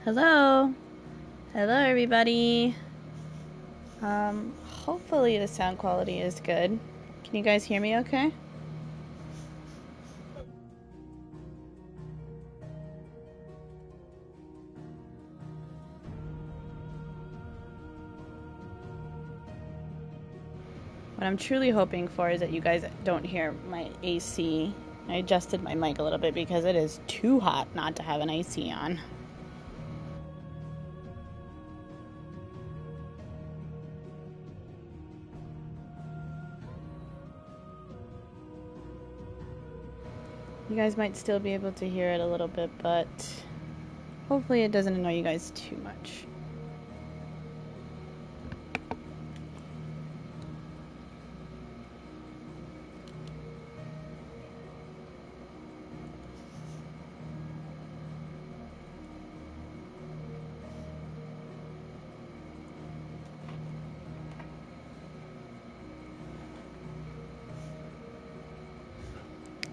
Hello. Hello, everybody. Hopefully the sound quality is good. Can you guys hear me okay? What I'm truly hoping for is that you guys don't hear my AC. I adjusted my mic a little bit because it is too hot not to have an AC on. You guys might still be able to hear it a little bit, but hopefully it doesn't annoy you guys too much.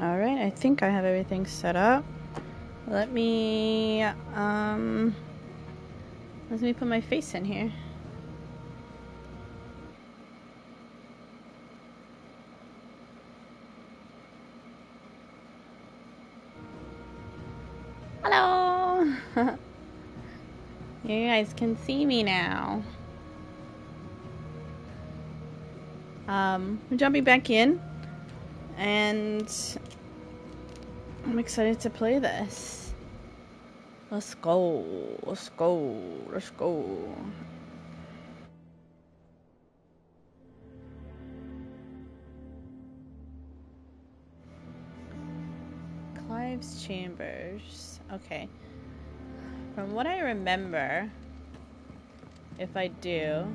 Alright, I think I have everything set up. Let me put my face in here. Hello! You guys can see me now. I'm jumping back in, and I'm excited to play this. Let's go. Let's go. Let's go. Clive's Chambers. Okay. From what I remember, if I do,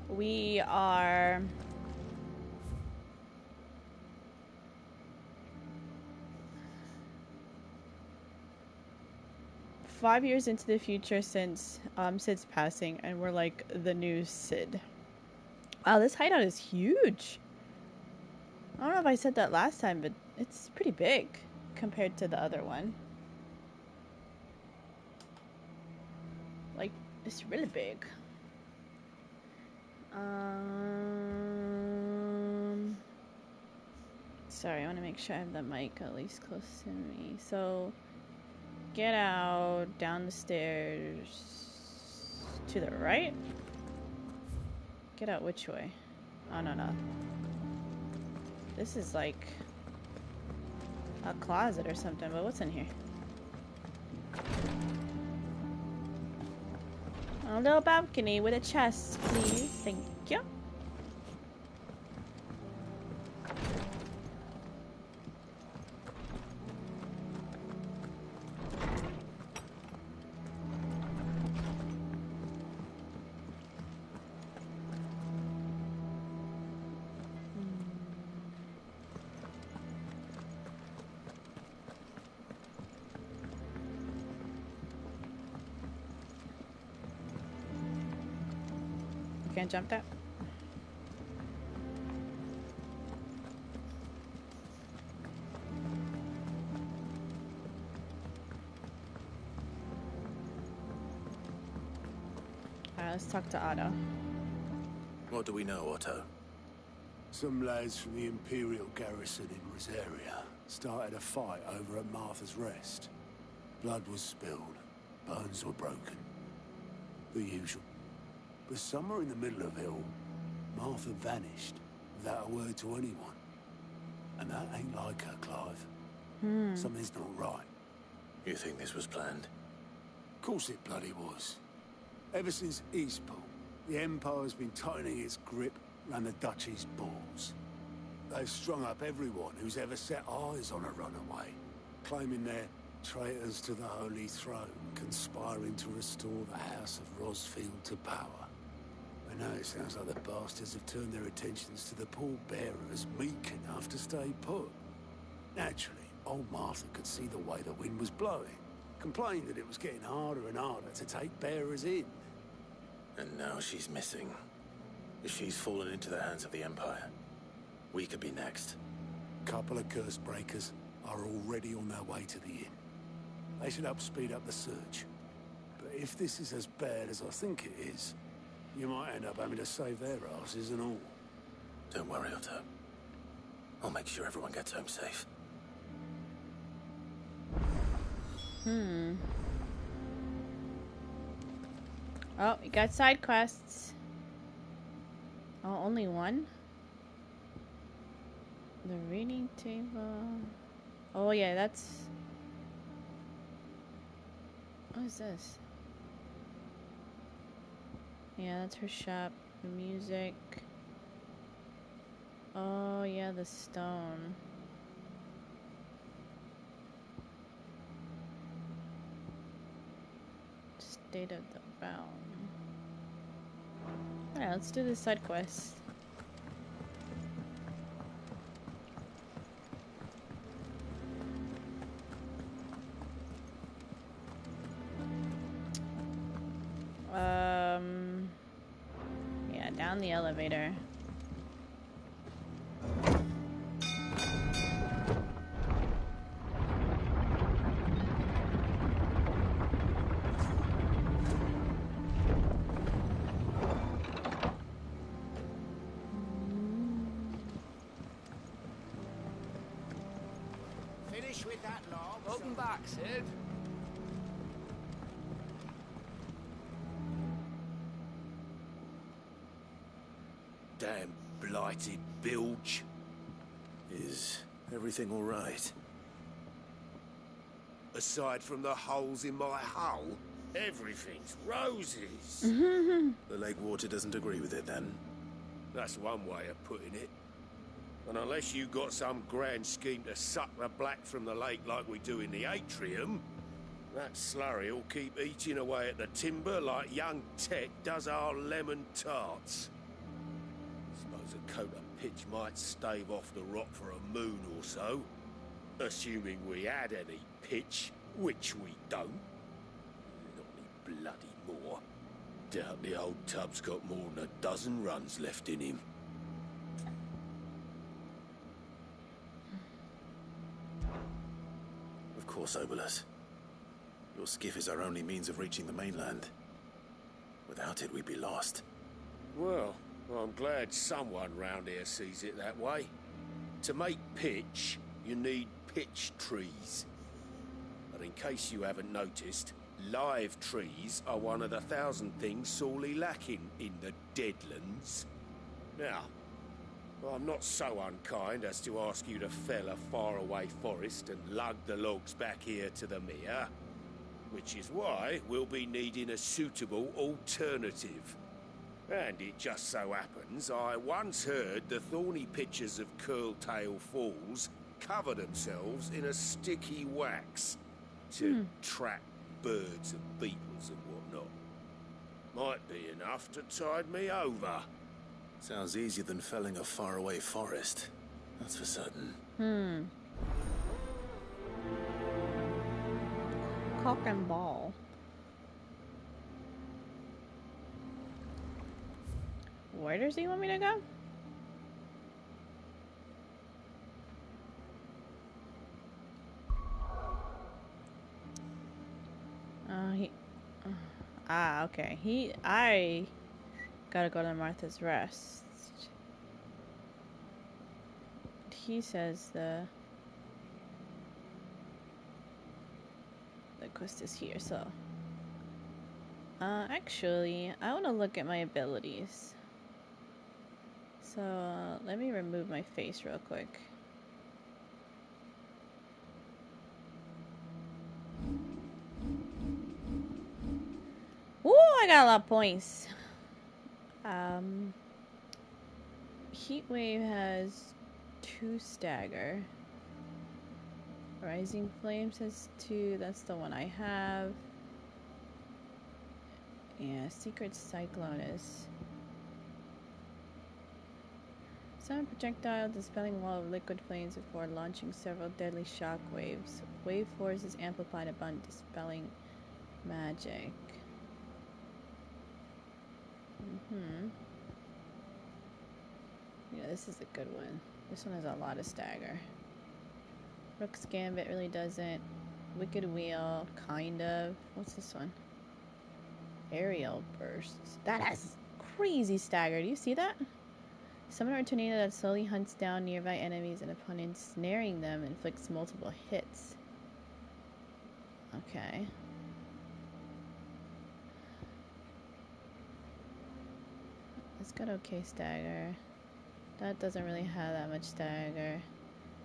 we are five years into the future since Sid's passing, and we're like the new Sid. Wow, this hideout is huge. I don't know if I said that last time, but it's pretty big compared to the other one. Like, it's really big. Sorry, I want to make sure I have the mic at least close to me. So, get out, down the stairs, to the right? Get out which way? Oh, no. This is like a closet or something, but what's in here? A little balcony with a chest, please. Thank you. Can't jump that? Alright, let's talk to Otto. What do we know, Otto? Some lads from the Imperial garrison in Rosaria started a fight over at Martha's Rest. Blood was spilled, bones were broken. The usual. But somewhere in the middle of it all, Martha vanished without a word to anyone. And that ain't like her, Clive. Something's not right. You think this was planned? Of course it bloody was. Ever since Eastpool, the Empire's been tightening its grip around the Duchy's balls. They've strung up everyone who's ever set eyes on a runaway, claiming they're traitors to the Holy Throne, conspiring to restore the House of Rosfield to power. I know it sounds like the bastards have turned their attentions to the pallbearers meek enough to stay put. Naturally, old Martha could see the way the wind was blowing, complained that it was getting harder and harder to take bearers in. And now she's missing. If she's fallen into the hands of the Empire, we could be next. Couple of curse breakers are already on their way to the inn. They should help speed up the search. But if this is as bad as I think it is, you might end up having to save their asses and all. Don't worry, Otto. I'll make sure everyone gets home safe. Oh, we got side quests. Oh, only one? The reading table. Oh, yeah, that's... What is this? Yeah, that's her shop. The music. Oh, yeah, the stone. State of the realm. Alright, let's do this side quest. Yeah, down the elevator. Finish with that log. Welcome back, Sid. Damn blighted bilge. Is everything all right? Aside from the holes in my hull, everything's roses. The lake water doesn't agree with it, then? That's one way of putting it. And unless you got some grand scheme to suck the black from the lake like we do in the atrium, that slurry will keep eating away at the timber like young Tech does our lemon tarts. Suppose a coat of pitch might stave off the rot for a moon or so. Assuming we had any pitch, which we don't. Not any bloody more. Doubt the old tub's got more than a dozen runs left in him. Of course, Obolus. Your skiff is our only means of reaching the mainland. Without it, we'd be lost. Well, I'm glad someone round here sees it that way. To make pitch, you need pitch trees. But in case you haven't noticed, live trees are one of the 1,000 things sorely lacking in the Deadlands. Now, I'm not so unkind as to ask you to fell a faraway forest and lug the logs back here to the mere, which is why we'll be needing a suitable alternative. And it just so happens I once heard the thorny pitchers of Curltail Falls cover themselves in a sticky wax to trap birds and beetles and whatnot. Might be enough to tide me over. Sounds easier than felling a faraway forest. That's for certain. Cock and ball. Where does he want me to go? Okay. I gotta go to Martha's Rest. He says the quest is here, so. Actually, I want to look at my abilities. So, let me remove my face real quick. Ooh, I got a lot of points. Heat Wave has 2 stagger. Rising Flames has 2. That's the one I have. Yeah, Secret Cyclone is. Summon projectile, dispelling wall of liquid flames before launching several deadly shock waves. Wave force is amplified upon dispelling magic. Yeah, this is a good one. This one has a lot of stagger. Rook's Gambit really doesn't. Wicked Wheel, kind of. What's this one? Aerial Bursts. That has crazy stagger. Do you see that? Summon a tornado that slowly hunts down nearby enemies and upon ensnaring them inflicts multiple hits. Okay. It's got okay stagger. That doesn't really have that much stagger.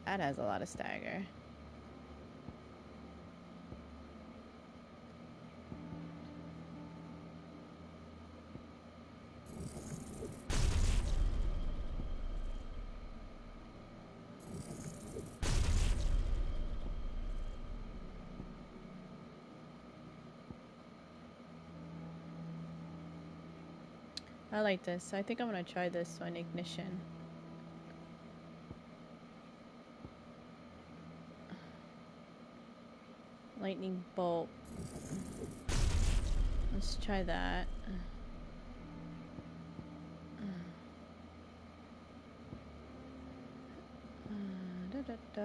That has a lot of stagger. I like this. I think I'm gonna try this one, Ignition. Lightning Bolt. Let's try that. Da, da, da.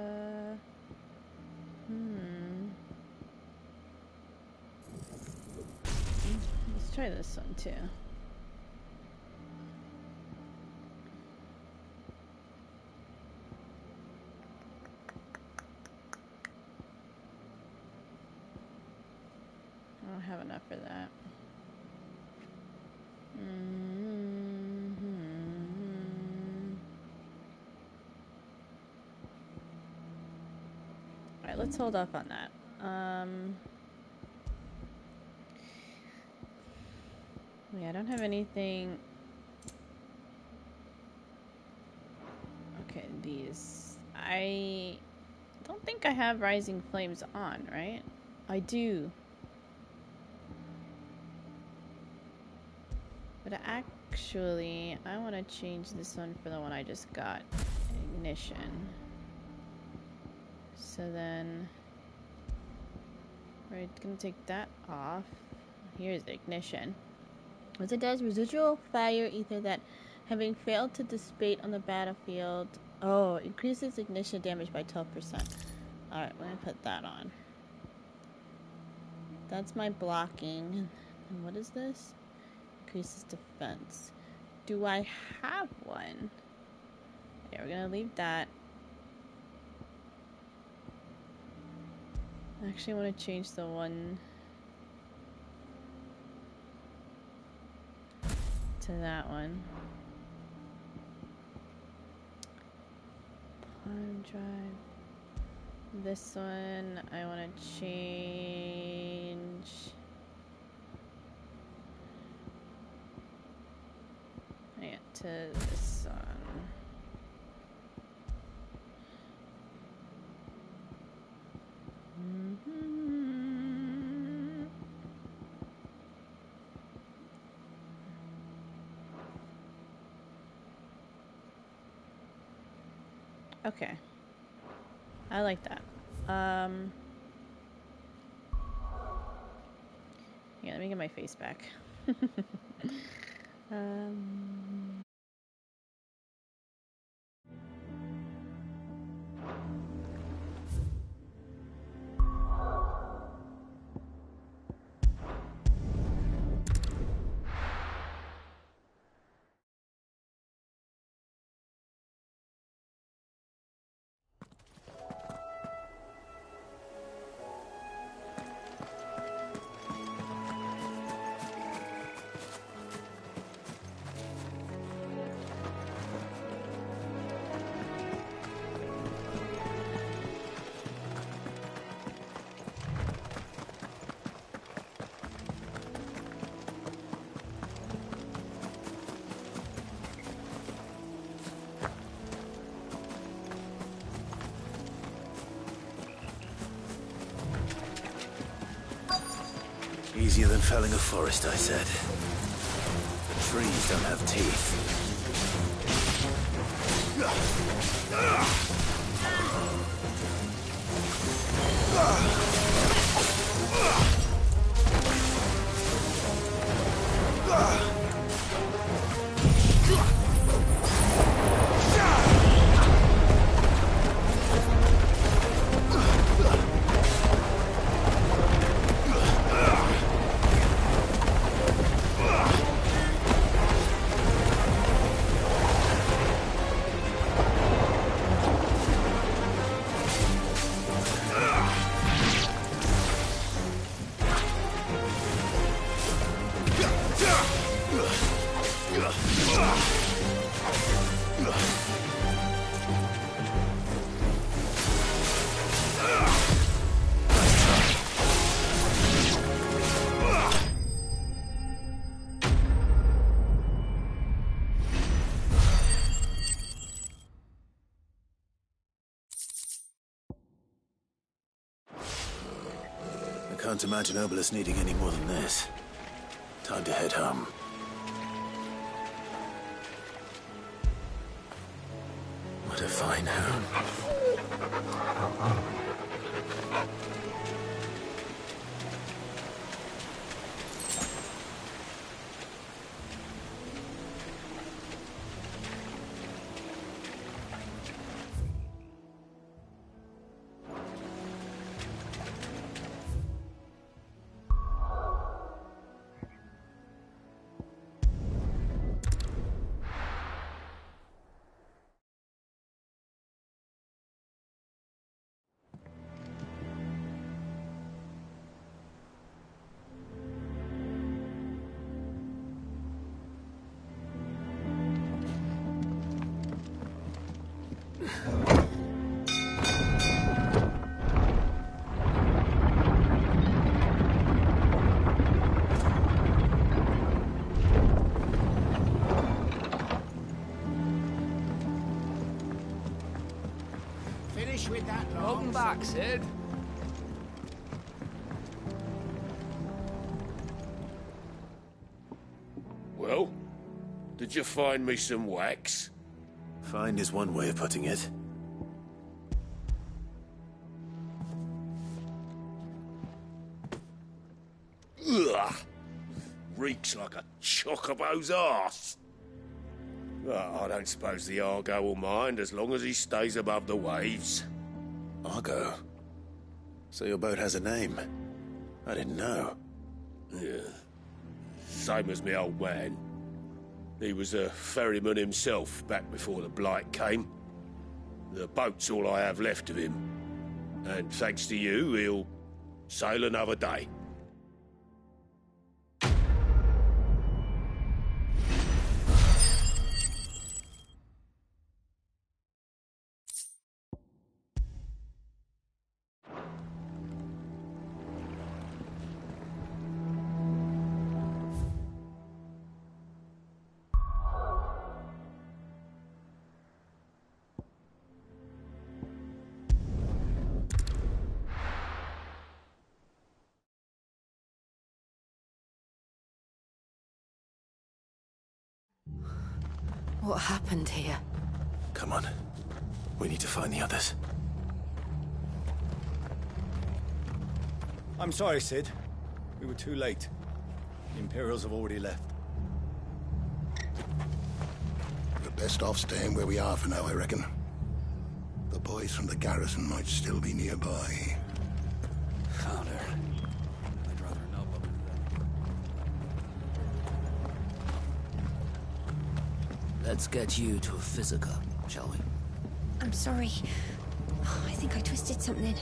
Let's try this one too. I don't have enough for that. Alright, let's hold off on that. Yeah, I don't have anything. Okay, these. I don't think I have Rising Flames on, right? I do. But actually, I want to change this one for the one I just got. Ignition. So then, we're going to take that off. Here's the Ignition. What it does, residual fire ether that having failed to dissipate on the battlefield. Oh, increases ignition damage by 12%. Alright, we're going to put that on. That's my blocking. And what is this? Increases defense. Do I have one? Yeah, we're gonna leave that. I actually want to change the one to that one. Palm drive. This one I want to change. Yeah, to this one. Okay. I like that. Yeah, let me get my face back. Easier than felling a forest, I said. The trees don't have teeth. I can't imagine Obelisk needing any more than this. Time to head home. What a fine home. Finish with that, Welcome back, Sid. Well, did you find me some wax? Find is one way of putting it. Ugh! Reeks like a chocobo's arse. Oh, I don't suppose the Argo will mind as long as he stays above the waves. Argo? So your boat has a name? I didn't know. Yeah. Same as me old man. He was a ferryman himself back before the Blight came. The boat's all I have left of him. And thanks to you, he'll sail another day. What happened here? Come on. We need to find the others. I'm sorry, Sid. We were too late. The Imperials have already left. We're best off staying where we are for now, I reckon. The boys from the garrison might still be nearby. Found her. I'd rather not bother with them. Let's get you to a physical, shall we? I'm sorry. I think I twisted something.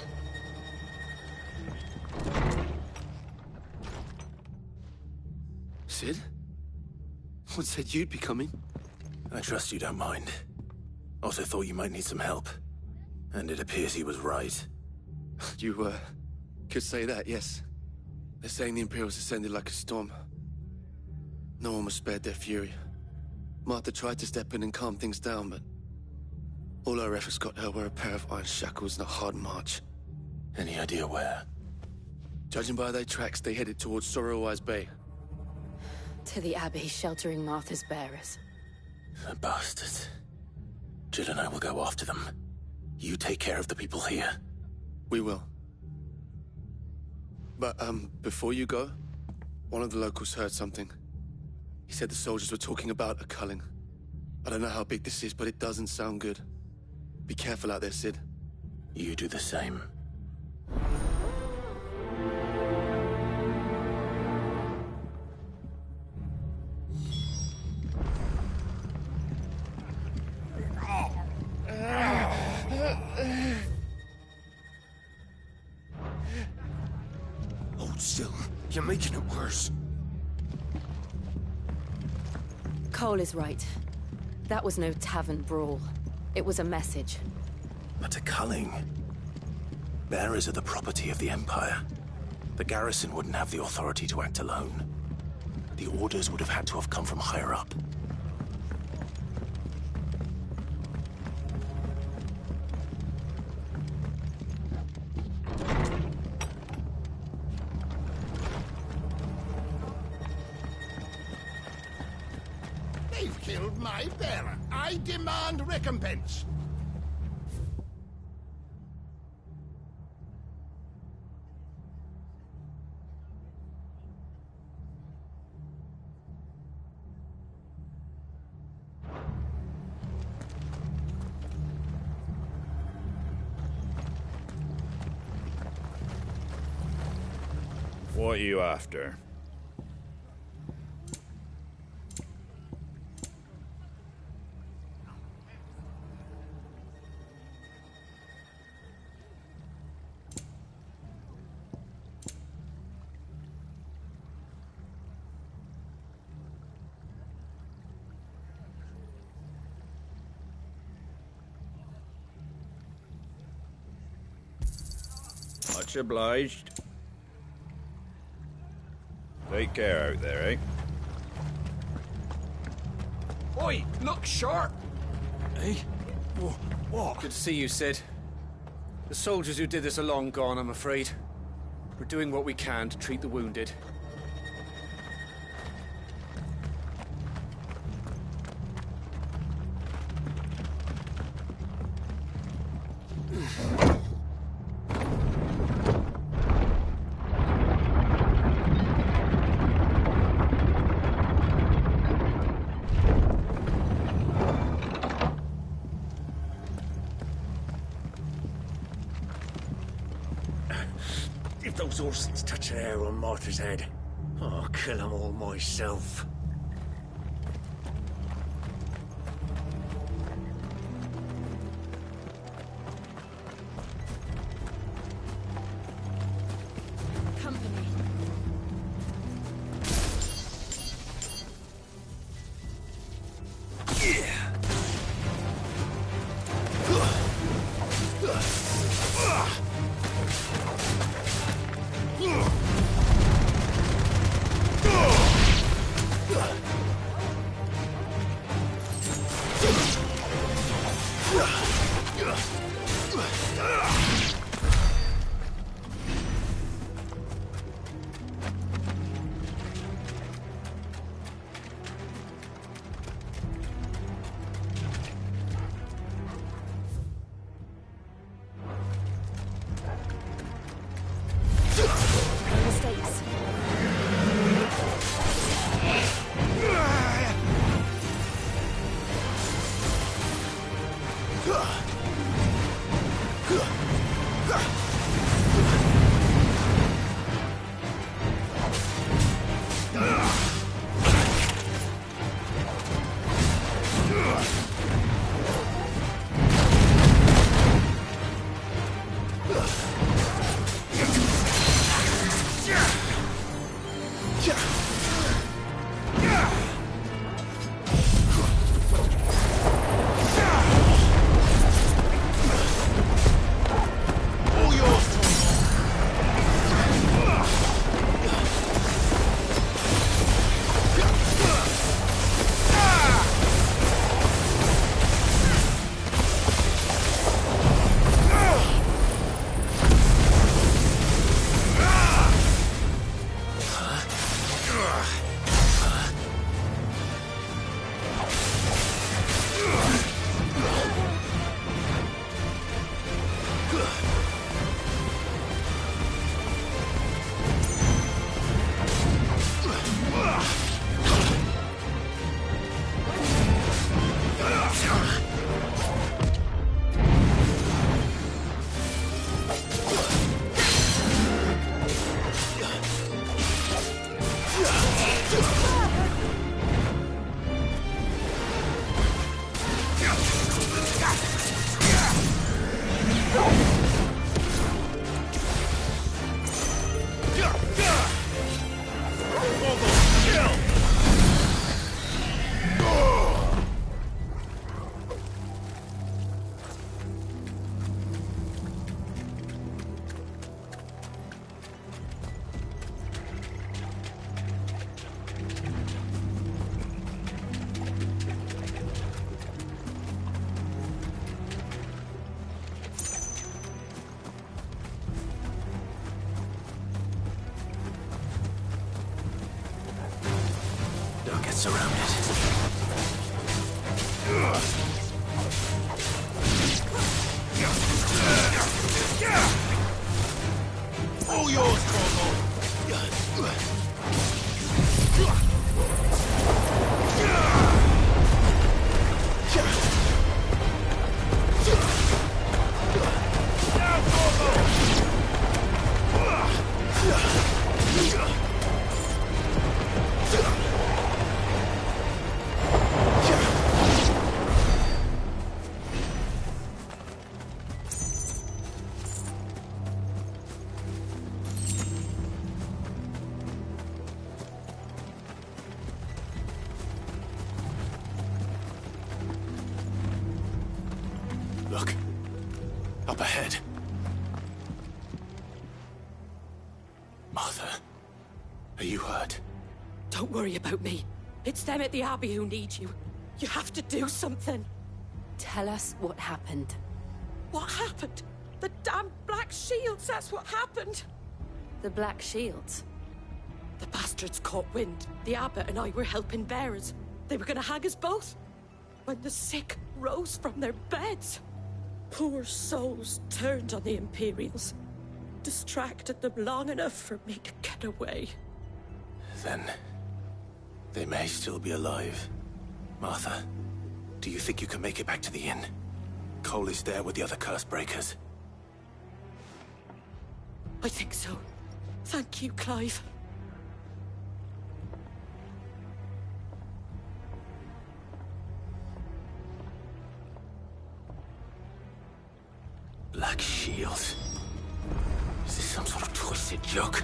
Sid? What said you'd be coming? I trust you don't mind. Also thought you might need some help. And it appears he was right. You, could say that, yes. They're saying the Imperials ascended like a storm. No one was spared their fury. Martha tried to step in and calm things down, but all our efforts got her were a pair of iron shackles and a hard march. Any idea where? Judging by their tracks, they headed towards Sorrowwise Bay. To the Abbey sheltering Martha's bearers. The bastards. Jill and I will go after them. You take care of the people here. We will. But, before you go, one of the locals heard something. He said the soldiers were talking about a culling. I don't know how big this is, but it doesn't sound good. Be careful out there, Sid. You do the same. Hold still. You're making it worse. Cole is right. That was no tavern brawl. It was a message. But to Culling, bearers are the property of the Empire. The garrison wouldn't have the authority to act alone. The orders would have had to have come from higher up. They've killed my bearer. I demand recompense. What are you after? Much obliged. Take care out there, eh? Oi, look sharp! Eh? What? Good to see you, Sid. The soldiers who did this are long gone, I'm afraid. We're doing what we can to treat the wounded. If those horses touch an hair on Martha's head, I'll kill them all myself. Company. surrounded. All yours, Torgal! Look. Up ahead. Martha, are you hurt? Don't worry about me. It's them at the Abbey who need you. You have to do something. Tell us what happened. What happened? The damn Black Shields, that's what happened. The Black Shields? The bastards caught wind. The abbot and I were helping bearers. They were gonna hang us both. When the sick rose from their beds. Poor souls turned on the Imperials. Distracted them long enough for me to get away. Then... they may still be alive. Martha, do you think you can make it back to the inn? Cole is there with the other curse breakers. I think so. Thank you, Clive. Black Shields. Is this some sort of twisted joke?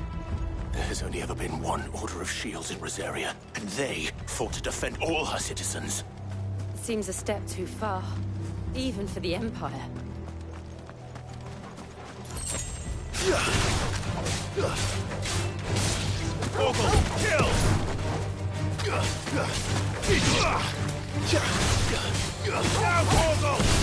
There has only ever been one Order of Shields in Rosaria, and they fought to defend all her citizens. Seems a step too far, even for the Empire. Torgal, kill! Now, Torgal!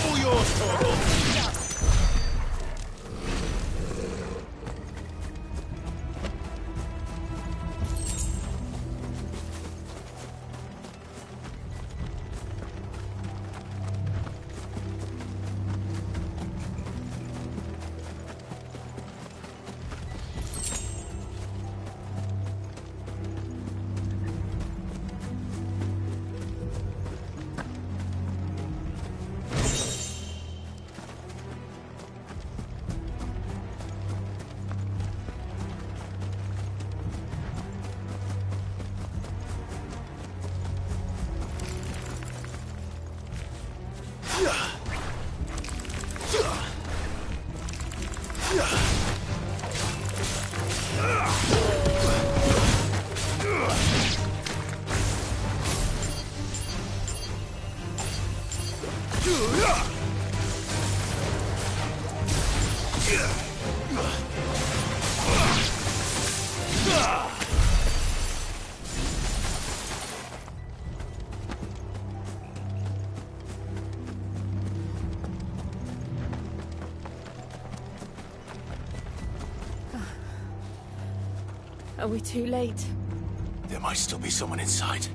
All yours, Torgal! Are we too late? There might still be someone inside.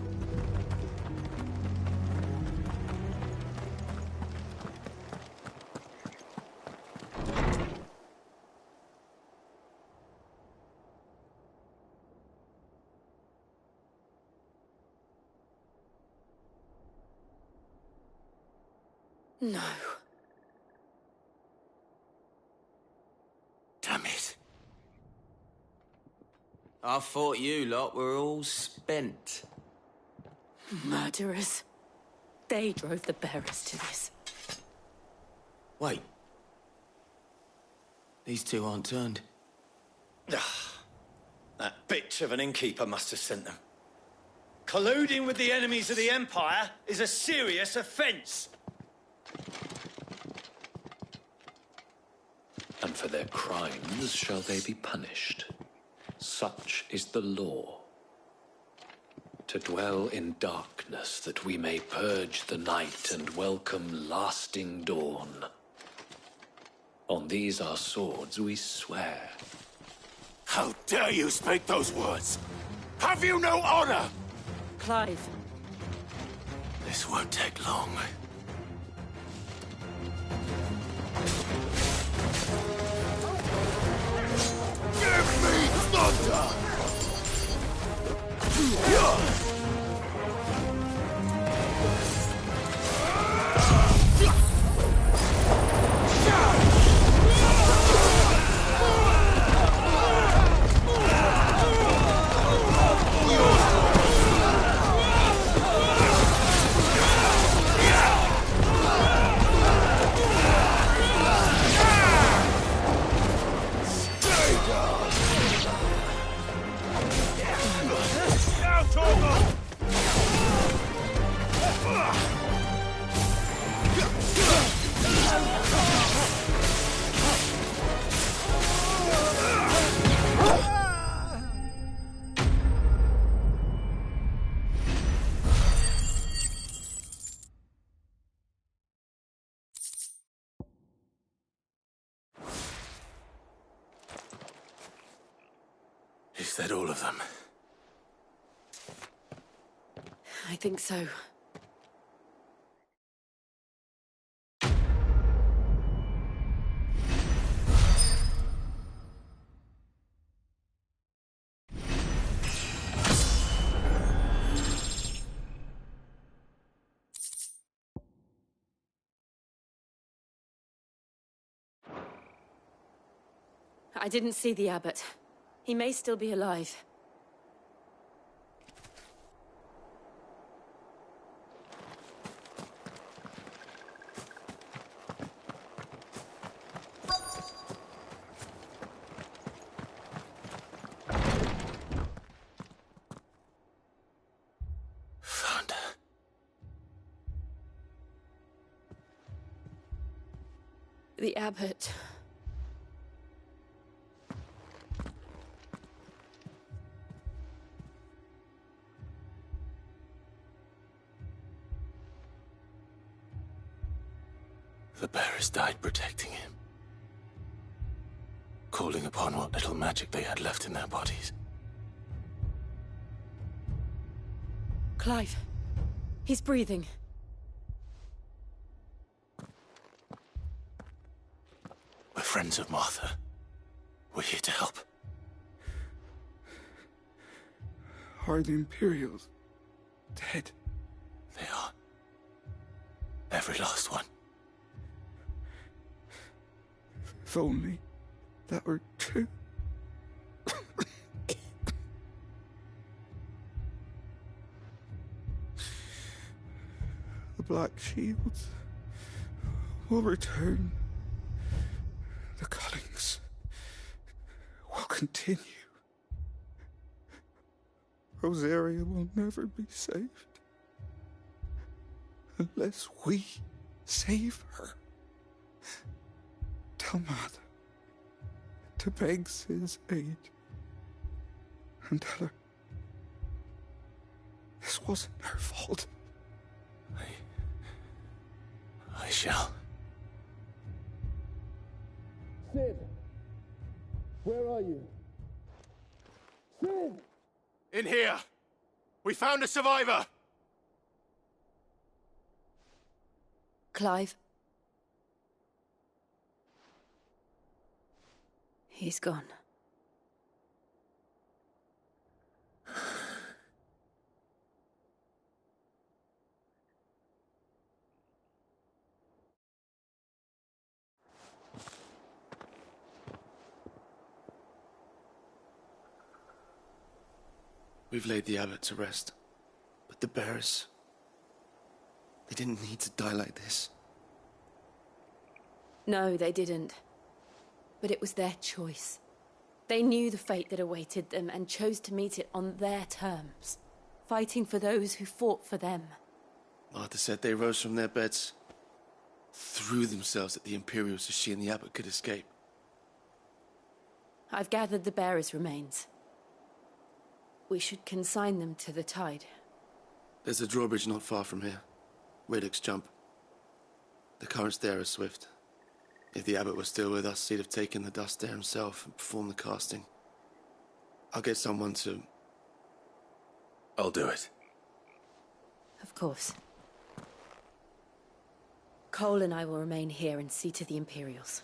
No. Damn it. I thought you lot were all spent. Murderers. They drove the bearers to this. Wait. These two aren't turned. That bitch of an innkeeper must have sent them. Colluding with the enemies of the Empire is a serious offence. And for their crimes shall they be punished. Such is the law. To dwell in darkness that we may purge the night and welcome lasting dawn. On these our swords we swear. How dare you speak those words? Have you no honor? Clive. This won't take long. Give me thunder! Is that all of them? I think so. I didn't see the abbot. He may still be alive. Found her. The abbot. The bearers died protecting him. Calling upon what little magic they had left in their bodies. Clive. He's breathing. We're friends of Martha. We're here to help. Are the Imperials dead? They are. Every last one. If only that were true. The Black Shields will return. The cullings will continue. Rosaria will never be saved unless we save her. Tell Mother to beg Sid's aid and tell her this wasn't her fault. I shall. Sid! Where are you? Sid! In here! We found a survivor! Clive. He's gone. We've laid the abbot to rest, but The bearers. They didn't need to die like this. No, they didn't. But it was their choice. They knew the fate that awaited them and chose to meet it on their terms, fighting for those who fought for them. Martha said they rose from their beds, threw themselves at the Imperials so she and the Abbot could escape. I've gathered the bearers' remains. We should consign them to the tide. There's a drawbridge not far from here. Radix jump. The currents there are swift. If the Abbot was still with us, he'd have taken the dust there himself and performed the casting. I'll get someone to... I'll do it. Of course. Cole and I will remain here and see to the Imperials.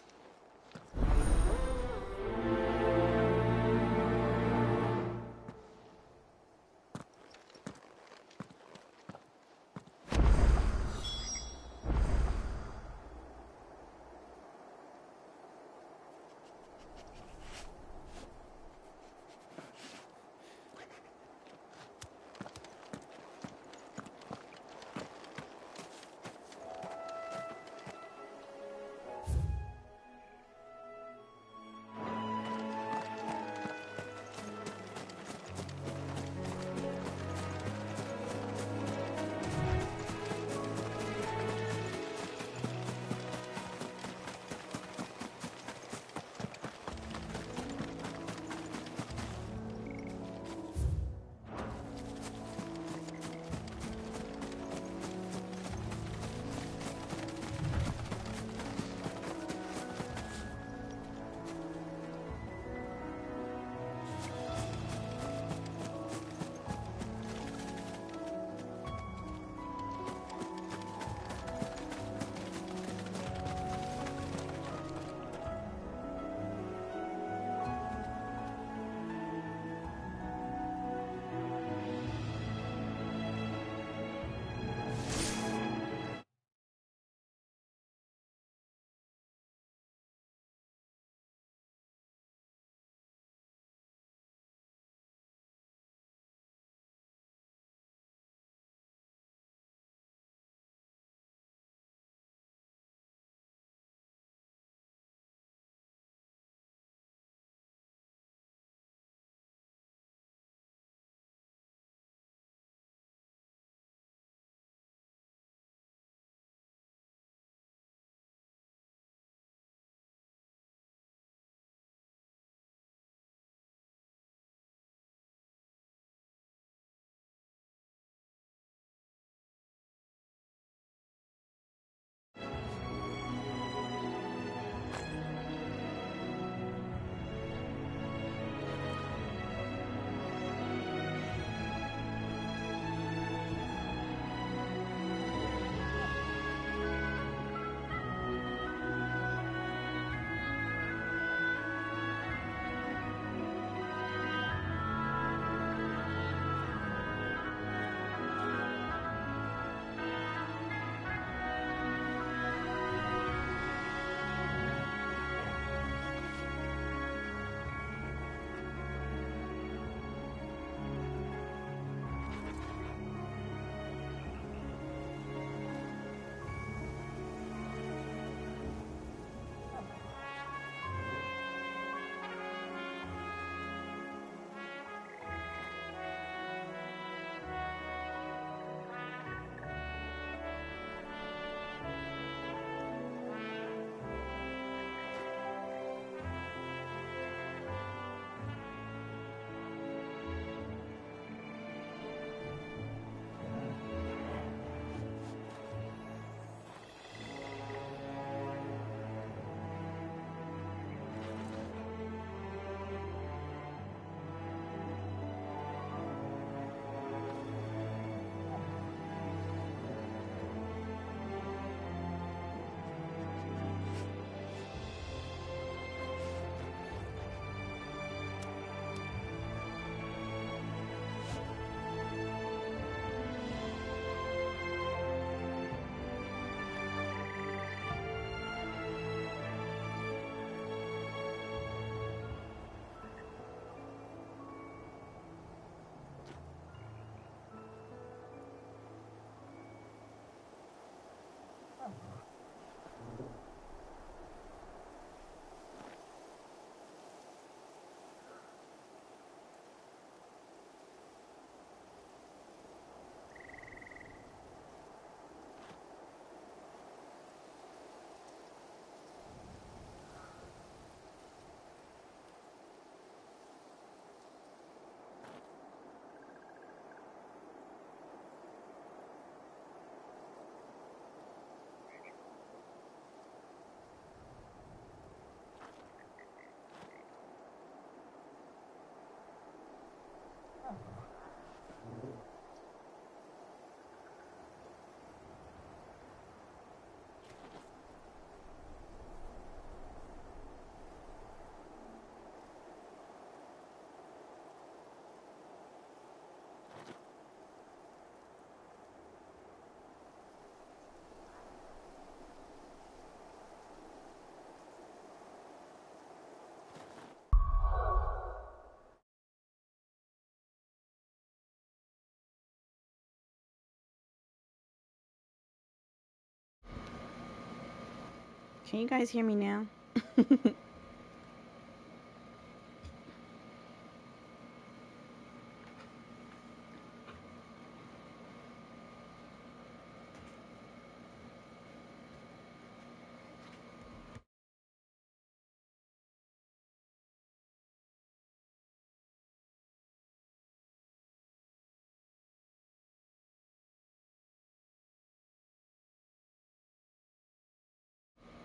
Can you guys hear me now?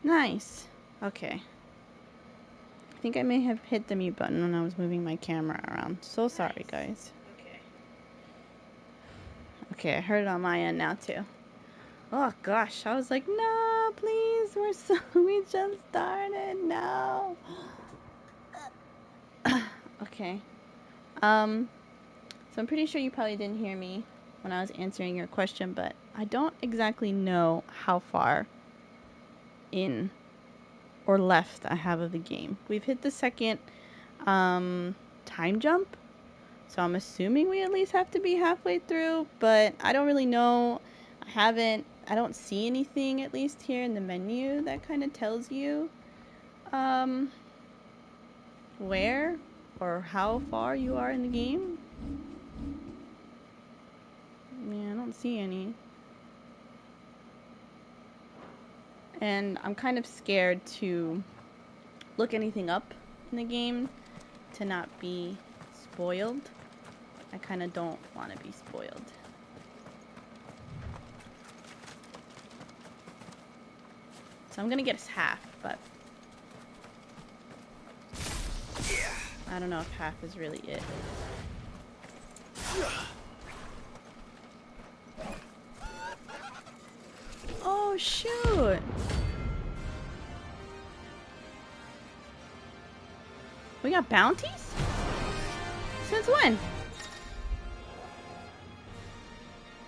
Nice. Okay. I think I may have hit the mute button when I was moving my camera around. So sorry, guys. Okay, I heard it on my end now too. Oh gosh, I was like, no, please, we just started. No. Okay. So I'm pretty sure you probably didn't hear me when I was answering your question, but I don't exactly know how far in or left I have of the game. We've hit the second time jump, so I'm assuming we at least have to be halfway through, but I don't really know. I don't see anything, at least here in the menu, that kind of tells you where or how far you are in the game. Yeah, I don't see any. And I'm kind of scared to look anything up in the game to not be spoiled. I kind of don't want to be spoiled. So I'm gonna get us half, but I don't know if half is really it. Oh shoot! We got bounties? Since when?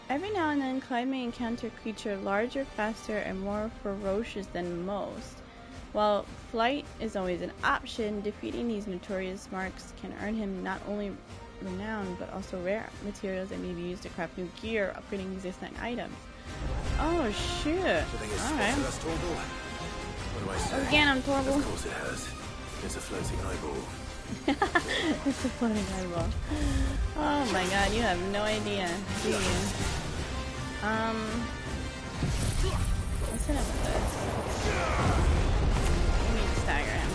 Every now and then, Clyde may encounter a creature larger, faster, and more ferocious than most. While flight is always an option, defeating these notorious marks can earn him not only renown, but also rare materials that may be used to craft new gear, upgrading existing items. Oh shit! Alright. Again, I'm Torval. Of course it has. It's a floating eyeball. It's a floating eyeball. Oh my god, you have no idea, do you? Let's hit him with this. We need to stagger him.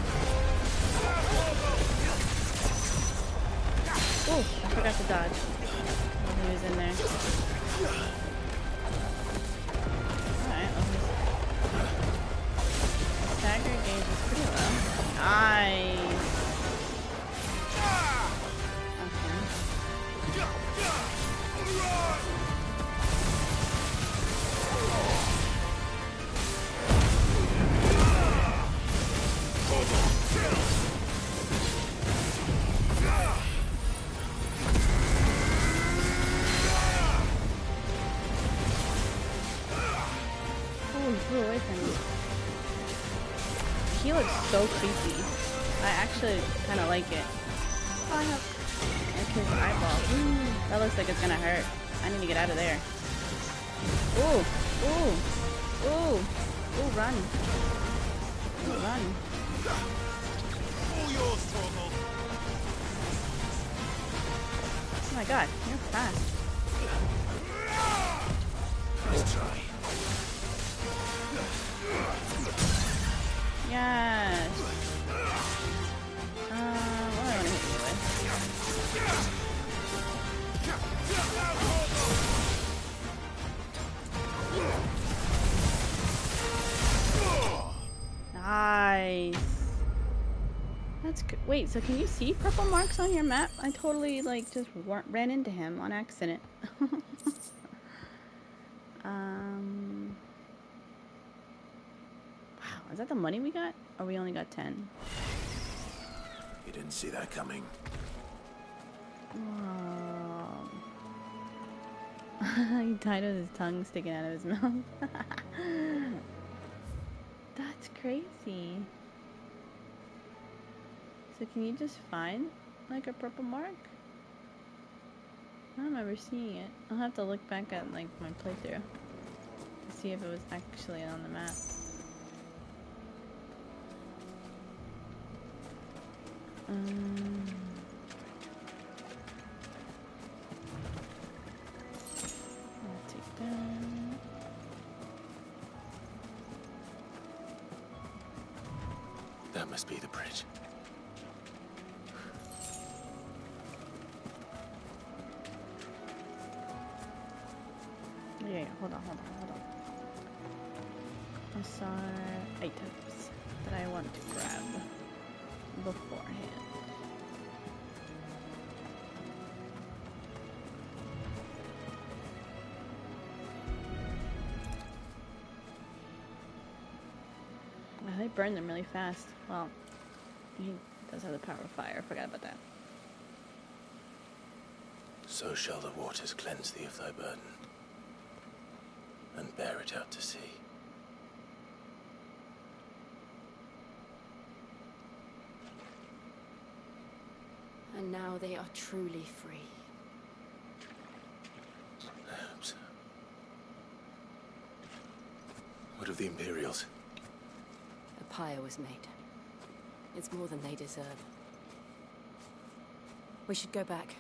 Oh, I forgot to dodge. While he was in there. Alright, stagger gauge is pretty low. Nice. He looks so creepy. I actually kind of like it. Oh, I have his eyeball. Ooh, that looks like it's gonna hurt. I need to get out of there. Ooh, ooh, ooh, ooh, run. Ooh, run. Oh my god, you're fast. Nice try. Yes. What do I want to hit you with? Nice. That's good. Wait, so can you see purple marks on your map? I totally, like, just ran into him on accident. Wow, is that the money we got? Or we only got 10? You didn't see that coming. He died with his tongue sticking out of his mouth. That's crazy. So can you just find, like, a purple mark? I don't remember seeing it. I'll have to look back at, like, my playthrough to see if it was actually on the map. I'll take that. That must be the bridge. Yeah, hold on. I saw items that I want to grab beforehand. Wow, they burn them really fast. Well, he does have the power of fire. I forgot about that. So shall the waters cleanse thee of thy burden, and bear it out to sea. And now they are truly free. I hope so. What of the Imperials? A pyre was made. It's more than they deserve. We should go back.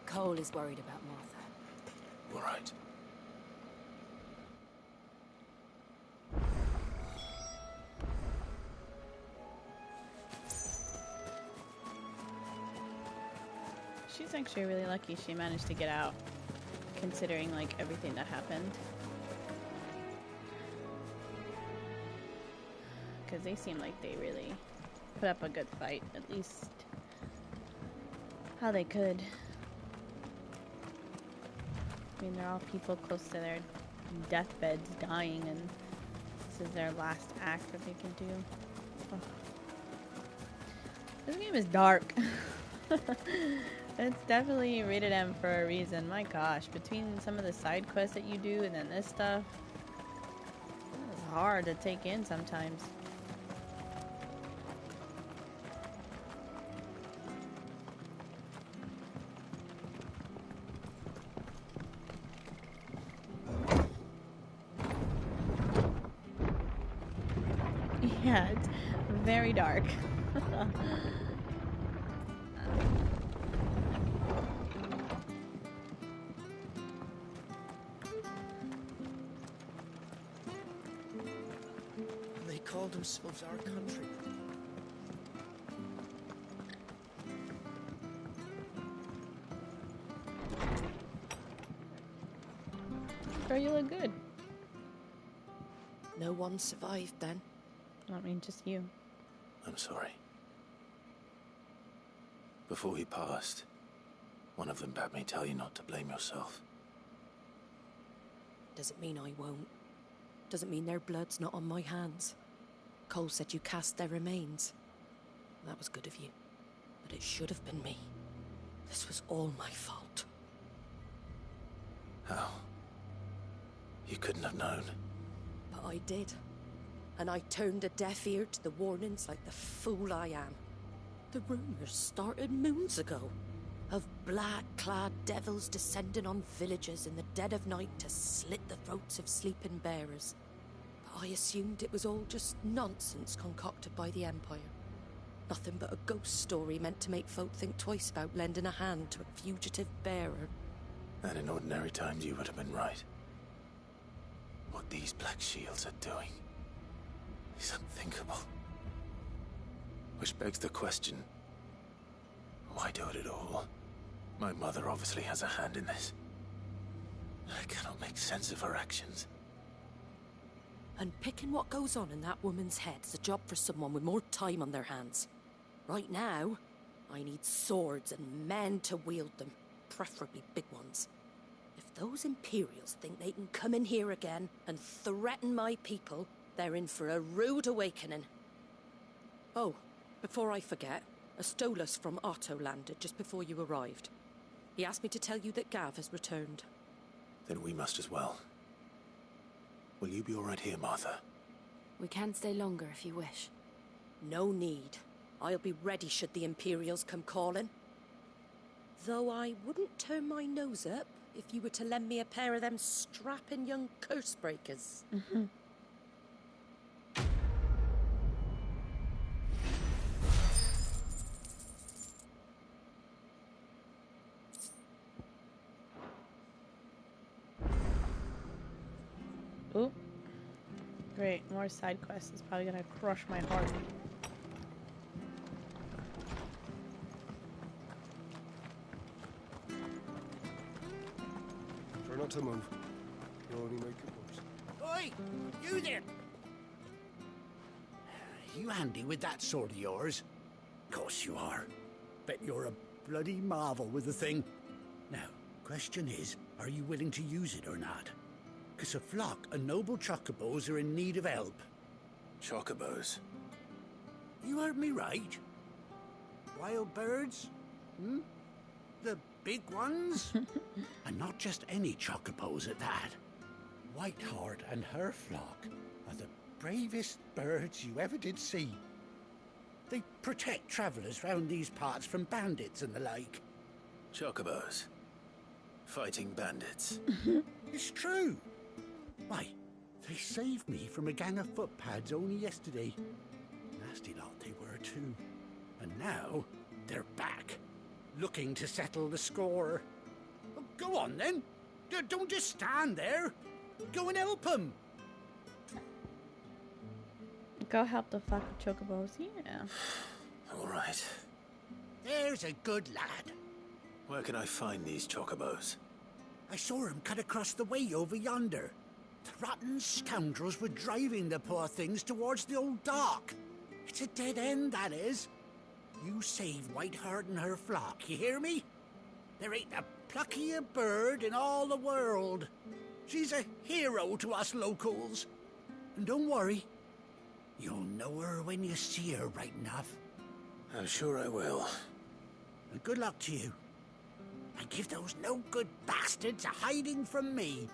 Cole is worried about Martha. All right. She's actually really lucky she managed to get out, considering like everything that happened. Because they seem like they really put up a good fight, at least how they could. I mean, they're all people close to their deathbeds, dying, and this is their last act that they can do. Ugh. This game is dark. It's definitely rated M for a reason. My gosh, between some of the side quests that you do and then this stuff, it's hard to take in sometimes. Yeah, it's very dark. They called themselves our country. Girl, you look good. No one survived then. I mean, just you. I'm sorry. Before he passed, one of them bade me tell you not to blame yourself. Doesn't mean I won't. Doesn't mean their blood's not on my hands. Cole said you cast their remains. That was good of you. But it should have been me. This was all my fault. How? You couldn't have known. But I did. And I turned a deaf ear to the warnings like the fool I am. The rumors started moons ago. Of black-clad devils descending on villages in the dead of night to slit the throats of sleeping bearers. But I assumed it was all just nonsense concocted by the Empire. Nothing but a ghost story meant to make folk think twice about lending a hand to a fugitive bearer. And in ordinary times you would have been right. What these Black Shields are doing is unthinkable. Which begs the question, why do it at all? My mother obviously has a hand in this. I cannot make sense of her actions. And picking what goes on in that woman's head is a job for someone with more time on their hands. Right now, I need swords and men to wield them, preferably big ones. If those Imperials think they can come in here again and threaten my people, they're in for a rude awakening. Oh, before I forget, a Stolas from Otto landed just before you arrived. He asked me to tell you that Gav has returned. Then we must as well. Will you be all right here, Martha? We can stay longer if you wish. No need. I'll be ready should the Imperials come calling. Though I wouldn't turn my nose up if you were to lend me a pair of them strapping young curse breakers. Mm-hmm. Great, more side quests. It's probably gonna crush my heart. Try not to move. You'll only make it worse. Oi! You there! You handy with that sword of yours? Course you are. Bet you're a bloody marvel with the thing. Now, question is, are you willing to use it or not? 'Cause a flock of noble chocobos are in need of help. Chocobos? You heard me right. Wild birds? Hmm? The big ones? And not just any chocobos at that. Whiteheart and her flock are the bravest birds you ever did see. They protect travellers round these parts from bandits and the like. Chocobos? Fighting bandits? It's true. Why, they saved me from a gang of footpads only yesterday. Nasty lot they were too. And now, they're back, looking to settle the score. Well, go on then. Don't just stand there. Go and help them. Go help the fucking chocobos, yeah. All right. There's a good lad. Where can I find these chocobos? I saw him cut across the way over yonder. The rotten scoundrels were driving the poor things towards the old dock. It's a dead end, that is. You save Whiteheart and her flock, you hear me? There ain't a pluckier bird in all the world. She's a hero to us locals. And don't worry, you'll know her when you see her right enough. I'm sure I will. And good luck to you. And give those no-good bastards a hiding from me.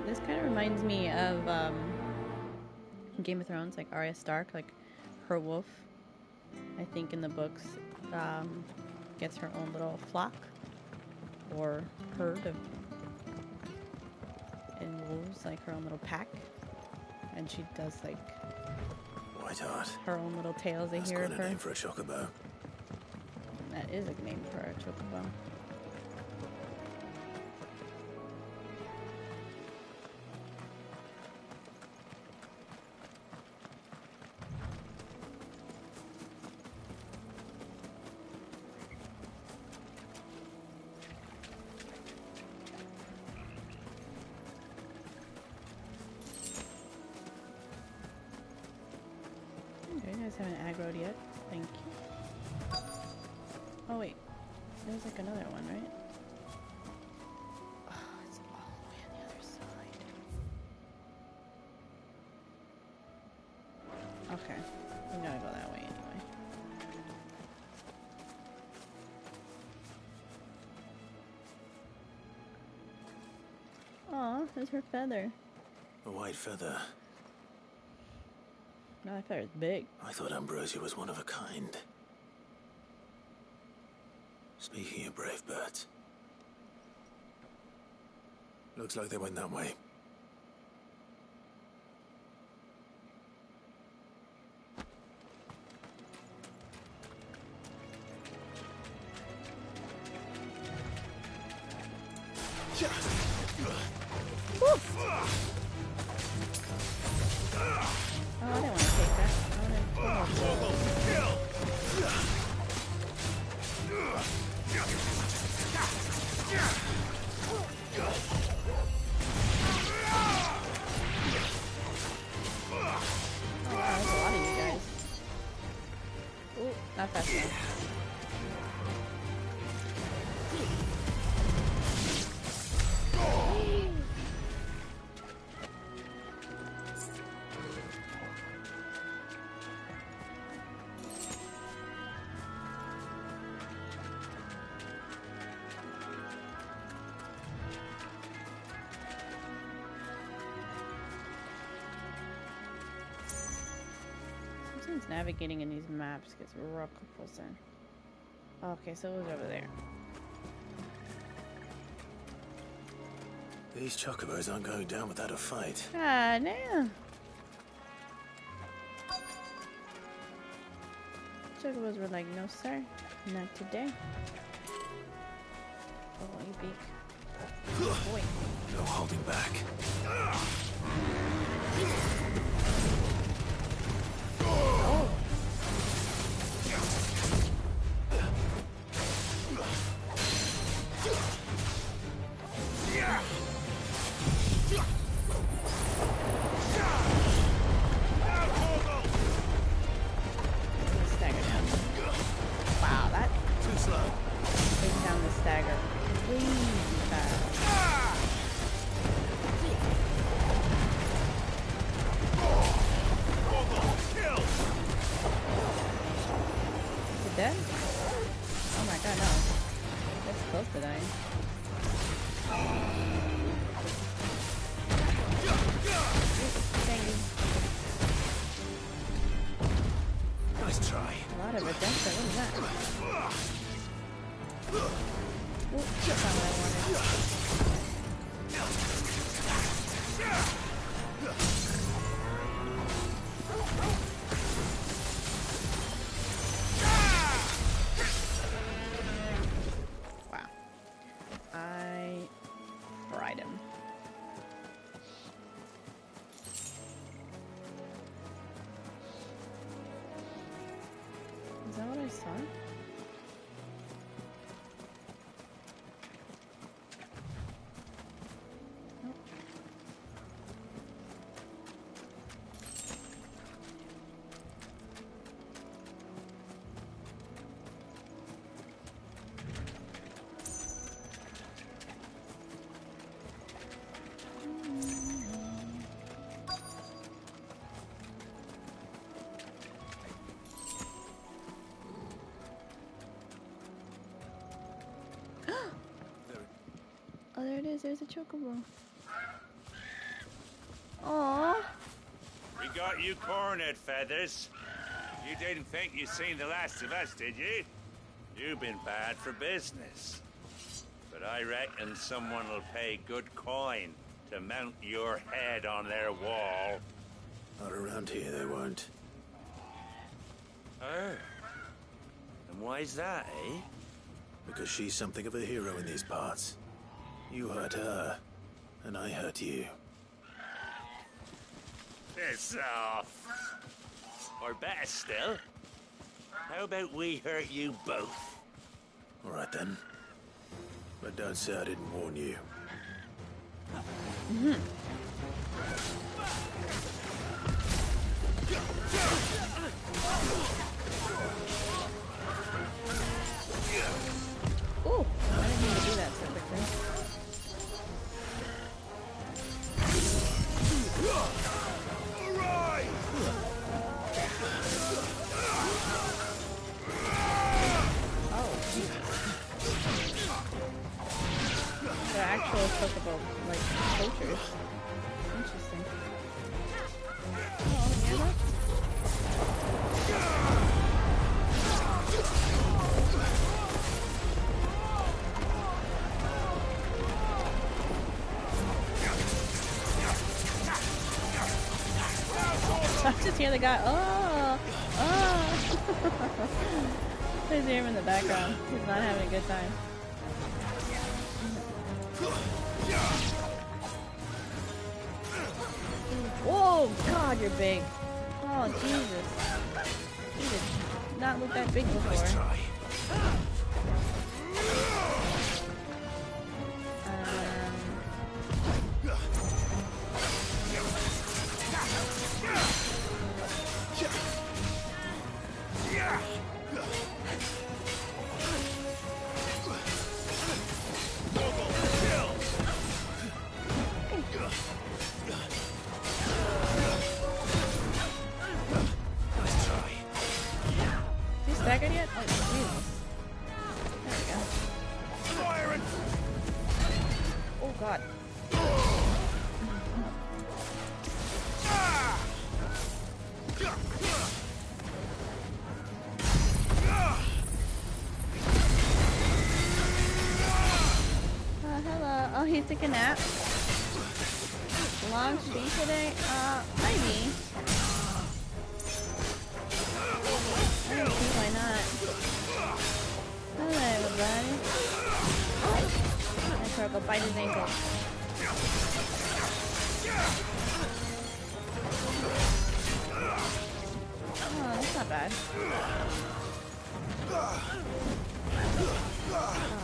This kind of reminds me of Game of Thrones, like Arya Stark, like her wolf. I think in the books gets her own little flock or herd of wolves, like her own little pack, and she does like Whiteheart. Her own little tales. They That's hear quite of a her. name for a chocobo. That is a name for a chocobo. Okay, you guys haven't aggroed yet. Thank you. Oh wait, there's like another one, right? Oh, it's all the way on the other side. Okay, we gotta go that way anyway. Aw, there's her feather. A white feather. No, that feather's big. I thought Ambrosia was one of a kind. Speaking of brave birds. Looks like they went that way. Oh, I didn't want to take that. I wanted to Oh, wow, there's a lot of you guys. Ooh, not fast enough. Sometimes navigating in these maps gets real confusing. Okay, so it was over there. These chocobos aren't going down without a fight. Ah, no. Chocobos were like, no sir, not today. Oh, you beak. Oh, boy. No holding back. close to dying. Thank you. Nice try. A lot of redemption. What is that? Oh, that's not what I wanted. Wow. I fried him. Is that what I saw? Oh, there it is. There's a chocobo. Aww. We got you cornered, Feathers. You didn't think you'd seen the last of us, did you? You've been bad for business. But I reckon someone will pay good coin to mount your head on their wall. Not around here, they won't. Oh. And why's that, eh? Because she's something of a hero in these parts. You hurt her, and I hurt you. Piss off. Or better still, how about we hurt you both? All right then. But don't say I didn't warn you. Ooh, I didn't mean to do that so quickly. Oh, Jesus. They're actual chocobo, like, poachers. Interesting. Oh, hear that? I just hear the guy, oh. I just hear him in the background. He's not having a good time. Whoa, God, you're big. Oh, Jesus. He did not look that big before. Staggered yet? Oh, Jesus. There we go. Oh, God. Hello. Oh, he took a nap. Long street today? Maybe. I don't see why not. Hello, everybody. Nice Circle, bite his ankle. Oh, that's not bad. Oh, I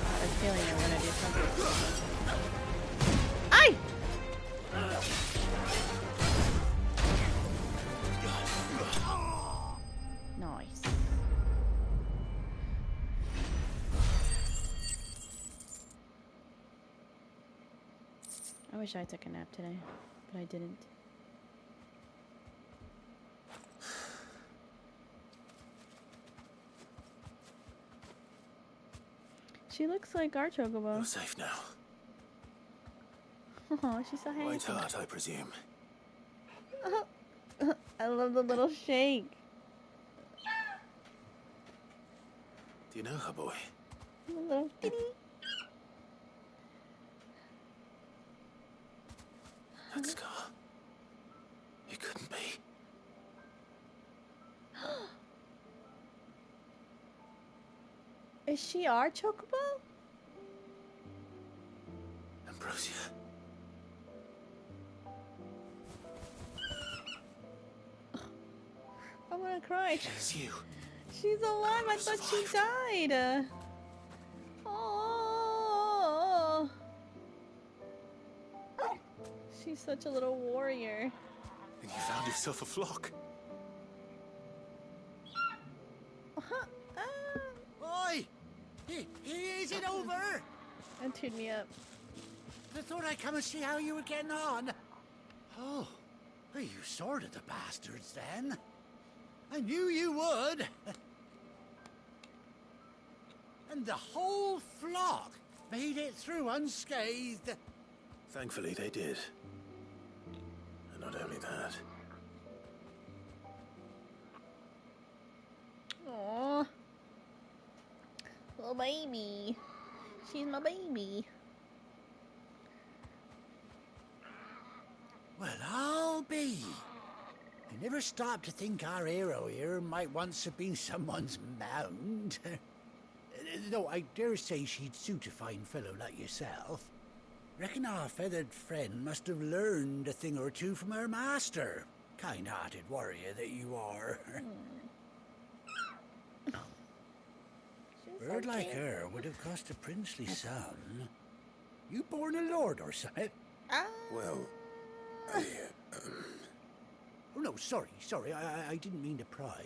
have a feeling I'm gonna do something. Aye! Nice. I wish I took a nap today, but I didn't. She looks like our chocobo. You're safe now. Oh, she's so happy. White heart, I presume. I love the little shake. Do you know her, boy? A little kitty. That scar. It couldn't be. Is she our chocobo? Ambrosia. I'm gonna cry. It's you. She's alive. I thought she died. Oh. She's such a little warrior. And you found yourself a flock. Oi! Is it over? That tuned me up. I thought I'd come and see how you were getting on. Oh, well, you sorted the bastards then. I knew you would. And the whole flock made it through unscathed. Thankfully, they did. And not only that. Aww. Little baby. She's my baby. Well, I'll be. I never stopped to think our hero here might once have been someone's mount. Though I dare say she'd suit a fine fellow like yourself. Reckon our feathered friend must have learned a thing or two from her master. Kind-hearted warrior that you are. A bird like her would have cost a princely sum. You born a lord or something? Well, Oh, no, sorry. I didn't mean to pry.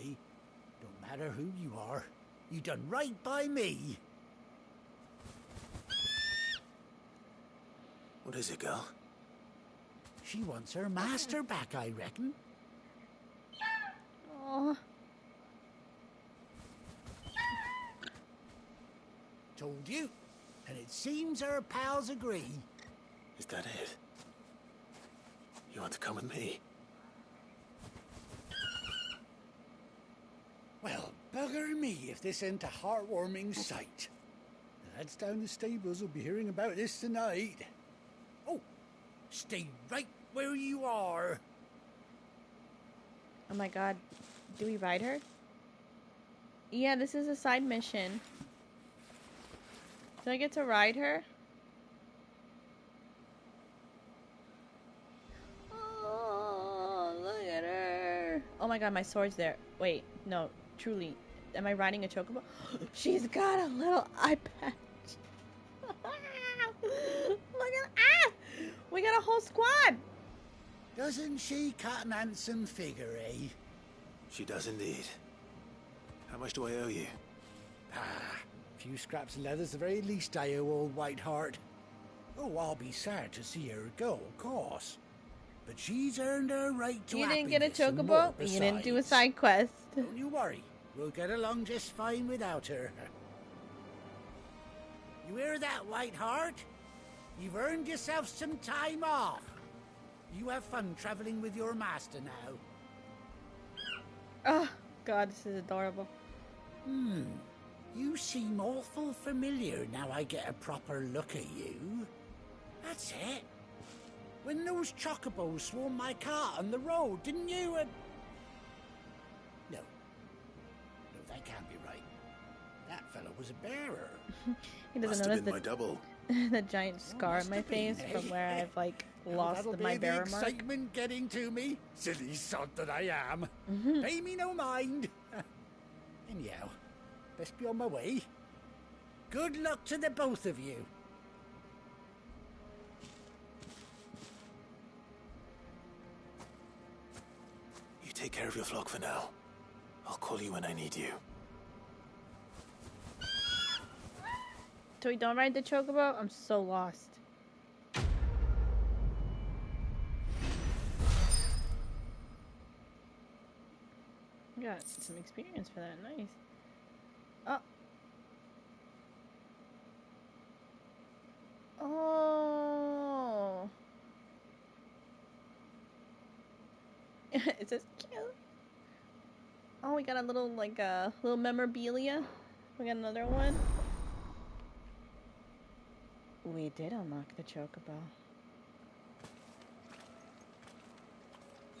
Don't matter who you are. You done right by me. What is it, girl? She wants her master back, I reckon. Aww. Told you. And it seems her pals agree. Is that it? You want to come with me? Well, bugger me if this ain't a heartwarming sight. The lads down the stables will be hearing about this tonight. Oh, stay right where you are. Oh my god. Do we ride her? Yeah, this is a side mission. Do I get to ride her? Oh, look at her. Oh my god, my sword's there. Wait, no, truly. Am I riding a chocobo? She's got a little eye patch. Look at we got a whole squad. Doesn't she cut an handsome figure, eh? She does indeed. How much do I owe you? A few scraps of leather's the very least I owe old Whiteheart. Oh, I'll be sad to see her go, of course. But she's earned her right to You didn't get a happiness and more chocobo? You didn't do a besides. side quest. Don't you worry. We'll get along just fine without her. You hear that, Whiteheart? You've earned yourself some time off. You have fun traveling with your master now. Oh, God, this is adorable. You seem awful familiar now I get a proper look at you. That's it. When those chocobos swarmed my car on the road, didn't you? No, that can't be right. That fellow was a bearer. He doesn't Must have notice been my double. the giant scar on my face from where I've like lost That'll my be bearer the mark. excitement getting to me. Silly sod that I am. Pay me no mind. Anyhow, best be on my way. Good luck to the both of you. You take care of your flock for now. I'll call you when I need you. So we don't ride the chocobo? I'm so lost. Got some experience for that. Nice. Oh. Oh. It says cute. Oh, we got a little, like, little memorabilia. We got another one. We did unlock the chocobo.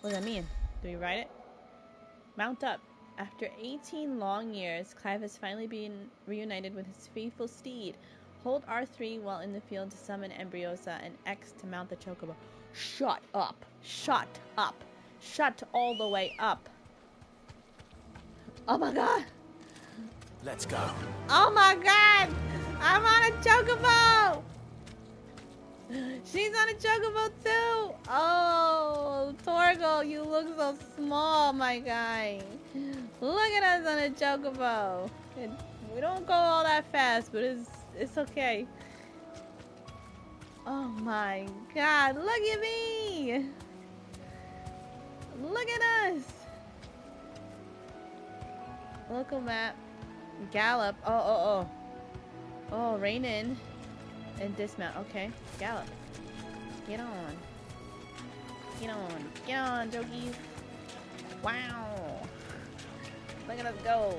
What does that mean? Do we ride it? Mount up. After 18 long years, Clive has finally been reunited with his faithful steed. Hold R3 while in the field to summon Embryosa and X to mount the chocobo. Shut up. Shut up. Shut all the way up. Oh my god. Let's go. Oh my god. I'm on a chocobo. She's on a chocobo too. Oh, Torgal, you look so small, my guy. Look at us on a chocobo. We don't go all that fast, but it's okay. Oh my god, look at me. Look at us. Local map. Gallop. Oh, rein in. And dismount. Okay. Gallop. Get on. Get on. Get on, Jokies. Wow. Look at us go.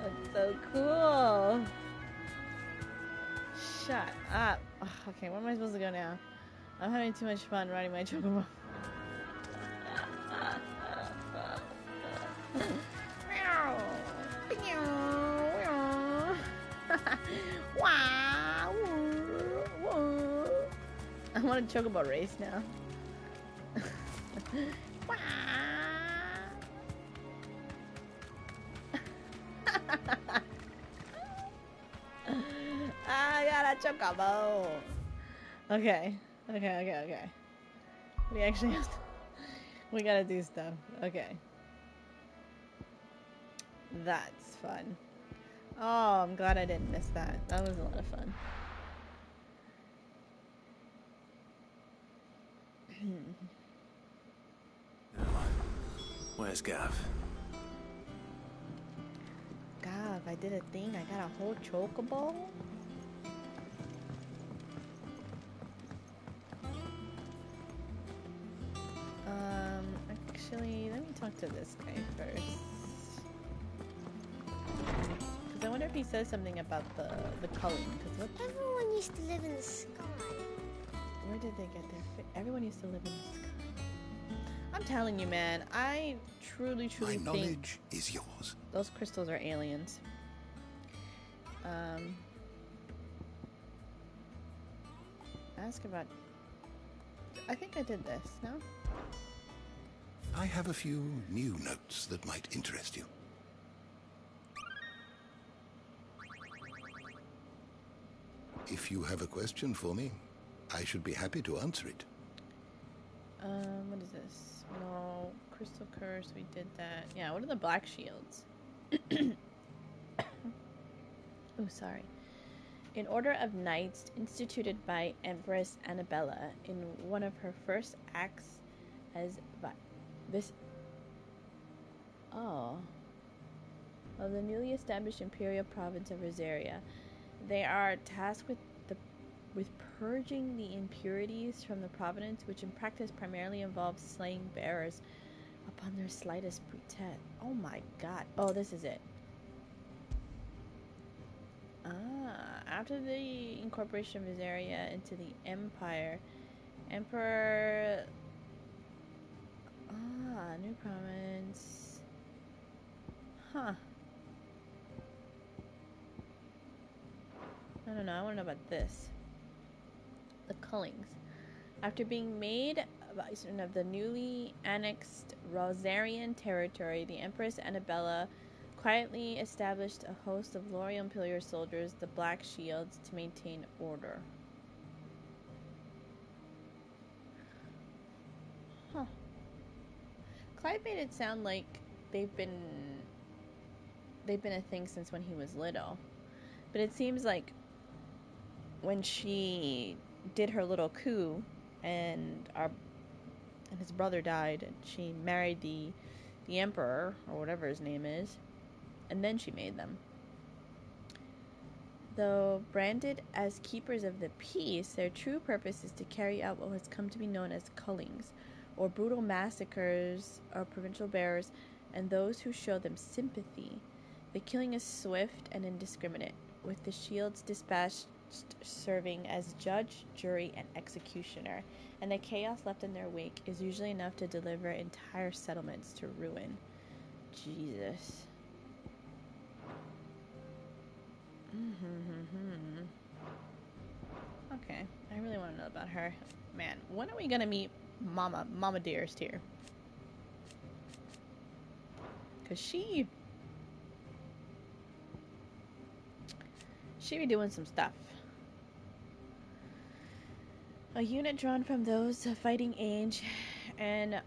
That's so cool. Shut up. Oh, okay, where am I supposed to go now? I'm having too much fun riding my chocobo. I want a chocobo race now. I got a chocobo. Okay. We actually have to, we gotta do stuff. Okay. That's fun. Oh, I'm glad I didn't miss that. That was a lot of fun. Where's Gav? Gav, I did a thing. I got a whole chocobo. Actually, let me talk to this guy first. Because I wonder if he says something about the culling. Because everyone used to live in the sky. Where did they get their everyone used to live in the sky. I'm telling you, man. I truly My knowledge think is yours. those crystals are aliens. Ask about. I think I did this. No. I have a few new notes that might interest you. If you have a question for me, I should be happy to answer it. What is this? No, crystal curse. We did that. Yeah. What are the black shields? Oh, sorry. An order of knights instituted by Empress Annabella in one of her first acts as of the newly established imperial province of Rosaria. They are tasked with purging the impurities from the province, which in practice primarily involves slaying bearers upon their slightest pretext. Oh my god. Oh, this is it. After the incorporation of Rosaria into the Empire, Emperor... new province... Huh. I don't know, I want to know about this. The Cullings. After being made of the newly annexed Rosarian territory, the Empress Annabella quietly established a host of loyal imperial soldiers, the Black Shields, to maintain order. Huh. Clive made it sound like they've been a thing since when he was little. But it seems like when she did her little coup and his brother died and she married the the Emperor, or whatever his name is, and then she made them. Though branded as keepers of the peace, their true purpose is to carry out what has come to be known as cullings, or brutal massacres of provincial bearers and those who show them sympathy. The killing is swift and indiscriminate, with the shields dispatched serving as judge, jury, and executioner, and the chaos left in their wake is usually enough to deliver entire settlements to ruin. Jesus. Okay, I really want to know about her. Man, when are we gonna meet Mama Dearest here? Cause she be doing some stuff. A unit drawn from those of fighting age and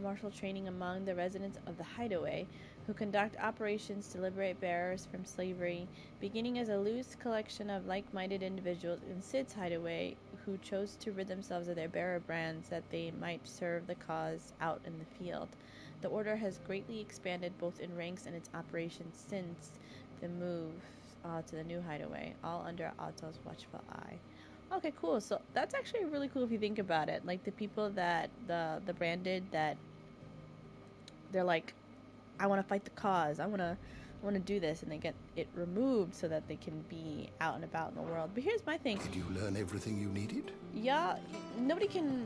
martial training among the residents of the Hideaway, who conduct operations to liberate bearers from slavery, beginning as a loose collection of like-minded individuals in Sid's Hideaway who chose to rid themselves of their bearer brands that they might serve the cause out in the field. The order has greatly expanded both in ranks and its operations since the move to the new Hideaway, all under Otto's watchful eye. Okay, cool. So that's actually really cool if you think about it. Like the people that the branded, that they're like, I want to fight the cause. I want to do this, and they get it removed so that they can be out and about in the world. But here's my thing. Did you learn everything you needed? Yeah, nobody can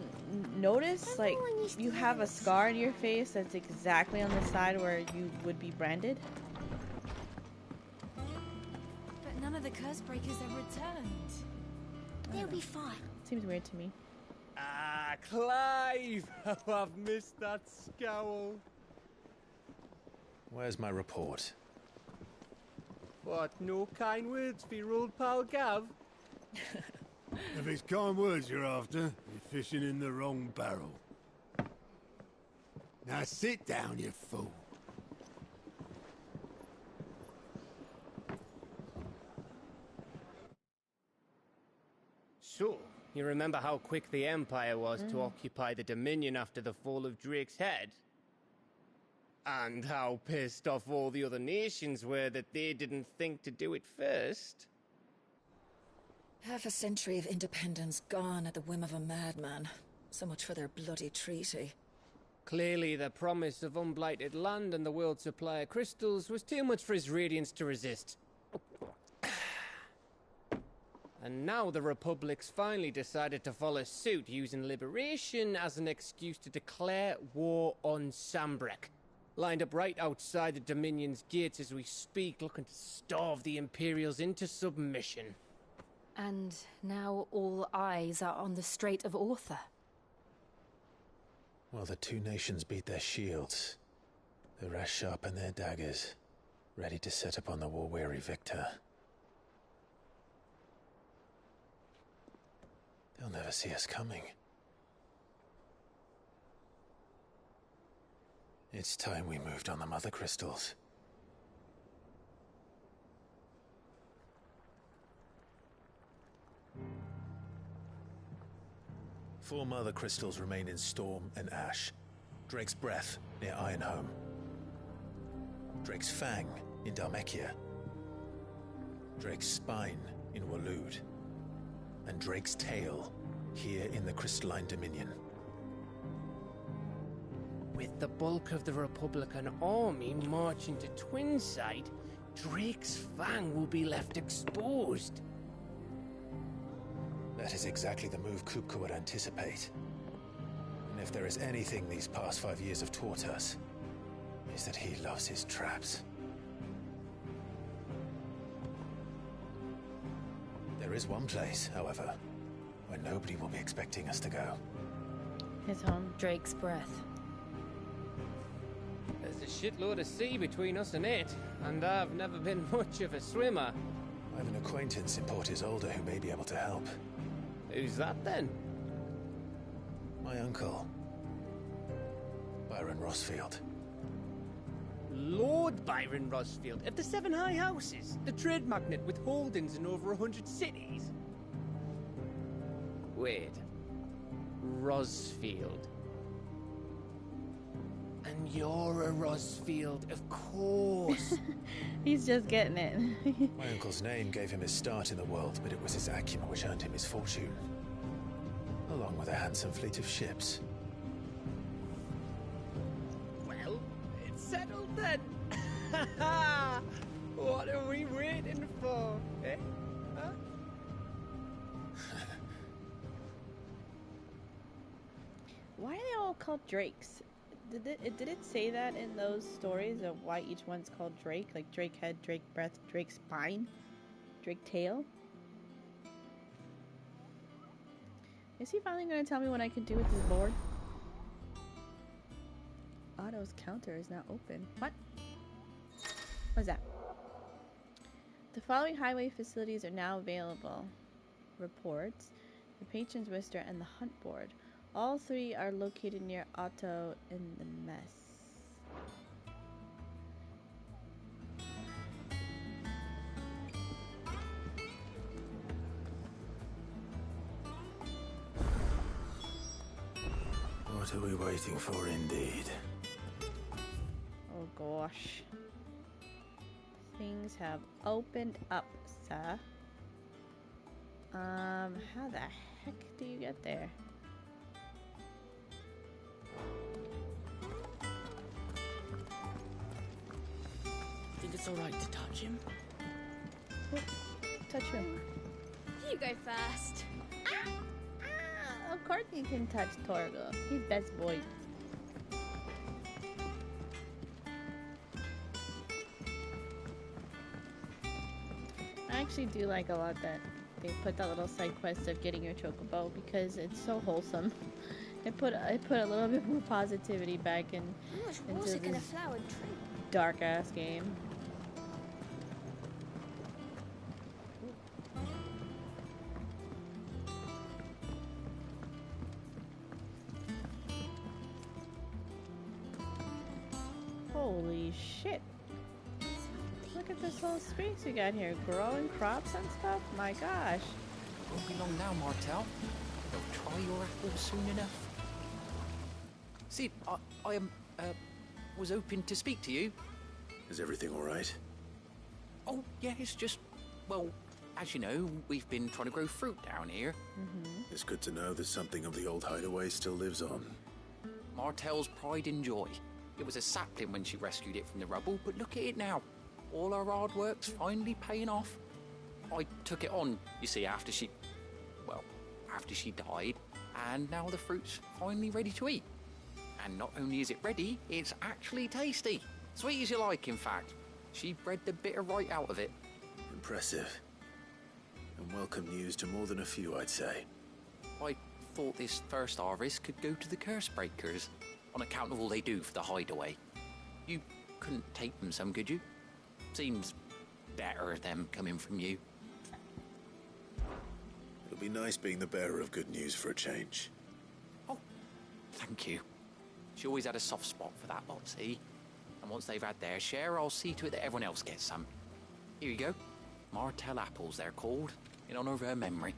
notice. Like, you have a scar in your face that's exactly on the side where you would be branded. But none of the curse breakers have returned. They'll be fine. Seems weird to me. Ah, Clive! Oh, I've missed that scowl. Where's my report? What, no kind words for your old pal Gav? If it's kind words you're after, you're fishing in the wrong barrel. Now sit down, you fool. So, you remember how quick the Empire was to occupy the Dominion after the fall of Drake's head? And how pissed off all the other nations were that they didn't think to do it first? Half a century of independence gone at the whim of a madman. So much for their bloody treaty. Clearly, the promise of unblighted land and the world's supply of crystals was too much for his radiance to resist. And now the Republic's finally decided to follow suit, using liberation as an excuse to declare war on Sambrek. Lined up right outside the Dominion's gates as we speak, looking to starve the Imperials into submission. And now all eyes are on the Strait of Author. Well, the two nations beat their shields. The rest sharpen their daggers, ready to set upon the war-weary victor. They'll never see us coming. It's time we moved on the Mother Crystals. Four Mother Crystals remain in Storm and Ash. Drake's Breath near Ironhome. Drake's Fang in Dharmekia. Drake's Spine in Waloed. And Drake's Tail here in the Crystalline Dominion. With the bulk of the Republican army marching to Twinside, Drake's Fang will be left exposed. That is exactly the move Kupka would anticipate. And if there is anything these past 5 years have taught us, is that he loves his traps. There is one place, however, where nobody will be expecting us to go. His home. Drake's Breath. There's a shitload of sea between us and it, and I've never been much of a swimmer. I have an acquaintance in Port Isolde who may be able to help. Who's that then? My uncle, Byron Rosfield. Lord Byron Rosfield of the Seven High Houses, the trade magnate with holdings in over 100 cities. Wait, Rosfield. And you're a Rosfield, of course. He's just getting it. My uncle's name gave him his start in the world, but it was his acumen which earned him his fortune. Along with a handsome fleet of ships. Well, it's settled then. What are we waiting for, eh? Huh? Why are they all called Drakes? Did it say that in those stories of why each one's called Drake? Like Drake head, Drake breath, Drake spine, Drake tail? Is he finally going to tell me what I can do with this board? Otto's counter is now open. What? What's that? The following highway facilities are now available. Reports, the Patron's Wister, and the Hunt Board. All three are located near Otto in the mess. What are we waiting for, indeed? Oh gosh. Things have opened up, sir. How the heck do you get there? Think it's alright to touch him? Touch him. You go first. Of course you can touch Torgo. He's best boy. I actually do like a lot that they put that little side quest of getting your chocobo because it's so wholesome. It put a little bit more positivity back in How much into water can a this flower drink? dark ass game. Holy shit. Look at this whole space we got here. Growing crops and stuff? My gosh. Won't be long now, Martel. They'll try your apples soon enough. See, I was hoping to speak to you. Is everything all right? Oh, yeah, it's just, well, as you know, we've been trying to grow fruit down here. It's good to know that something of the old hideaway still lives on. Martel's pride and joy. It was a sapling when she rescued it from the rubble, but look at it now. All our hard work's finally paying off. I took it on, you see, after she died, and now the fruit's finally ready to eat. And not only is it ready, it's actually tasty. Sweet as you like, in fact. She bred the bitter right out of it. Impressive. And welcome news to more than a few, I'd say. I thought this first harvest could go to the curse breakers, on account of all they do for the hideaway. You couldn't take them some, could you? Seems better them coming from you. It'll be nice being the bearer of good news for a change. Oh, thank you. She always had a soft spot for that lot, see? And once they've had their share, I'll see to it that everyone else gets some. Here you go. Martel apples, they're called, in honor of her memory.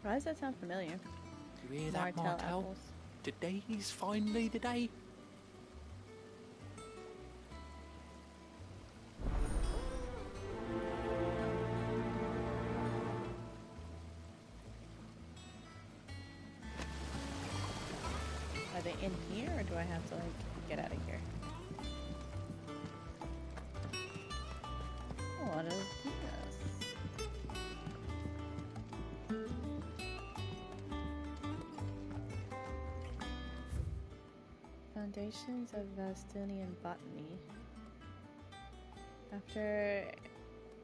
Why does that sound familiar? You hear that, Martel? Apples. Today's finally the day. Are they in here, or do I have to, like, get out of here? What is this? Foundations of Valstinian Botany. After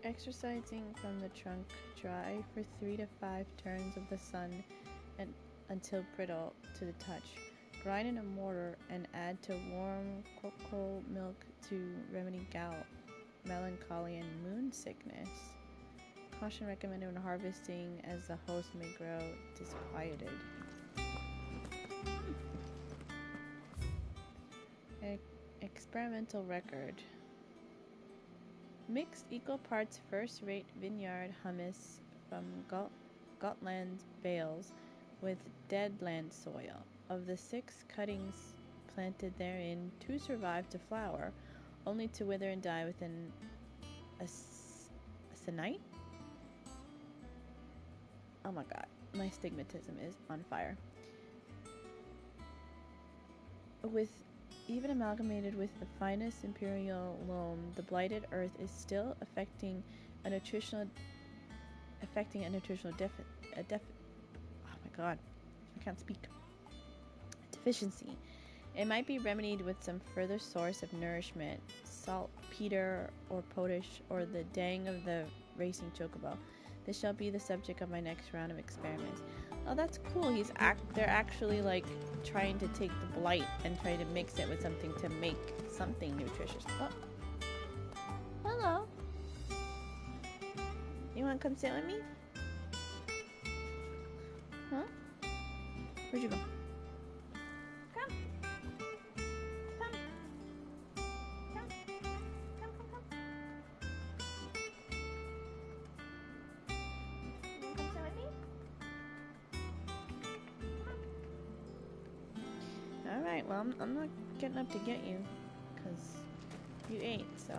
exercising from the trunk, dry for 3 to 5 turns of the sun and until brittle to the touch. Grind in a mortar and add to warm cocoa milk to remedy gout, melancholy, and moon sickness. Caution recommended when harvesting, as the host may grow disquieted. Experimental record. Mixed equal parts first-rate vineyard hummus from Gotland bales with deadland soil. Of the 6 cuttings planted therein to survive to flower, only to wither and die within a night? Oh my god, my stigmatism is on fire. With even amalgamated with the finest imperial loam, the blighted earth is still affecting a nutritional deficit. Oh my god, I can't speak. Deficiency. It might be remedied with some further source of nourishment, saltpeter or potash, or the dang of the racing chocobo. This shall be the subject of my next round of experiments. Oh, that's cool. They're actually like trying to take the blight and try to mix it with something to make something nutritious. Oh. Hello. You want to come sit with me? Huh? Where'd you go? Come. Come. Come. Come, come, come. You want to come sit with me? Alright, well, I'm not getting up to get you, because you ate, so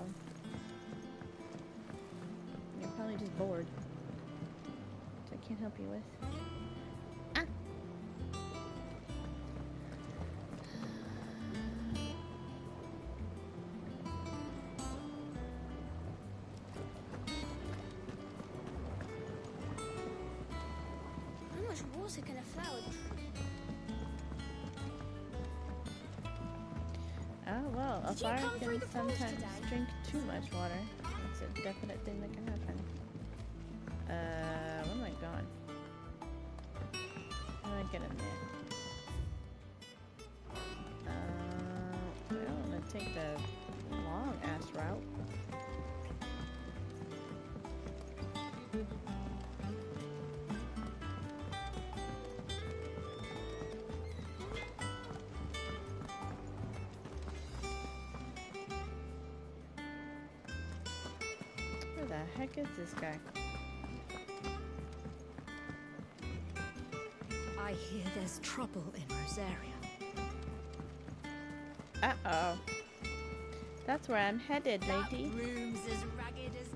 you're probably just bored, which I can't help you with. Ah! How much water can a flower drink? Oh, well, a flower can sometimes drink too much water. That's a definite thing that can happen. Where am I going? How do I get in there? I don't want to take the long-ass route. Where the heck is this guy? I hear there's trouble in Rosaria. Uh-oh. That's where I'm headed, lady. That room's as ragged as...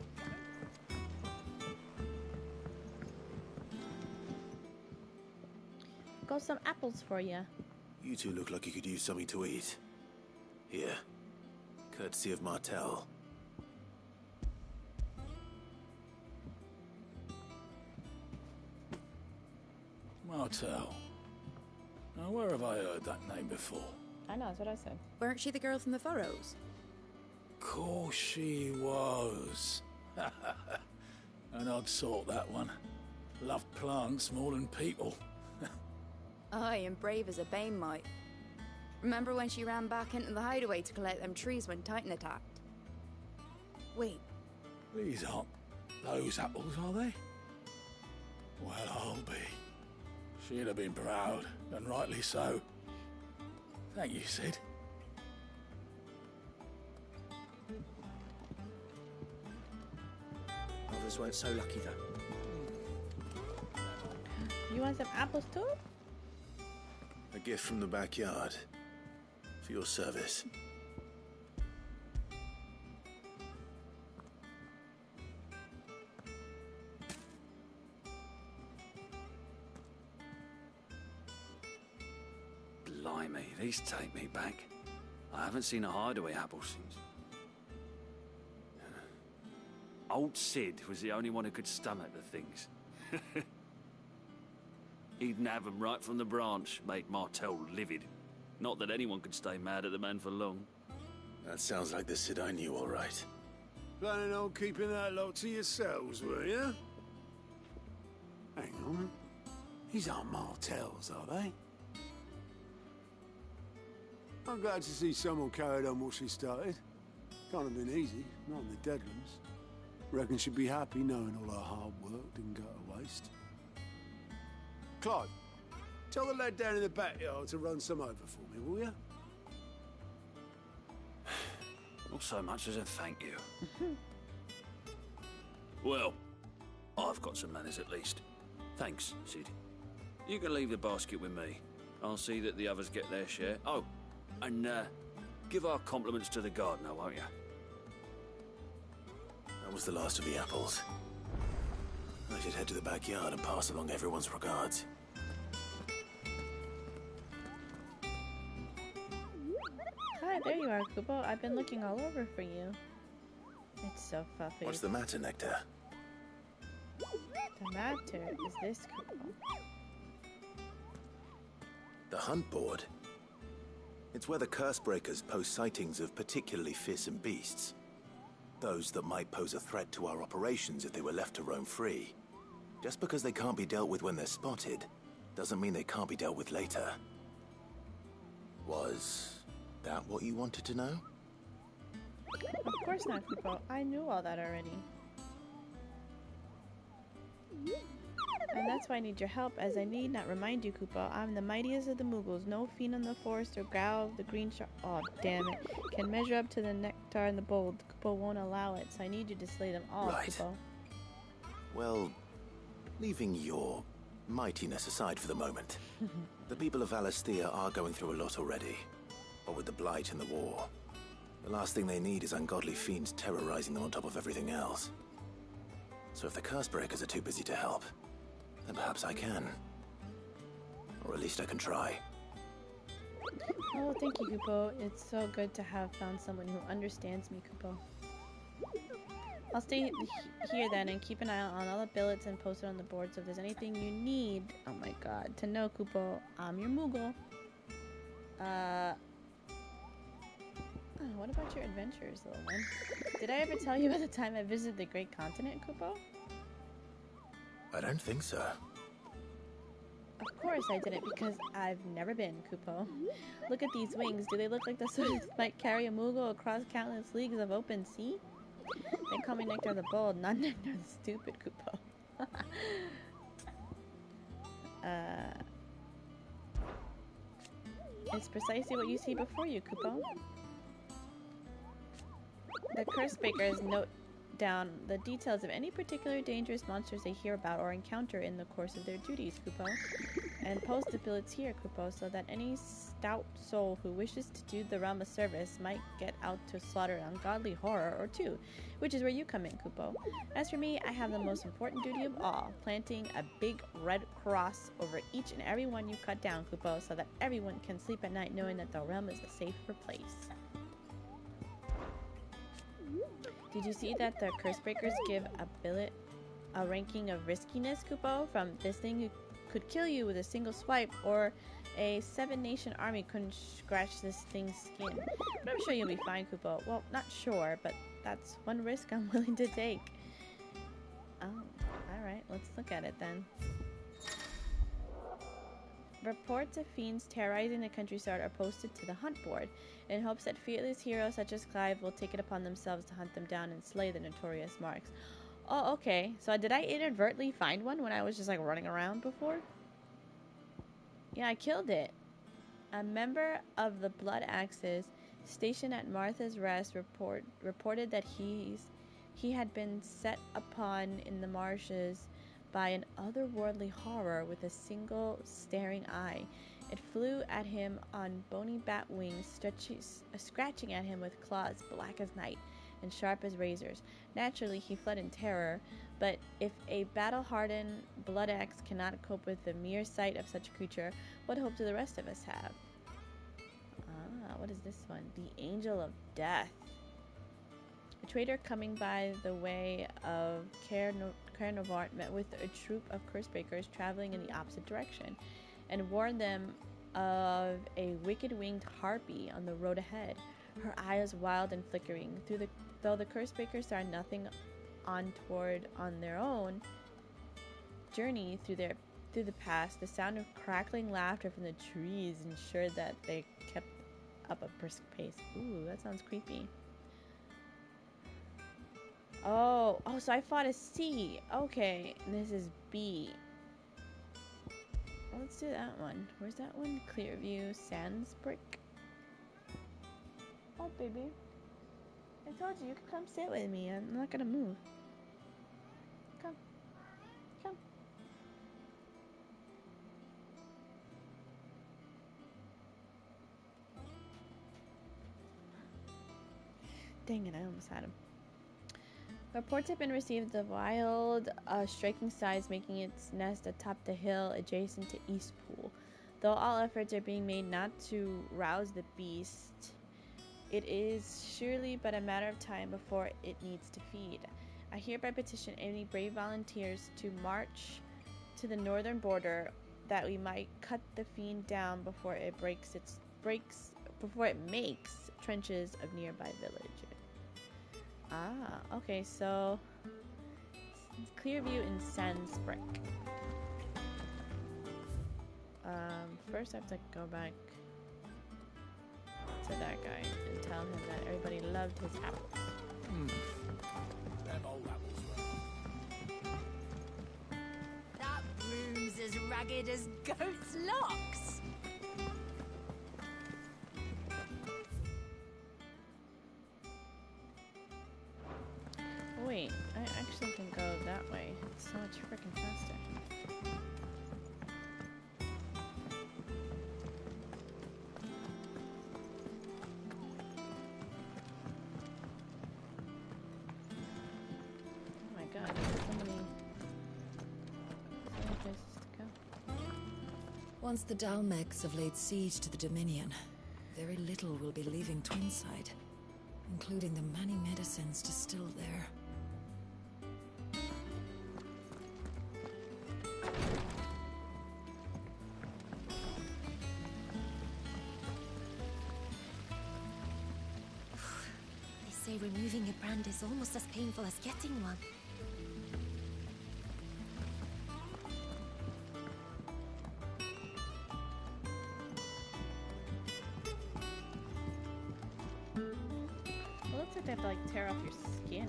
Got some apples for you. You two look like you could use something to eat. Here. Courtesy of Martel. Martel. Now, where have I heard that name before? I know, that's what I said. Weren't she the girl from the Furrows? Course she was. An odd sort, that one. Loved plants more than people. Aye, and brave as a bane might. Remember when she ran back into the hideaway to collect them trees when Titan attacked? Wait. These aren't those apples, are they? Well, I'll be. She'd have been proud, and rightly so. Thank you, Sid. Others weren't so lucky, though. You want some apples too? A gift from the backyard. For your service. Blimey, these take me back. I haven't seen a hideaway apple since. Old Sid was the only one who could stomach the things. He'd nab them right from the branch, made Martel livid. Not that anyone could stay mad at the man for long. That sounds like the Sid I knew, all right. Planning on keeping that lot to yourselves, were you? Hang on. These aren't Martels, are they? I'm glad to see someone carried on what she started. Can't have been easy, not in the Deadlands. Reckon she'd be happy knowing all her hard work didn't go to waste. Clive, tell the lad down in the backyard to run some over for me, will you? Not so much as a thank you. Well, I've got some manners at least. Thanks, Sid. You can leave the basket with me. I'll see that the others get their share. Oh, And, give our compliments to the gardener, won't you? That was the last of the apples. I should head to the backyard and pass along everyone's regards. Hi, there you are, Kupo. I've been looking all over for you. It's so fluffy. What's the matter, Nectar? The matter is this, Kupo. The hunt board? It's where the Cursebreakers post sightings of particularly fearsome beasts. Those that might pose a threat to our operations if they were left to roam free. Just because they can't be dealt with when they're spotted, doesn't mean they can't be dealt with later. Was that what you wanted to know? Of course not, Kupo. I knew all that already. And that's why I need your help, as I need not remind you, Kupo. I'm the mightiest of the Moogles. No fiend in the forest or growl of the green shark. Oh, damn it. Can measure up to the nectar and the bold. Kupo won't allow it, so I need you to slay them all, Right. Kupo. Well, leaving your mightiness aside for the moment, the people of Valisthea are going through a lot already. What with the Blight and the war. The last thing they need is ungodly fiends terrorizing them on top of everything else. So if the Cursebreakers are too busy to help, then perhaps I can. Or at least I can try. Oh, thank you, Kupo. It's so good to have found someone who understands me, Kupo. I'll stay here then and keep an eye on all the billets and post it on the board, so if there's anything you need, oh my god, to know, Kupo, I'm your Moogle. What about your adventures, little one? Did I ever tell you about the time I visited the Great Continent, Kupo? I don't think so. Of course I didn't, because I've never been, Kupo. Look at these wings. Do they look like the sort that might carry a Moogle across countless leagues of open sea? They call me Nectar the Bold, not Nectar the Stupid, Kupo. It's precisely what you see before you, Kupo. The Cursebreakers note down the details of any particular dangerous monsters they hear about or encounter in the course of their duties, Kupo, and post the billets here, Kupo, so that any stout soul who wishes to do the realm a service might get out to slaughter an ungodly horror or two, which is where you come in, Kupo. As for me, I have the most important duty of all, planting a big red cross over each and every one you cut down, Kupo, so that everyone can sleep at night knowing that the realm is a safer place. Did you see that the Cursebreakers give a billet a ranking of riskiness, Kupo? From this thing who could kill you with a single swipe, or a 7-nation army couldn't scratch this thing's skin. But I'm sure you'll be fine, Kupo. Well, not sure, but that's one risk I'm willing to take. Oh, alright, let's look at it then. Reports of fiends terrorizing the countryside are posted to the hunt board, in hopes that fearless heroes such as Clive will take it upon themselves to hunt them down and slay the notorious marks. Oh, okay. So did I inadvertently find one when I was just like running around before? Yeah, I killed it. A member of the Blood Axes stationed at Martha's Rest reported that he had been set upon in the marshes by an otherworldly horror with a single staring eye. It flew at him on bony bat wings, scratching at him with claws black as night and sharp as razors. Naturally, he fled in terror, but if a battle-hardened blood axe cannot cope with the mere sight of such a creature, what hope do the rest of us have? Ah, what is this one? The Angel of Death. A trader coming by the way of Caernarvon met with a troop of Cursebreakers traveling in the opposite direction, and warned them of a wicked-winged harpy on the road ahead. Her eyes wild and flickering. Though the Cursebreakers saw nothing untoward on their own journey through the pass, the sound of crackling laughter from the trees ensured that they kept up a brisk pace. Ooh, that sounds creepy. Oh, so I fought a C. Okay, this is B. Well, let's do that one. Where's that one? Clearview Sandsbrick. Oh, baby. I told you could come sit with me. I'm not gonna move. Come. Come. Dang it, I almost had him. Reports have been received of wild, striking size making its nest atop the hill adjacent to Eastpool. Though all efforts are being made not to rouse the beast, it is surely but a matter of time before it needs to feed. I hereby petition any brave volunteers to march to the northern border that we might cut the fiend down before it makes trenches of nearby village. Ah, okay, so Clearview in Sandsbrick. First I have to go back to that guy and tell him that everybody loved his apples. Them old apples were. That broom's as ragged as goat's locks. Wait, I actually can go that way. It's so much freaking faster. Oh my god, there's so many places to go. Once the Dalmegs have laid siege to the Dominion, very little will be leaving Twinside, including the many medicines distilled there. They say removing a brand is almost as painful as getting one. It looks like they have to like tear off your skin.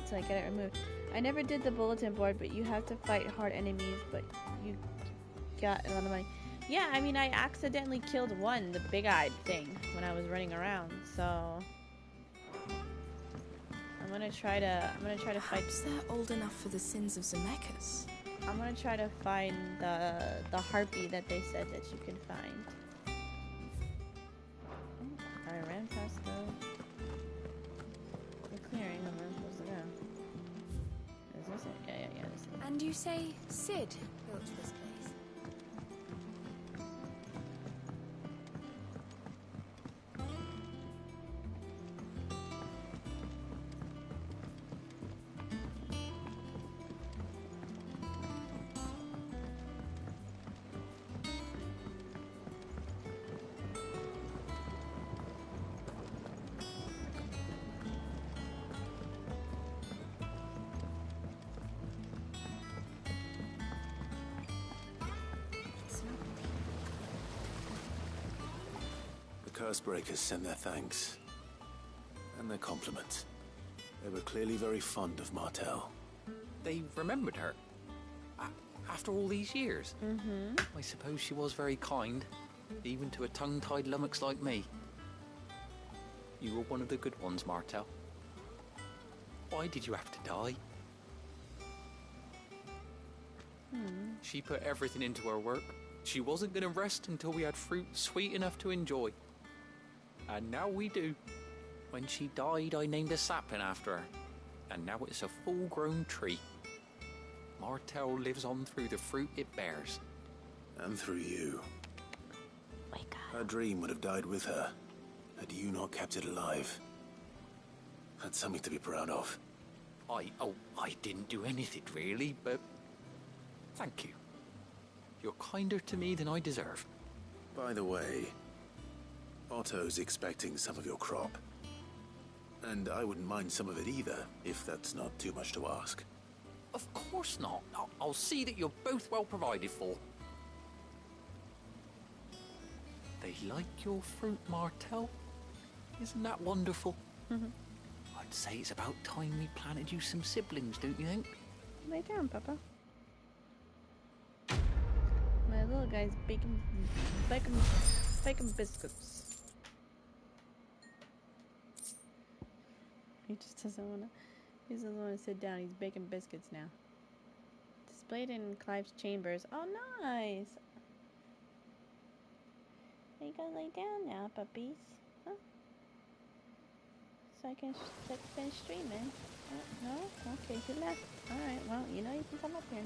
To like get it removed. I never did the bulletin board, but you have to fight hard enemies, but you got a lot of money. Yeah, I mean I accidentally killed one, the big-eyed thing, when I was running around, so I'm gonna try to fight. Perhaps they're old enough for the sins of Zemeckis. I'm gonna try to find the harpy that they said that you can find. Oh, I ran past the clearing of where I'm supposed to go. Is this it? Yeah, this is it. And you say Sid built this place? Cursebreakers sent their thanks. And their compliments. They were clearly very fond of Martel. They remembered her. After all these years. Mm-hmm. I suppose she was very kind, even to a tongue-tied lummox like me. You were one of the good ones, Martel. Why did you have to die? She put everything into her work. She wasn't going to rest until we had fruit sweet enough to enjoy. And now we do. When she died, I named a sapling after her. And now it's a full-grown tree. Martel lives on through the fruit it bears. And through you. Her dream would have died with her, had you not kept it alive. That's something to be proud of. I didn't do anything really, but thank you. You're kinder to me than I deserve. By the way, Otto's expecting some of your crop. And I wouldn't mind some of it either, if that's not too much to ask. Of course not. I'll see that you're both well provided for. They like your fruit, Martel. Isn't that wonderful? I'd say it's about time we planted you some siblings, don't you think? Lay down, Papa. My little guy's baking biscuits. He just doesn't want to. He doesn't want to sit down. He's baking biscuits now. Displayed in Clive's chambers. Oh, nice. you gonna lay down now, puppies? Huh? So I can finish streaming? No? Okay, you left. Alright, well, you know you can come up here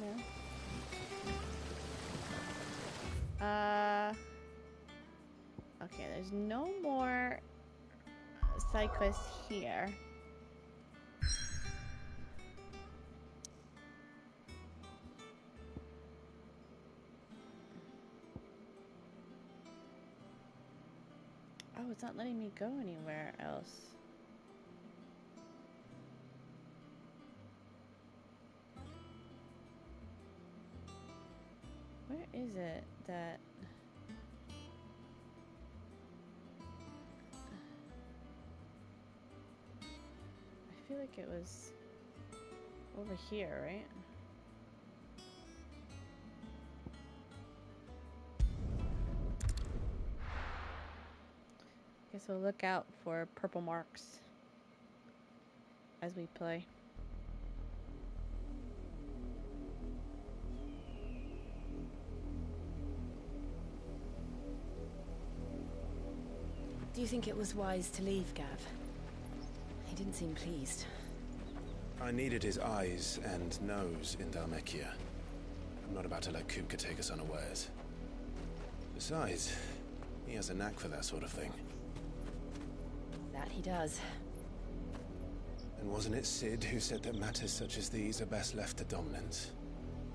now. Okay, there's no more side quests here. Oh, it's not letting me go anywhere else. Where is it that... I feel like it was over here, right? Guess we'll look out for purple marks as we play. Do you think it was wise to leave, Gav? He didn't seem pleased. I needed his eyes and nose in Dhalmekia. I'm not about to let Kupka take us unawares. Besides, he has a knack for that sort of thing. That he does. And wasn't it Sid who said that matters such as these are best left to dominance?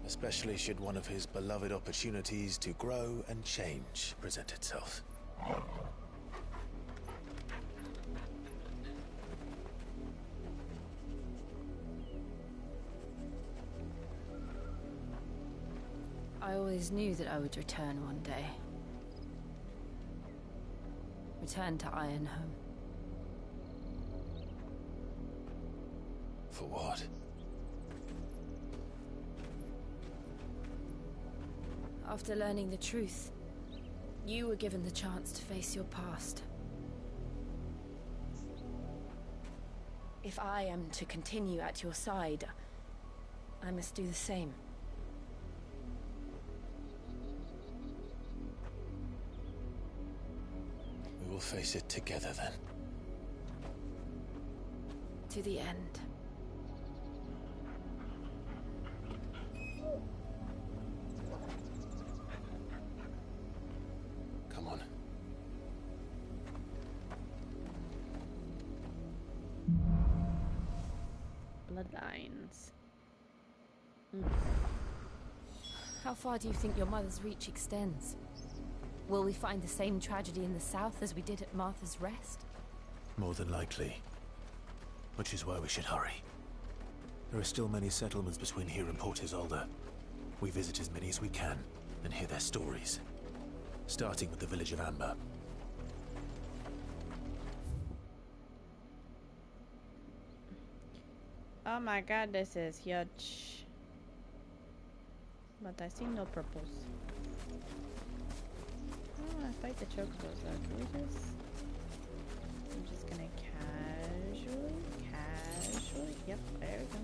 Especially should one of his beloved opportunities to grow and change present itself. I always knew that I would return one day. Return to Ironhome. For what? After learning the truth, you were given the chance to face your past. If I am to continue at your side, I must do the same. We will face it together then. To the end. Come on. Bloodlines. How far do you think your mother's reach extends? Will we find the same tragedy in the south as we did at Martha's Rest? More than likely. Which is why we should hurry. There are still many settlements between here and Port Isolde. We visit as many as we can and hear their stories. Starting with the village of Amber. Oh my god, this is huge. But I see no purples. Oh, I fight the chocobos though. Can we just... I'm just gonna casually... Yep, there we go.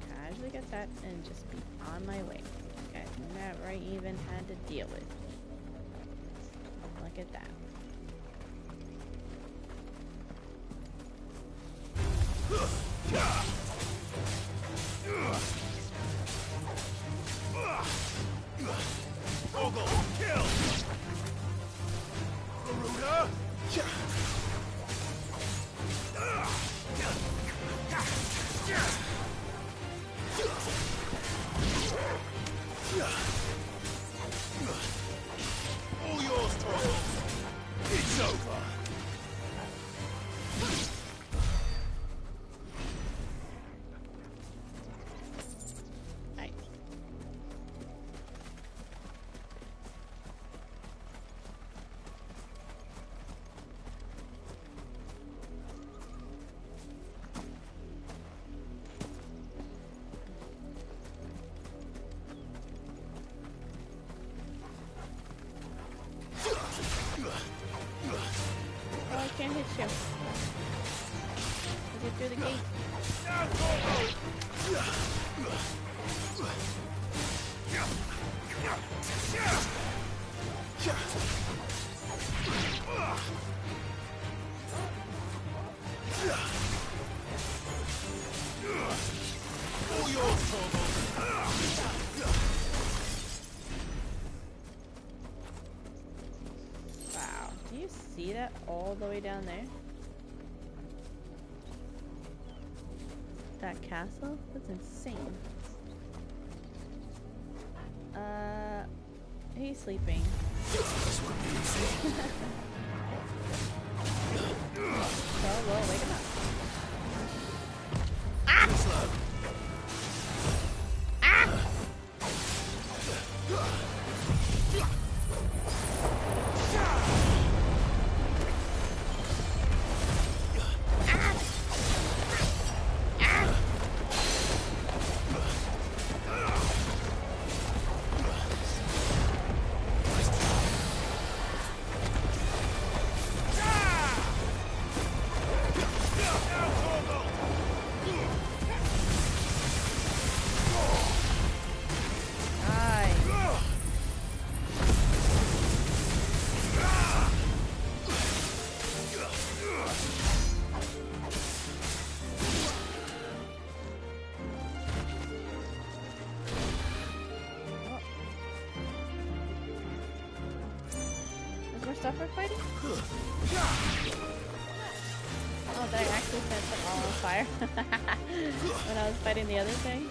Casually get that and just be on my way. Okay, never even had to deal with. Look at that. Ogle, kill! Garuda! All yours, Toro. It's over. Can't hit you. Get through the gate. Wow, do you see that all the way down there? That castle? That's insane. He's sleeping. So, well, wake him up. Ah! Ah! Stuff we're fighting? Oh, did I actually set them all on fire? When I was fighting the other thing?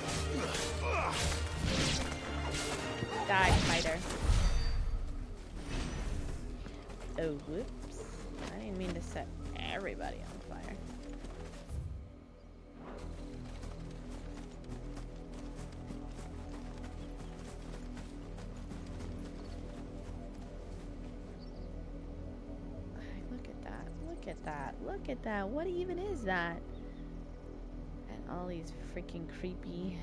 Die, fighter. Oh, whoops. I didn't mean to set everybody on fire. Look at that. What even is that? And all these freaking creepy...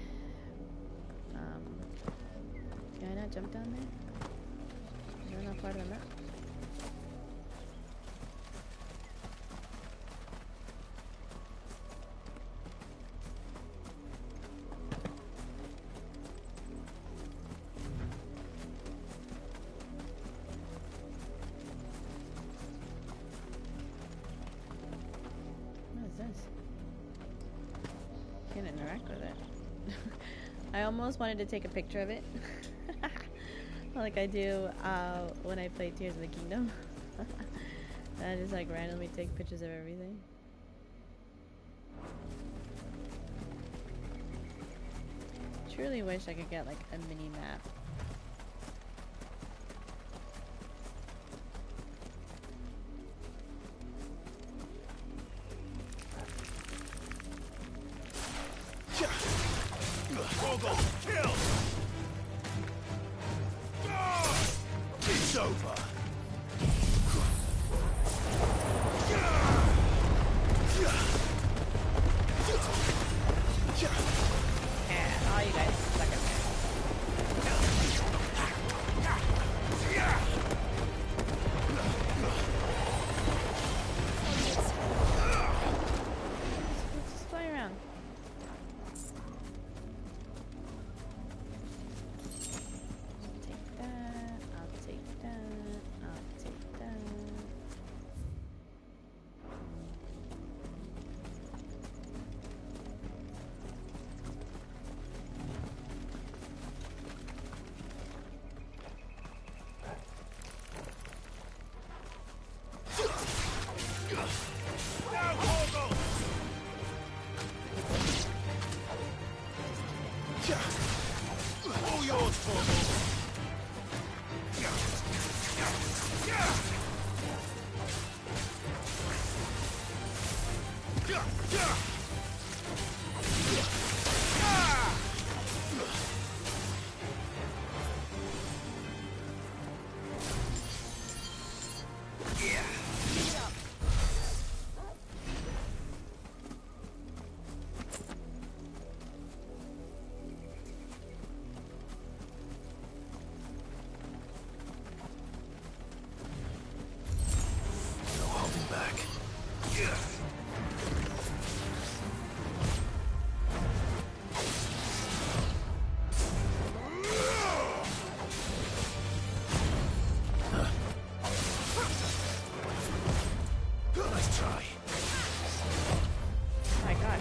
Can I not jump down there? Is that not part of the map? Can't interact with it. I almost wanted to take a picture of it. Like I do when I play Tears of the Kingdom. I just like randomly take pictures of everything. Truly wish I could get like a mini map. Kill! It's over. And all you guys suck at me. Just fly around. Take that. I'll take that. I'll take that. All yours, Torgal. try. Oh my god.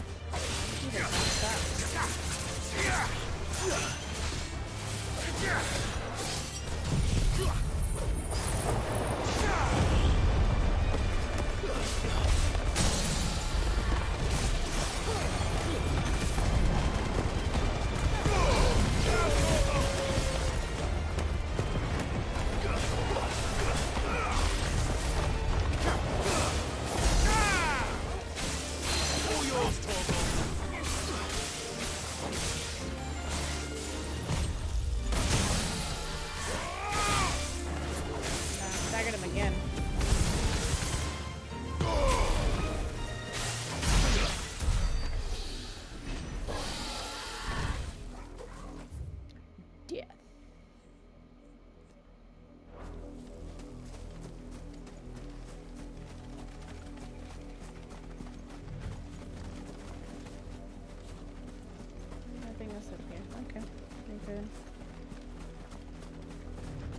He just messed up. Staggered him again. Death. Nothing else up here. Okay. Very good.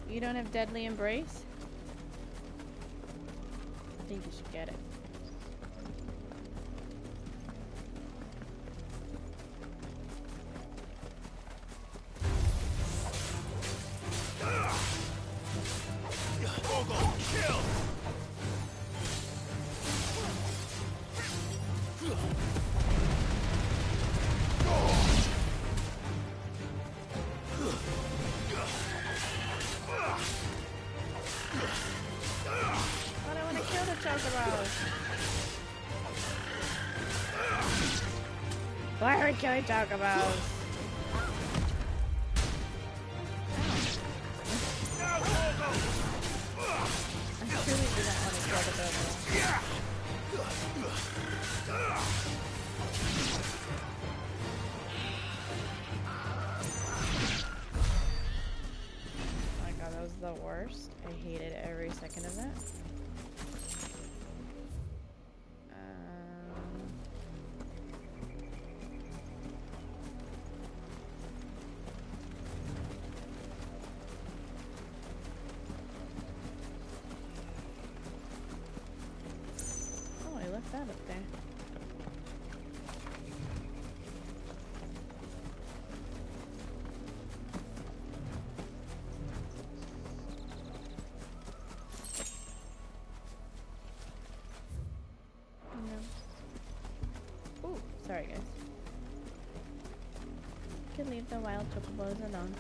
You don't have Deadly Embrace? I think you should get it. Why are we killing Chocobos? I truly do not want to kill the Chocobos. Oh my god, that was the worst. I hated every second of that. That up there. No. Ooh, sorry guys. You can leave the wild chocobos alone.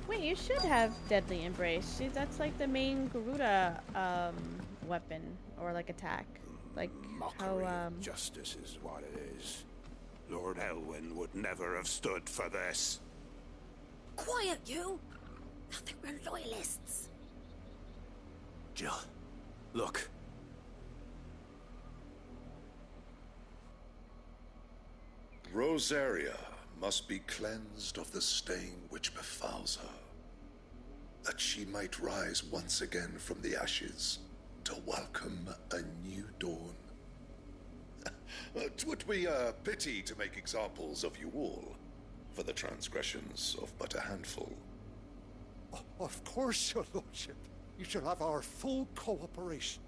Wait, you should have Deadly Embrace. See, that's like the main Garuda weapon or like attack. Like Mockery how of justice is what it is. Lord Elwyn would never have stood for this. Quiet, you! I think we're loyalists. Jill, look. Rosaria must be cleansed of the stain which befouls her, that she might rise once again from the ashes to welcome a new dawn. 'Twould be a pity to make examples of you all for the transgressions of but a handful. Of course, your lordship. You shall have our full cooperation.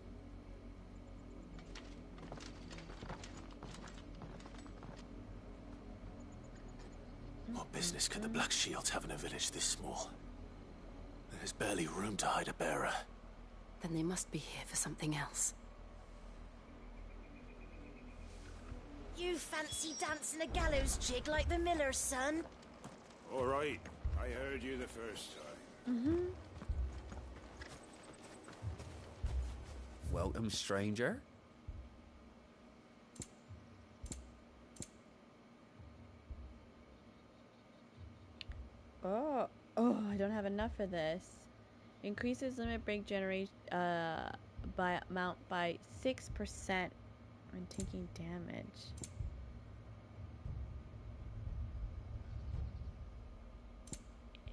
What business could the Black Shields have in a village this small? There's barely room to hide a bearer. Then they must be here for something else. You fancy dancing a gallows jig like the miller's son? All right, I heard you the first time. Mm-hmm. Welcome, stranger. Oh, I don't have enough for this. Increases limit break generation by amount by 6% when taking damage.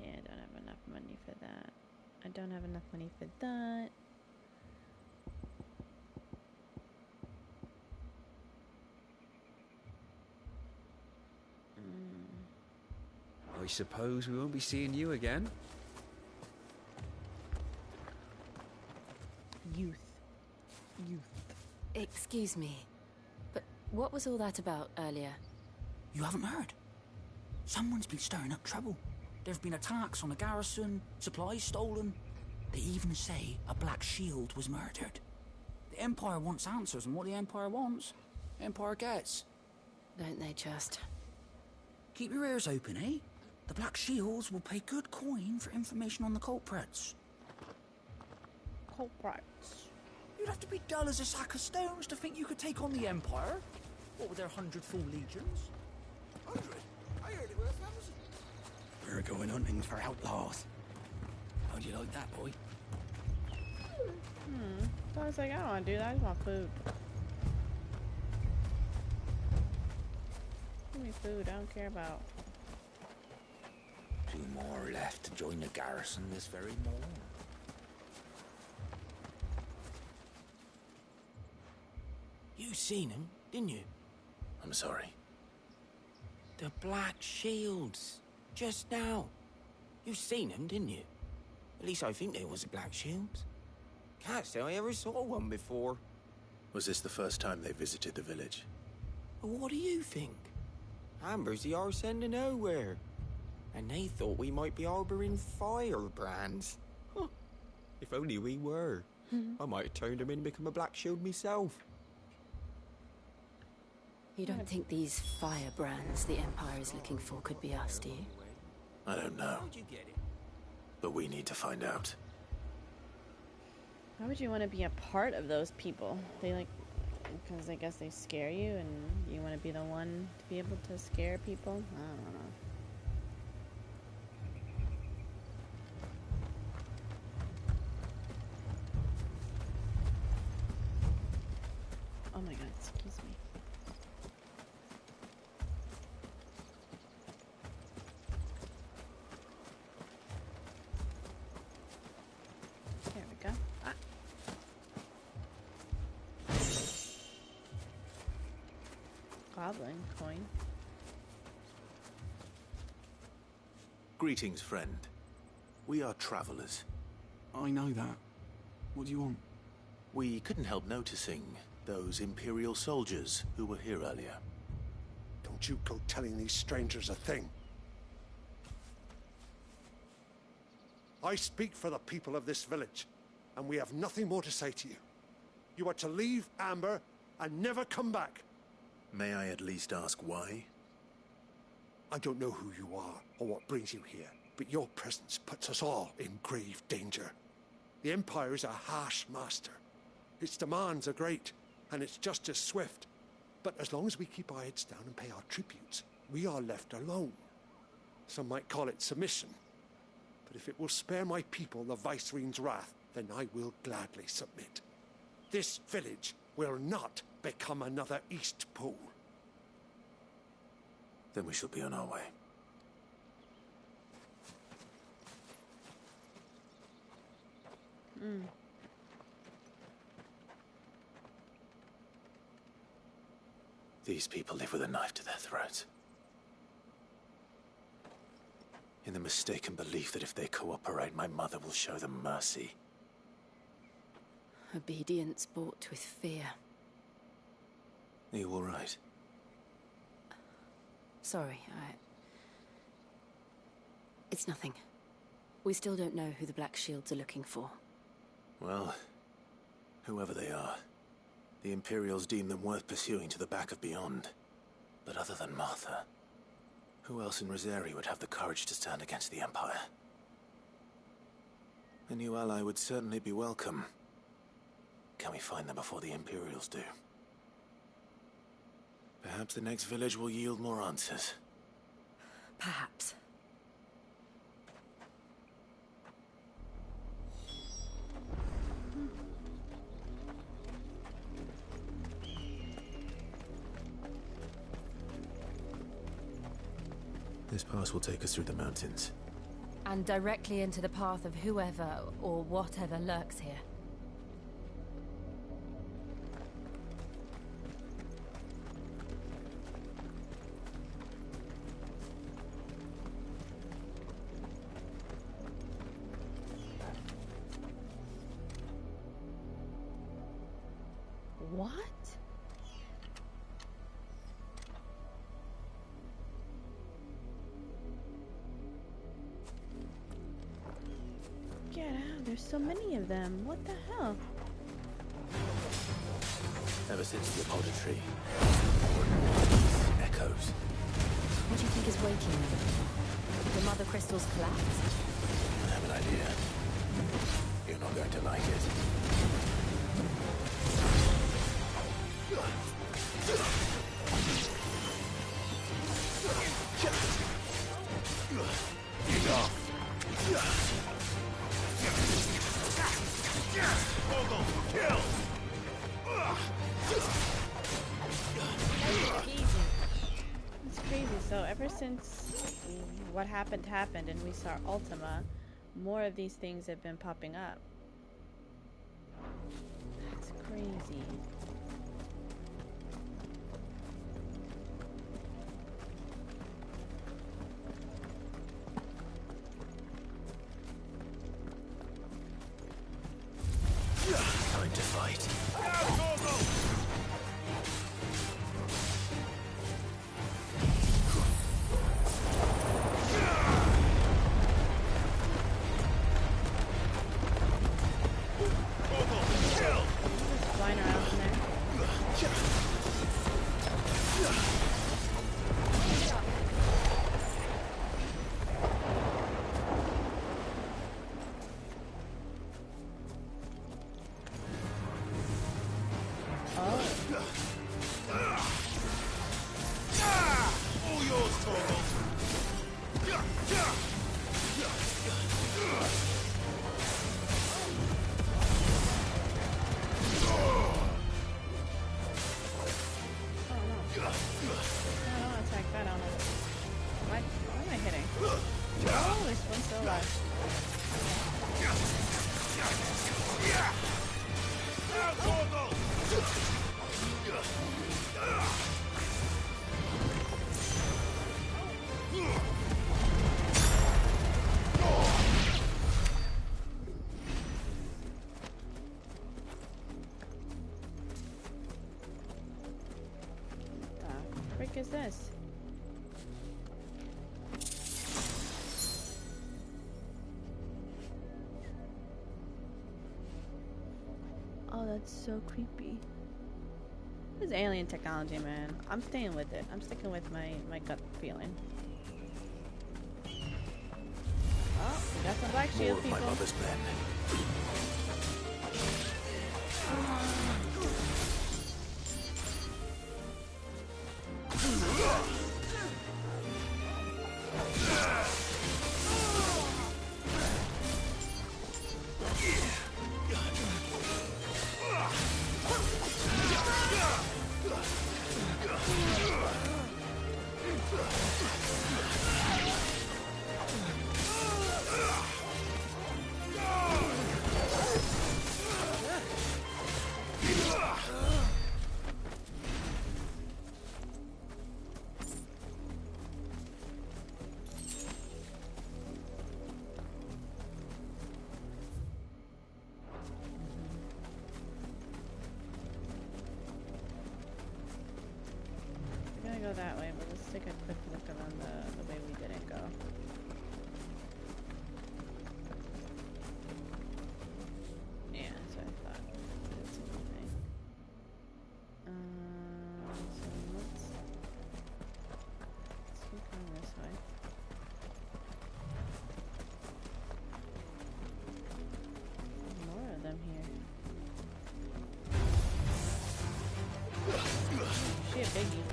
Yeah, I don't have enough money for that. I don't have enough money for that. I suppose we won't be seeing you again. Youth. Excuse me, but what was all that about earlier? You haven't heard? Someone's been stirring up trouble. There've been attacks on the garrison, supplies stolen. They even say a Black Shield was murdered. The Empire wants answers, and what the Empire wants, Empire gets. Don't they just? Keep your ears open, eh? The Black Shields will pay good coin for information on the culprits. Culprits. You'd have to be dull as a sack of stones to think you could take on the Empire. What with their 100 full legions? 100? I heard it were 1,000. We're going hunting for outlaws. How'd you like that, boy? So I was like, I don't want to do that. I just want food. Give me food. I don't care about. 2 more left to join the garrison this very morning. You seen him, didn't you? I'm sorry. The Black Shields. Just now. You seen him, didn't you? At least I think there was a Black Shields. Can't say I ever saw one before. Was this the first time they visited the village? What do you think? Amber's the arse end of nowhere. And they thought we might be harboring firebrands. Huh. If only we were. I might have turned him in and become a Black Shield myself. You don't think these firebrands the Empire is looking for could be us, do you? I don't know. But we need to find out. Why would you want to be a part of those people? They like, because I guess they scare you and you want to be the one to be able to scare people? I don't know. Oh my god, excuse me. There we go. Ah. Goblin coin. Greetings, friend. We are travelers. I know that. What do you want? We couldn't help noticing those Imperial soldiers who were here earlier. Don't you go telling these strangers a thing. I speak for the people of this village, and we have nothing more to say to you. You are to leave Amber and never come back. May I at least ask why? I don't know who you are or what brings you here, but your presence puts us all in grave danger. The Empire is a harsh master. Its demands are great, and its justice swift. But as long as we keep our heads down and pay our tributes, we are left alone. Some might call it submission. But if it will spare my people the Viceroy's wrath, then I will gladly submit. This village will not become another East Pool. Then we shall be on our way. These people live with a knife to their throats. In the mistaken belief that if they cooperate, my mother will show them mercy. Obedience bought with fear. Are you all right? Sorry, It's nothing. We still don't know who the Black Shields are looking for. Well, whoever they are, the Imperials deem them worth pursuing to the back of beyond. But other than Martha, who else in Rosari would have the courage to stand against the Empire? A new ally would certainly be welcome. Can we find them before the Imperials do? Perhaps the next village will yield more answers. Perhaps. This pass will take us through the mountains. And directly into the path of whoever or whatever lurks here. What? Get out, there's so many of them. What the hell? Ever since the apodatory, echoes. What do you think is waking them? The mother crystals collapsed? I have an idea. You're not going to like it. It's crazy. So ever since what happened and we saw Ultima, more of these things have been popping up. That's crazy. Time to fight. Just flying around in there. All yours, Torgal. I don't want to attack that on it. Why am I hitting? Oh, this one's still alive. What the frick is this? Oh, that's so creepy. This is alien technology, man. I'm staying with it. I'm sticking with my gut feeling. Oh, we got some black More shield of people. my mother's men. We're gonna go that way, but let's take a quick look around the way we didn't go. Yeah, that's what I thought. Didn't see anything. So let's keep going this way. More of them here. Shit, biggie.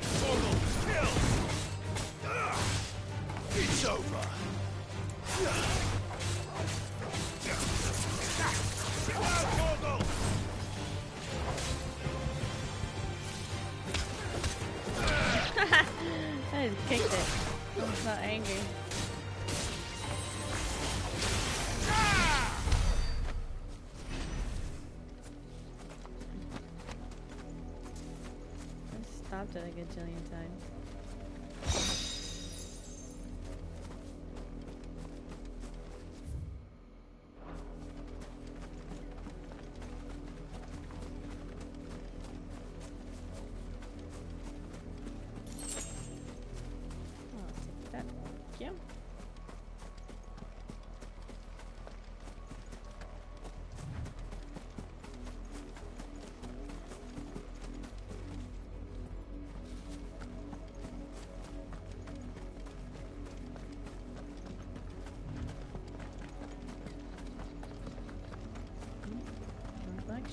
It's over. I just kicked it. I'm not angry. I stopped it a gajillion times.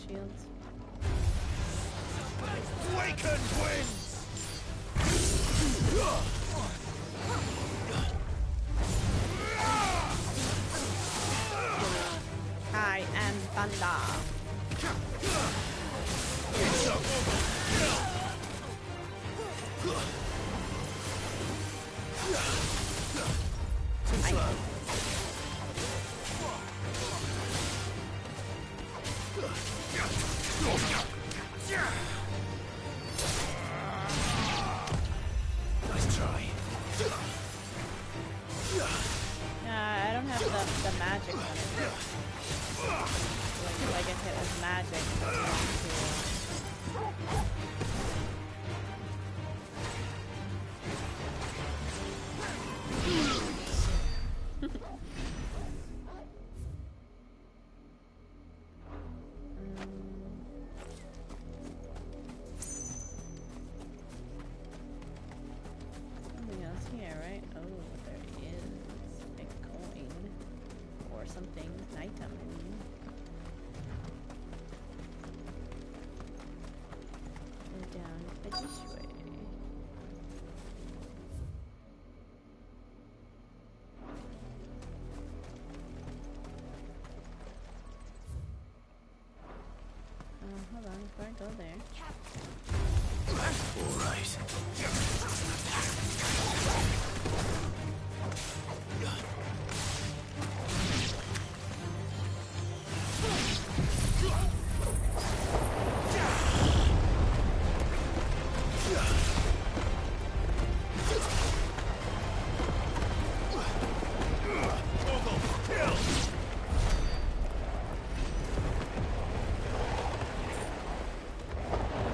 shields. Awaken winds! I am thunder. Nice try. I don't have the magic on it. Like, if I get hit with magic, something else here, right? Oh, there is a coin or something. Item. Go down this way. Hold on, before I go there. All right.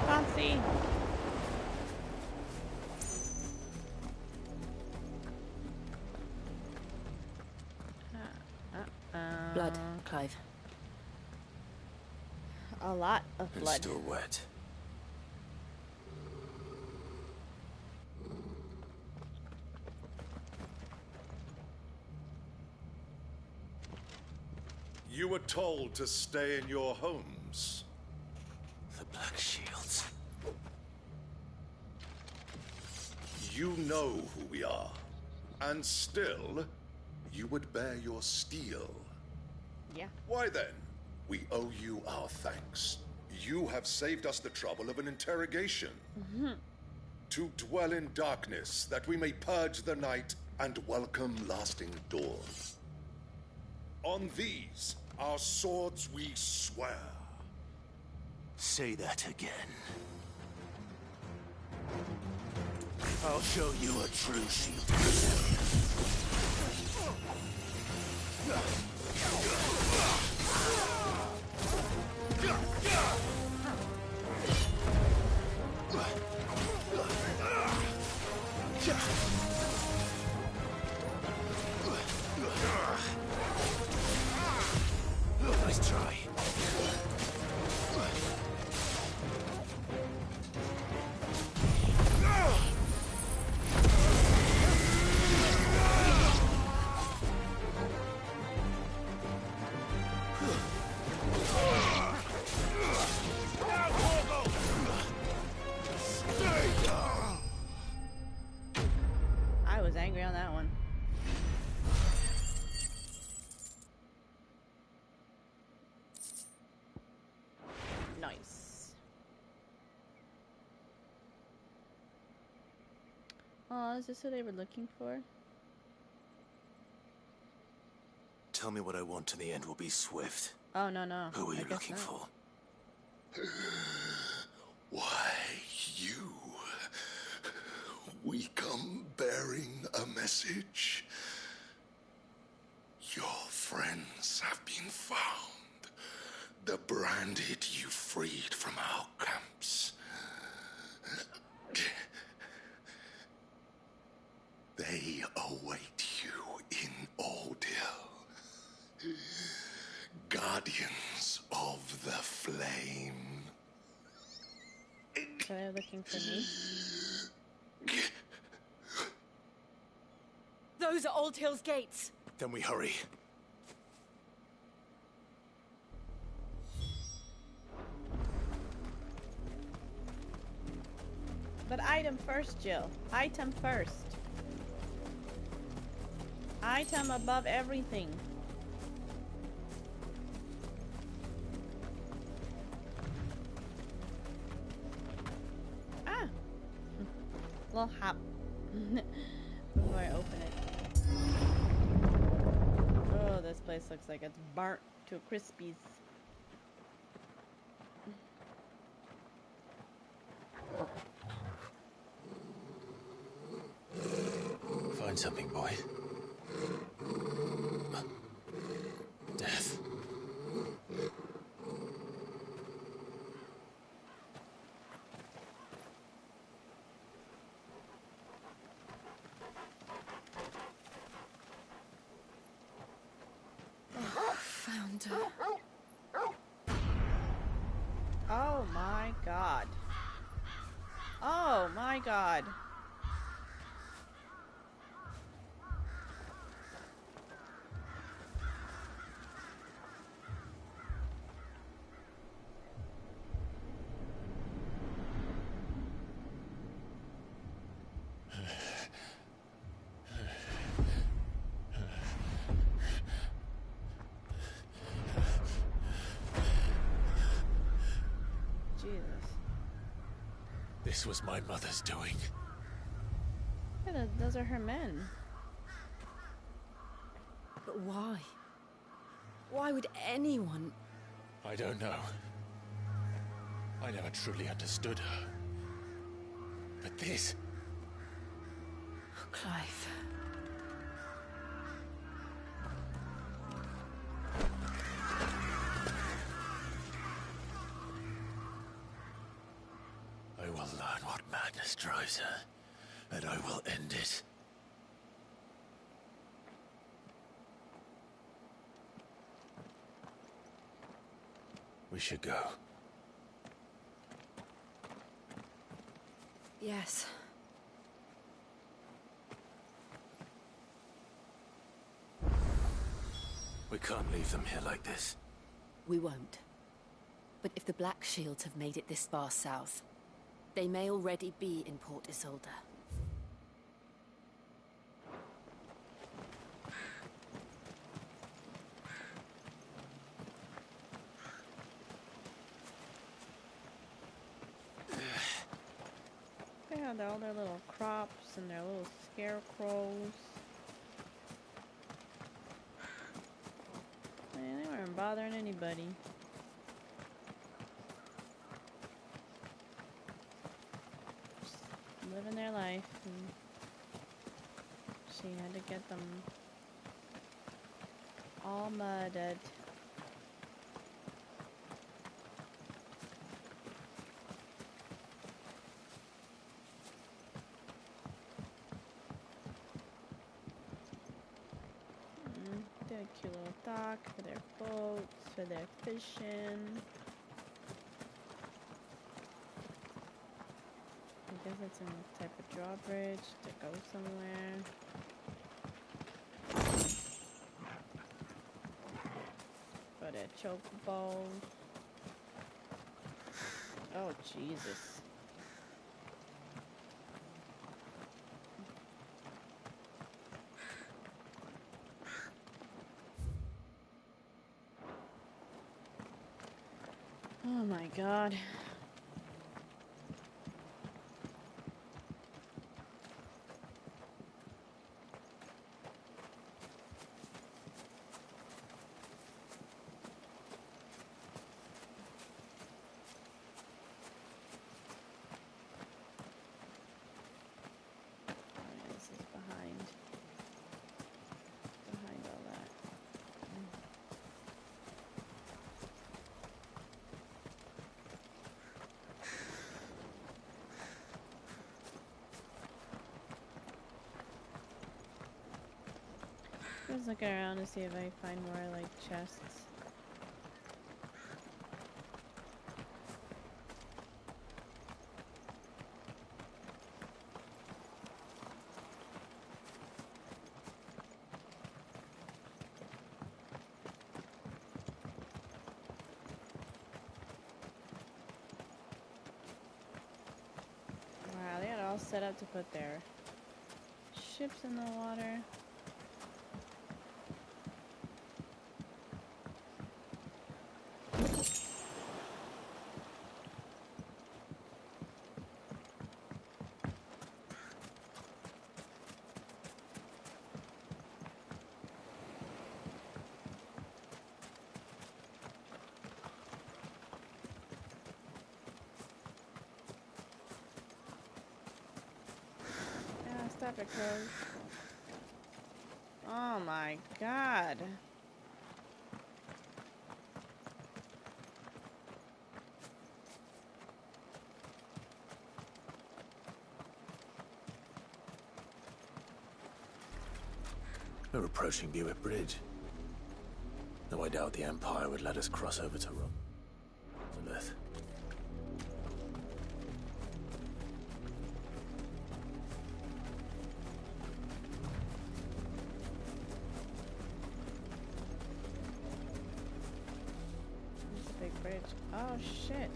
Can't see. Blood, Clive. A lot of And blood. still wet. You were told to stay in your homes. The Black Shields. You know who we are. And still, you would bear your steel. Yeah. Why then? We owe you our thanks. You have saved us the trouble of an interrogation. To dwell in darkness, that we may purge the night and welcome lasting dawn. On these, our swords we swear. Say that again. I'll show you a true shield. Nice try. I was angry on that one. Nice. Oh, is this what they were looking for? Tell me what I want and the end will be swift. Oh, no, no. Who are I you guess looking not. for? Why, you. We come bearing a message. Your friends have been found. The branded you freed from our camps. They await you in Ordil. Guardians of the Flame. So they're looking for me? Those are Old Hill's gates. Then we hurry. But item first, Jill. Item first. Item above everything. Ah! Little hop. Before I open it. Oh, this place looks like it's burnt to crispies. Find something, boy. Death. Found her. Oh my god. Oh my god. This was my mother's doing. Yeah, those are her men. But why? Why would anyone... I don't know. I never truly understood her. But this... Oh, Clive. I will learn what madness drives her, and I will end it. We should go. Yes. We can't leave them here like this. We won't. But if the Black Shields have made it this far south, they may already be in Port Isolde. They have all their little crops and their little scarecrows. Man, they weren't bothering anybody. Just living their life, and she had to get them all murdered. Did a cute little dock for their boats, for their fishing. I guess it's some type of drawbridge to go somewhere. For their chocobo. Oh, Jesus. Oh my God. This is behind all that. Just looking around to see if I find more like chests. Wow, they set up to put their ships in the water. Stop it, cuz. Oh my god. We're approaching Buick Bridge. Though I doubt the Empire would let us cross over to Rome. Earth. Bridge. Oh shit.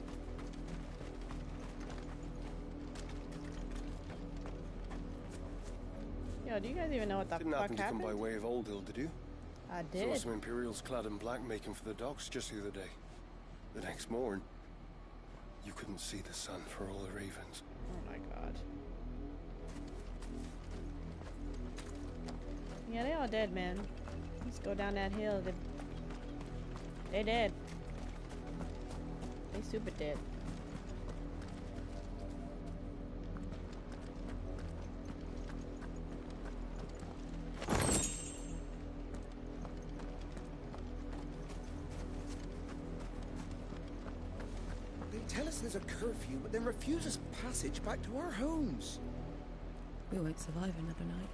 Yo, do you guys even know what the Didn't fuck happen to happened? come by way of Old Hill, did you? I did. Saw some Imperials clad in black making for the docks just the other day. The next morning, you couldn't see the sun for all the ravens. Oh my god. Yeah, they all dead, man. Let's go down that hill. They dead. They super dead. They tell us there's a curfew, but then refuse us passage back to our homes. We won't survive another night.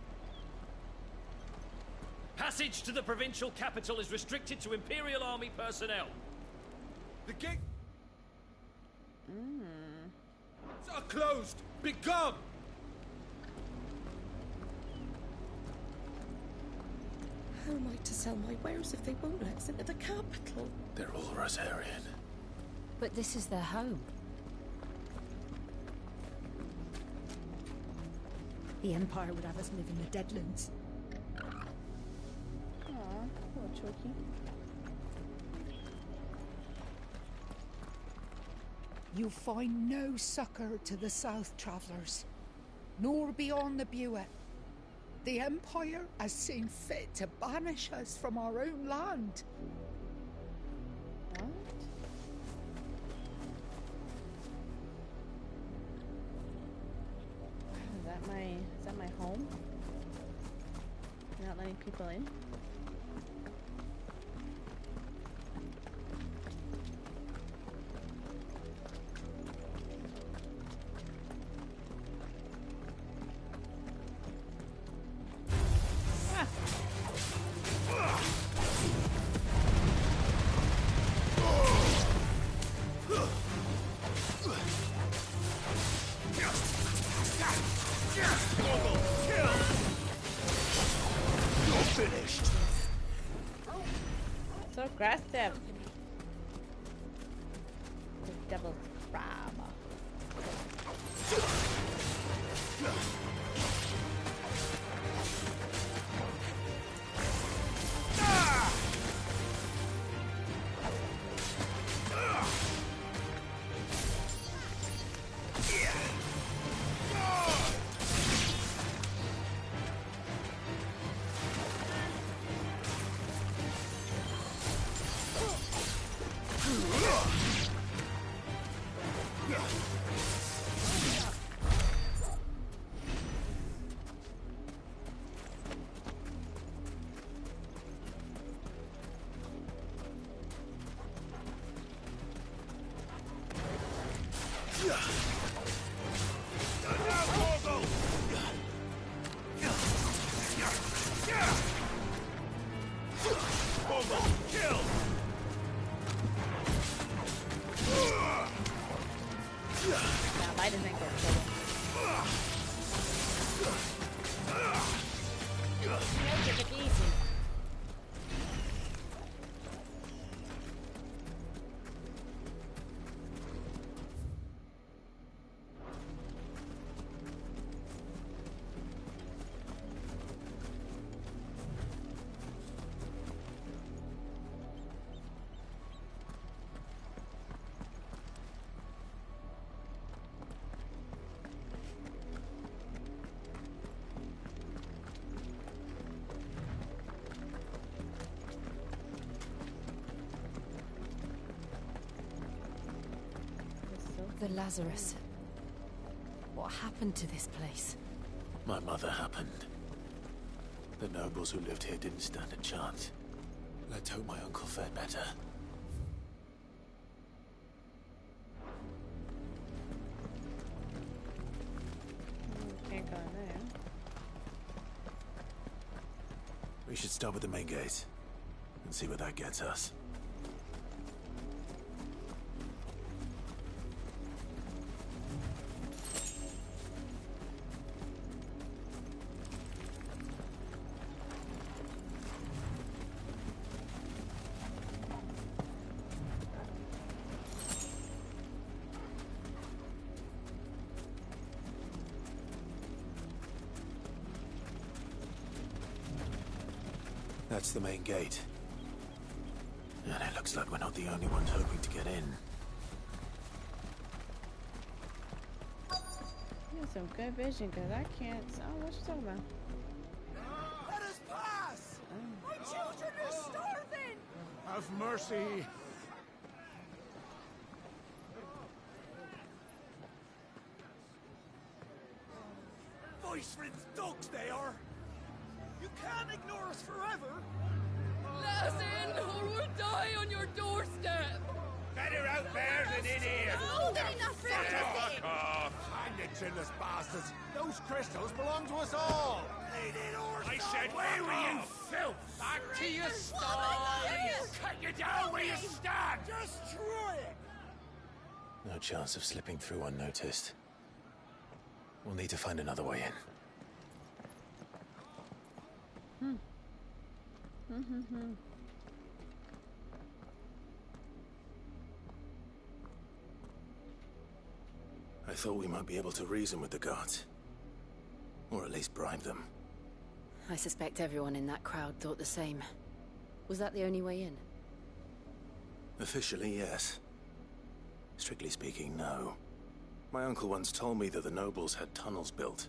Passage to the provincial capital is restricted to Imperial Army personnel. The gate... are closed! Begone! How am I to sell my wares if they won't let us into the capital? They're all Rosarian. But this is their home. The Empire would have us live in the Deadlands. Aw, poor Choki. You find no succor to the south travellers, nor beyond the Buet. The Empire has seen fit to banish us from our own land. What? Is that my home? You're not letting people in? So aggressive. The double crab. the Lazarus. What happened to this place? My mother happened. The nobles who lived here didn't stand a chance. Let's hope my uncle fared better. Can't go in there. We should start with the main gate and see where that gets us. That's the main gate. And it looks like we're not the only ones hoping to get in. You have some good vision, because I can't... Oh, what you talking about? Let us pass! My children are starving! Have mercy! Voice-rinsed dogs they are! You can't ignore us forever! Let us in, or we'll die on your doorstep! Better out there than in here! Hold it enough for Fuck off! Hang it, chinless bastards! Those crystals belong to us all! They did ours! I said, where were you, filth? Back to your sties! Cut you down where you stand! Destroy it! No chance of slipping through unnoticed. We'll need to find another way in. I thought we might be able to reason with the guards. Or at least bribe them. I suspect everyone in that crowd thought the same. Was that the only way in? Officially, yes. Strictly speaking, no. My uncle once told me that the nobles had tunnels built,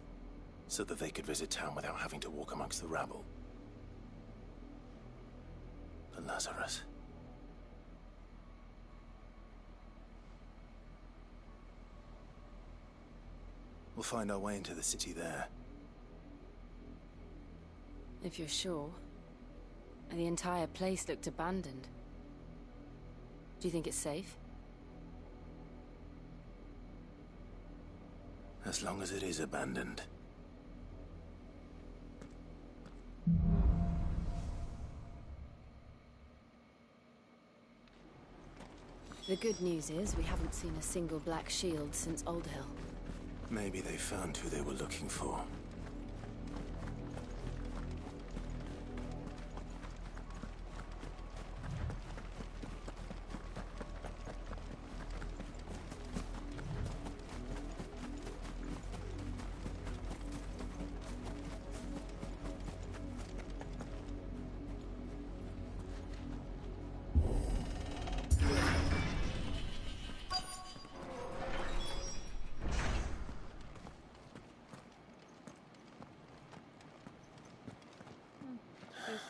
so that they could visit town without having to walk amongst the rabble. The Lazarus. We'll find our way into the city there. If you're sure. The entire place looked abandoned. Do you think it's safe? As long as it is abandoned. The good news is we haven't seen a single black shield since Old Hill. Maybe they found who they were looking for.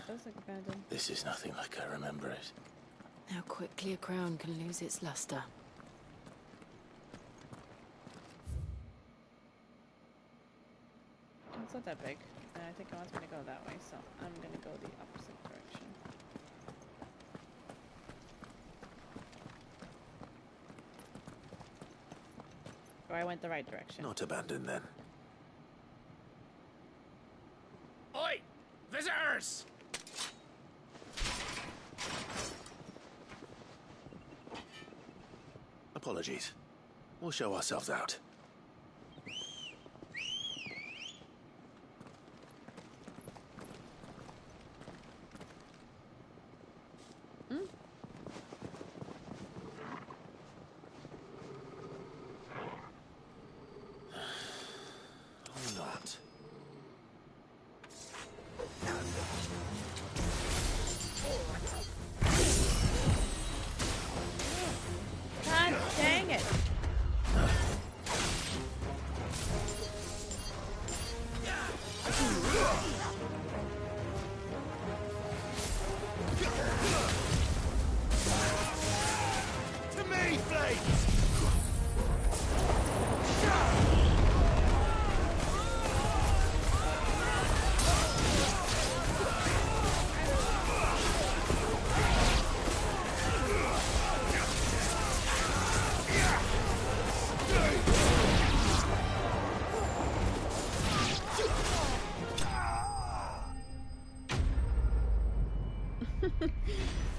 Does look abandoned. This is nothing like I remember it. How quickly a crown can lose its luster. It's not that big. And I think I want me to go that way, so I'm gonna go the opposite direction. Or I went the right direction. Not abandoned then. Oi! Visitors! Apologies. We'll show ourselves out. Or not. God dang it!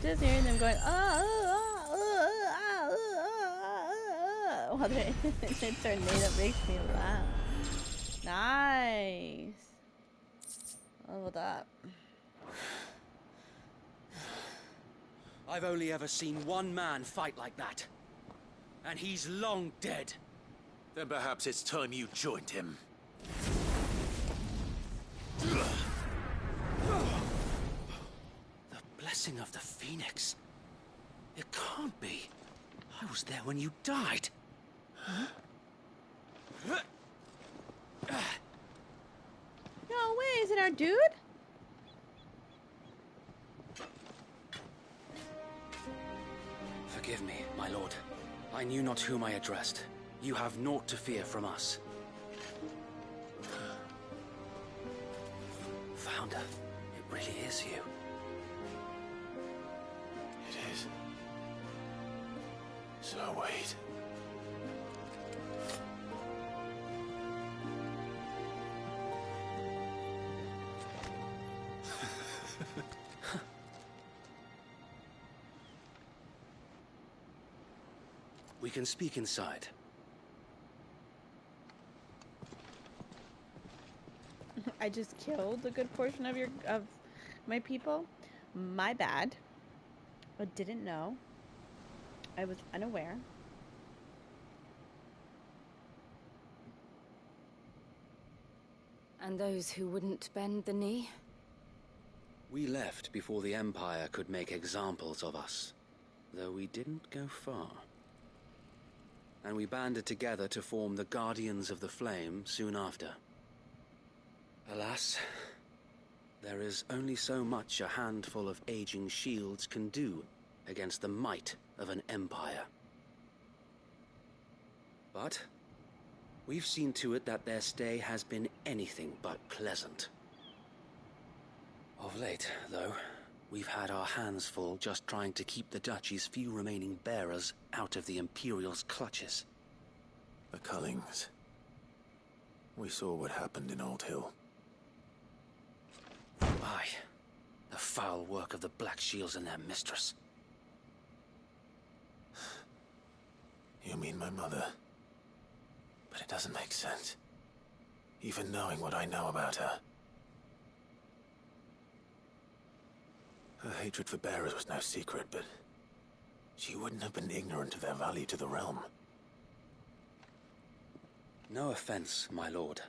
just hearing them going, while they're in a tornado makes me laugh. Nice. Leveled up. I've only ever seen one man fight like that. And he's long dead. Then perhaps it's time you joined him. The blessing of the Phoenix. It can't be. I was there when you died. Huh? No way, is it our dude? Forgive me, my lord. I knew not whom I addressed. You have naught to fear from us. Founder, it really is you. It is. So wait. We can speak inside. I just killed a good portion of my people. My bad. I didn't know. I was unaware. And those who wouldn't bend the knee? We left before the Empire could make examples of us, though we didn't go far. And we banded together to form the Guardians of the Flame soon after. Alas, there is only so much a handful of aging shields can do against the might of an empire. But we've seen to it that their stay has been anything but pleasant. Of late, though, we've had our hands full just trying to keep the Duchy's few remaining bearers out of the Imperial's clutches. The Cullings. We saw what happened in Old Hill. Aye. The foul work of the Black Shields and their mistress. You mean my mother? But it doesn't make sense. Even knowing what I know about her. Her hatred for bearers was no secret, but she wouldn't have been ignorant of their value to the realm. No offense, my lord.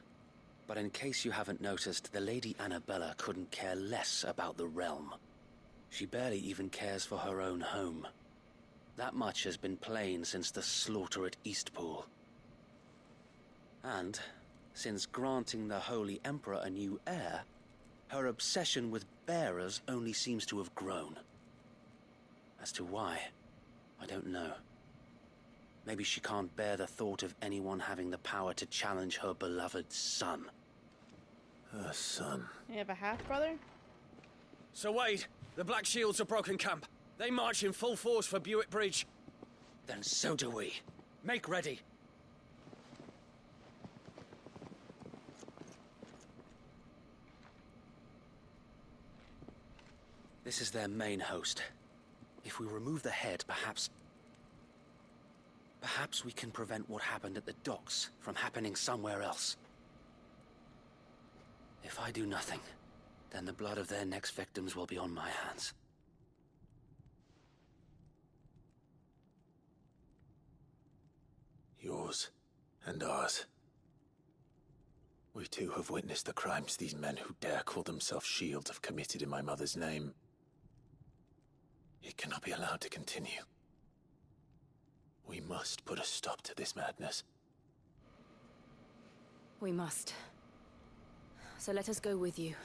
But in case you haven't noticed, the Lady Annabella couldn't care less about the realm. She barely even cares for her own home. That much has been plain since the slaughter at Eastpool. And, since granting the Holy Emperor a new heir, her obsession with bearers only seems to have grown. As to why, I don't know. Maybe she can't bear the thought of anyone having the power to challenge her beloved son. Her son? You have a half-brother? Sir Wade, the Black Shields have broken camp. They march in full force for Buick Bridge. Then so do we. Make ready. This is their main host. If we remove the head, perhaps we can prevent what happened at the docks from happening somewhere else. If I do nothing, then the blood of their next victims will be on my hands. Yours and ours. We too have witnessed the crimes these men who dare call themselves shields have committed in my mother's name. It cannot be allowed to continue. We must put a stop to this madness. We must. So let us go with you.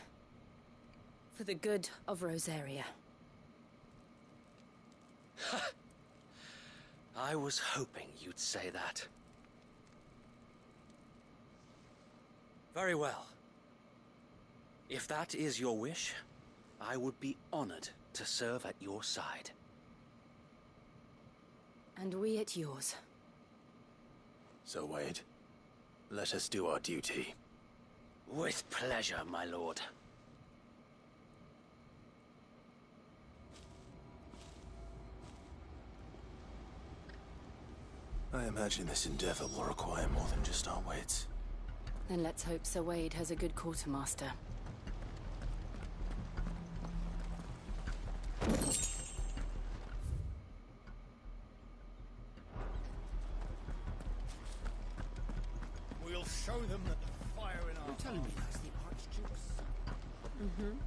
For the good of Rosaria. I was hoping you'd say that. Very well. If that is your wish, I would be honored to serve at your side. And we at yours. So, Wade, let us do our duty. With pleasure, my lord. I imagine this endeavor will require more than just our wits. Then let's hope Sir Wade has a good quartermaster. We'll show them that the fire in our... You're telling me that's the Archduke's son? Mm-hmm.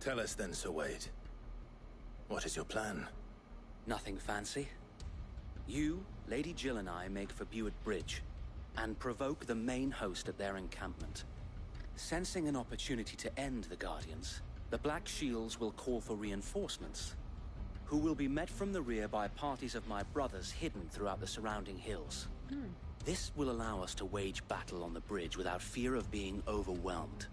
Tell us then, Sir Wade. What is your plan? Nothing fancy. You, Lady Jill and I make for Buett Bridge and provoke the main host at their encampment. Sensing an opportunity to end the Guardians, the Black Shields will call for reinforcements, who will be met from the rear by parties of my brothers hidden throughout the surrounding hills. This will allow us to wage battle on the bridge without fear of being overwhelmed.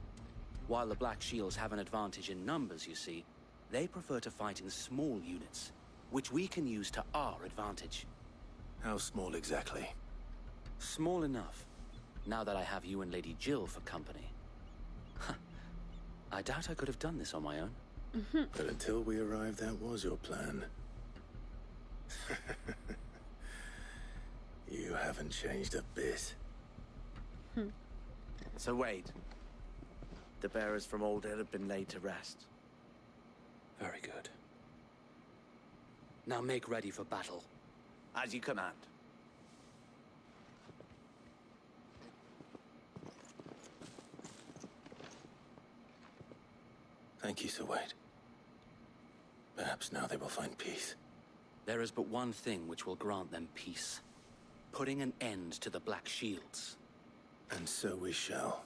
While the Black Shields have an advantage in numbers, you see, they prefer to fight in small units, which we can use to our advantage. How small exactly? Small enough, now that I have you and Lady Jill for company. I doubt I could have done this on my own. But until we arrived, that was your plan. You haven't changed a bit. So Wade, the bearers from Old Ed have been laid to rest. Very good. Now make ready for battle. As you command. Thank you, Sir Wade. Perhaps now they will find peace. There is but one thing which will grant them peace. Putting an end to the Black Shields. And so we shall.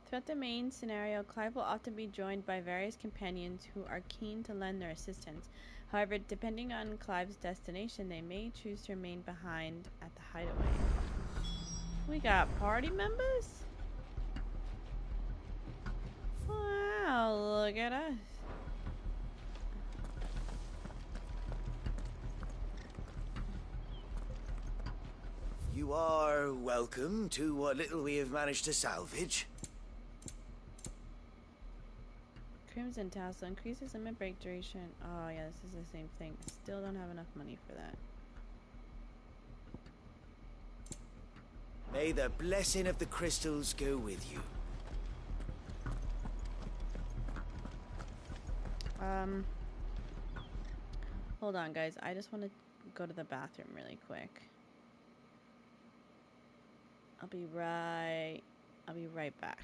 Throughout the main scenario, Clive will often be joined by various companions who are keen to lend their assistance. However, depending on Clive's destination, they may choose to remain behind at the hideaway. We got party members? Wow, look at us. You are welcome to what little we have managed to salvage. Crimson Tassel increases limit break duration. Oh yeah, this is the same thing. Still don't have enough money for that. May the blessing of the crystals go with you. Hold on, guys. I just want to go to the bathroom really quick. I'll be right back.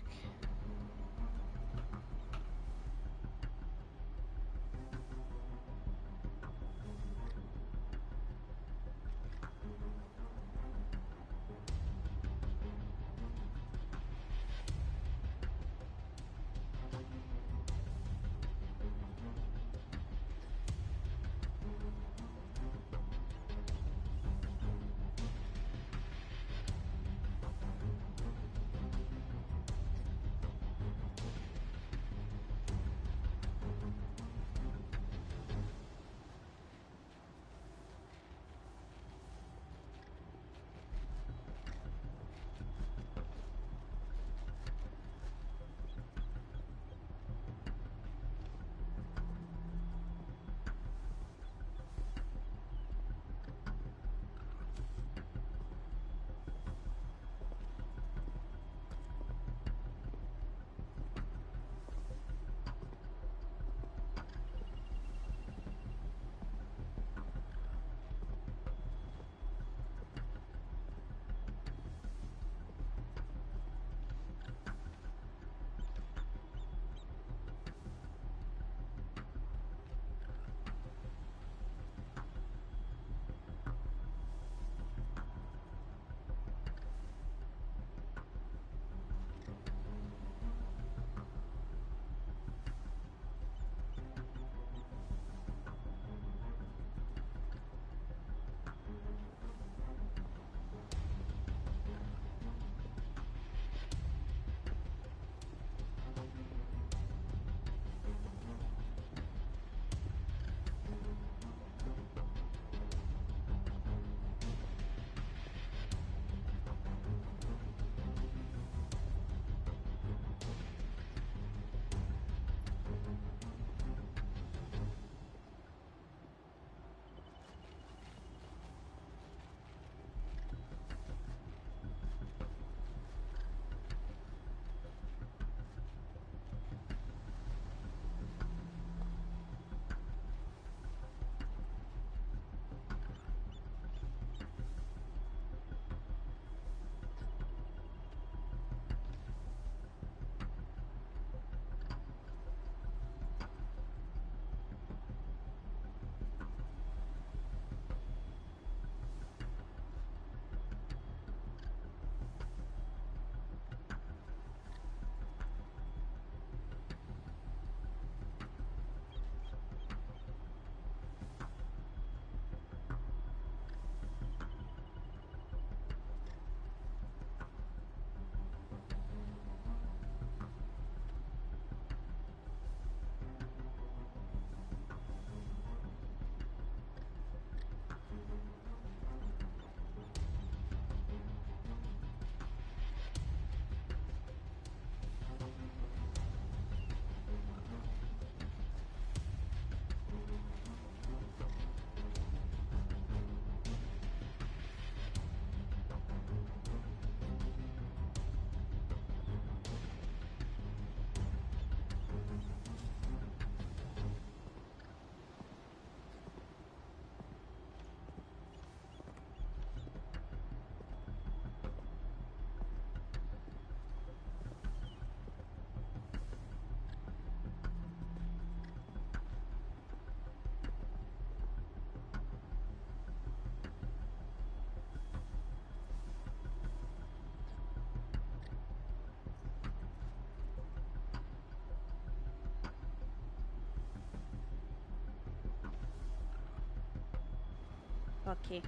Okay.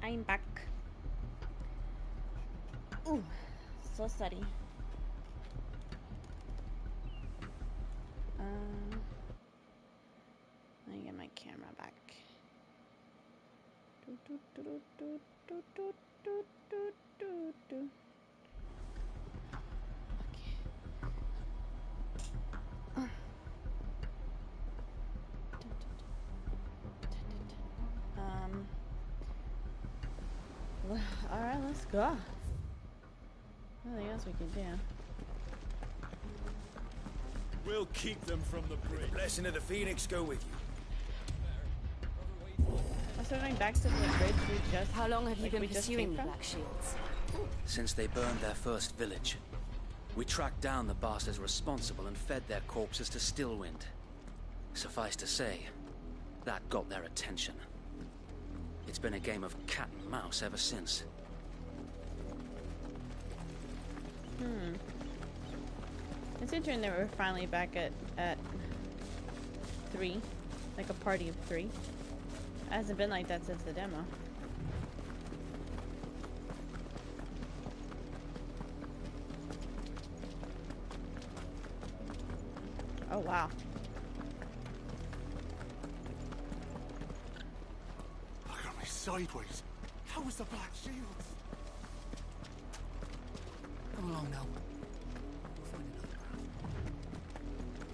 I'm back. Ooh, so sorry. Let me get my camera back. Alright, let's go. Nothing else we can do. We'll keep them from the bridge. The blessing of the Phoenix go with you. Also going back to the bridge we just... How long have you been pursuing the Black Shields? Since they burned their first village. We tracked down the bastards responsible and fed their corpses to Stillwind. Suffice to say, that got their attention. It's been a game of cat and mouse ever since. It's interesting that we're finally back at 3. Like a party of 3. It hasn't been like that since the demo. Oh wow. Look at me sideways. How was the Black Shields? Come along now.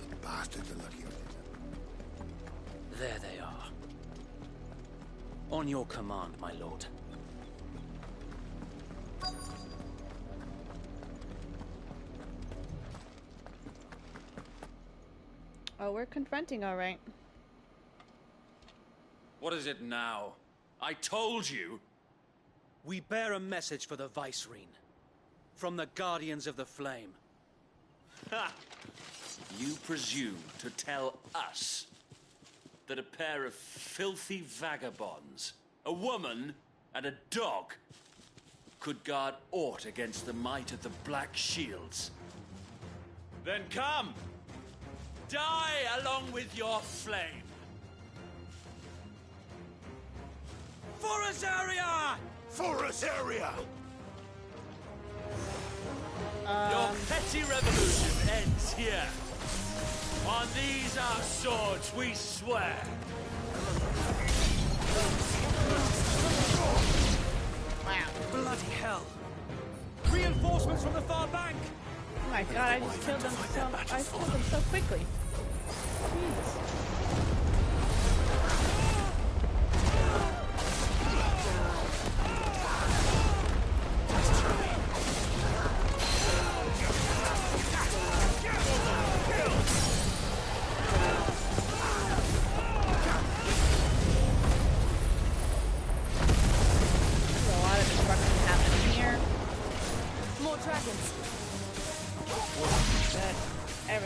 The bastards are lucky. There they are. On your command, my lord. Oh, we're confronting, all right. What is it now? I told you! We bear a message for the Vicereine. From the Guardians of the Flame. Ha! You presume to tell us that a pair of filthy vagabonds, a woman and a dog, could guard aught against the might of the Black Shields? Then come! Die along with your flame! For Azaria! For Azaria! Your petty revolution ends here. On these our swords we swear. Wow. Bloody hell! Reinforcements from the far bank! Oh my god, I just killed them so quickly. Jeez.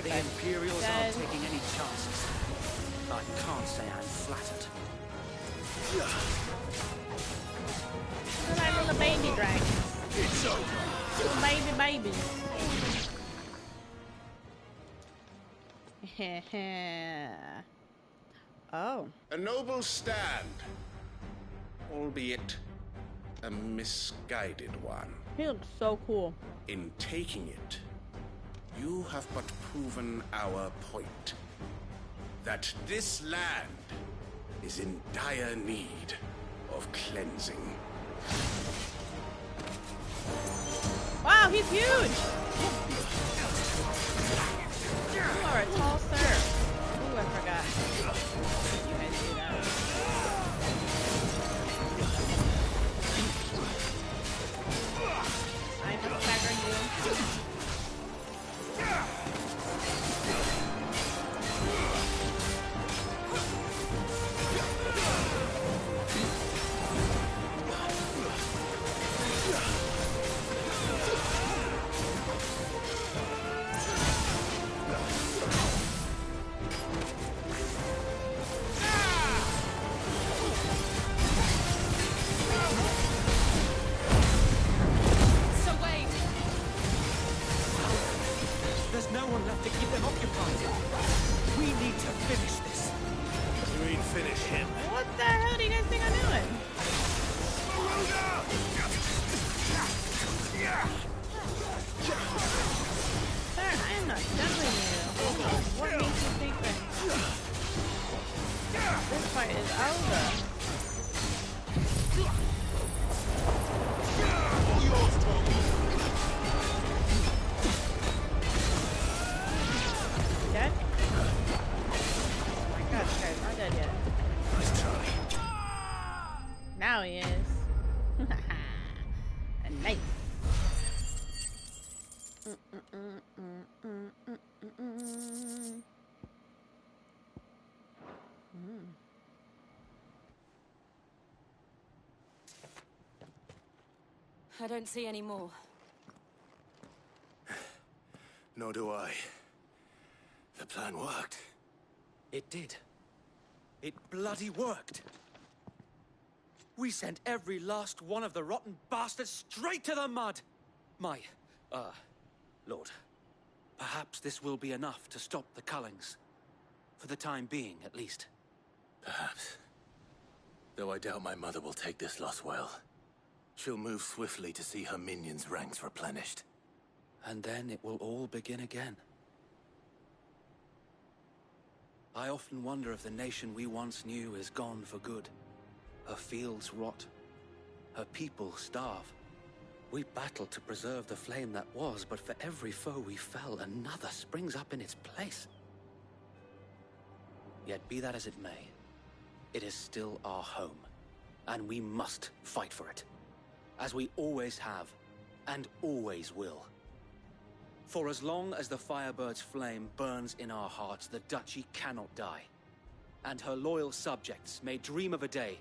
The Imperials aren't taking any chances. I can't say I'm flattered. They're like little baby dragons. It's over. Little babies. Oh. A noble stand, albeit a misguided one. He looks so cool. In taking it, you have but proven our point. That this land is in dire need of cleansing. Wow, he's huge! You are a tall sir. Ooh, I forgot. You guys do that. I'm just staggering you. There's no one left to keep them occupied. We need to finish this. You ain't finish him. What the hell do you guys think I'm doing? Sir, I am not done with you. Hold on. What makes you think that this fight is over? Dead? Oh my god, this guy's not dead yet. Nice try. Now he is. Nice. I don't see any more. Nor do I. The plan worked. It did. It bloody worked. We sent every last one of the rotten bastards straight to the mud! My, Lord, perhaps this will be enough to stop the Cullings. For the time being, at least. Perhaps. Though I doubt my mother will take this loss well. She'll move swiftly to see her minions' ranks replenished. And then it will all begin again. I often wonder if the nation we once knew is gone for good. Her fields rot. Her people starve. We battled to preserve the flame that was, but for every foe we fell, another springs up in its place. Yet be that as it may, it is still our home, and we must fight for it, as we always have, and always will. For as long as the Firebird's flame burns in our hearts, the Duchy cannot die, and her loyal subjects may dream of a day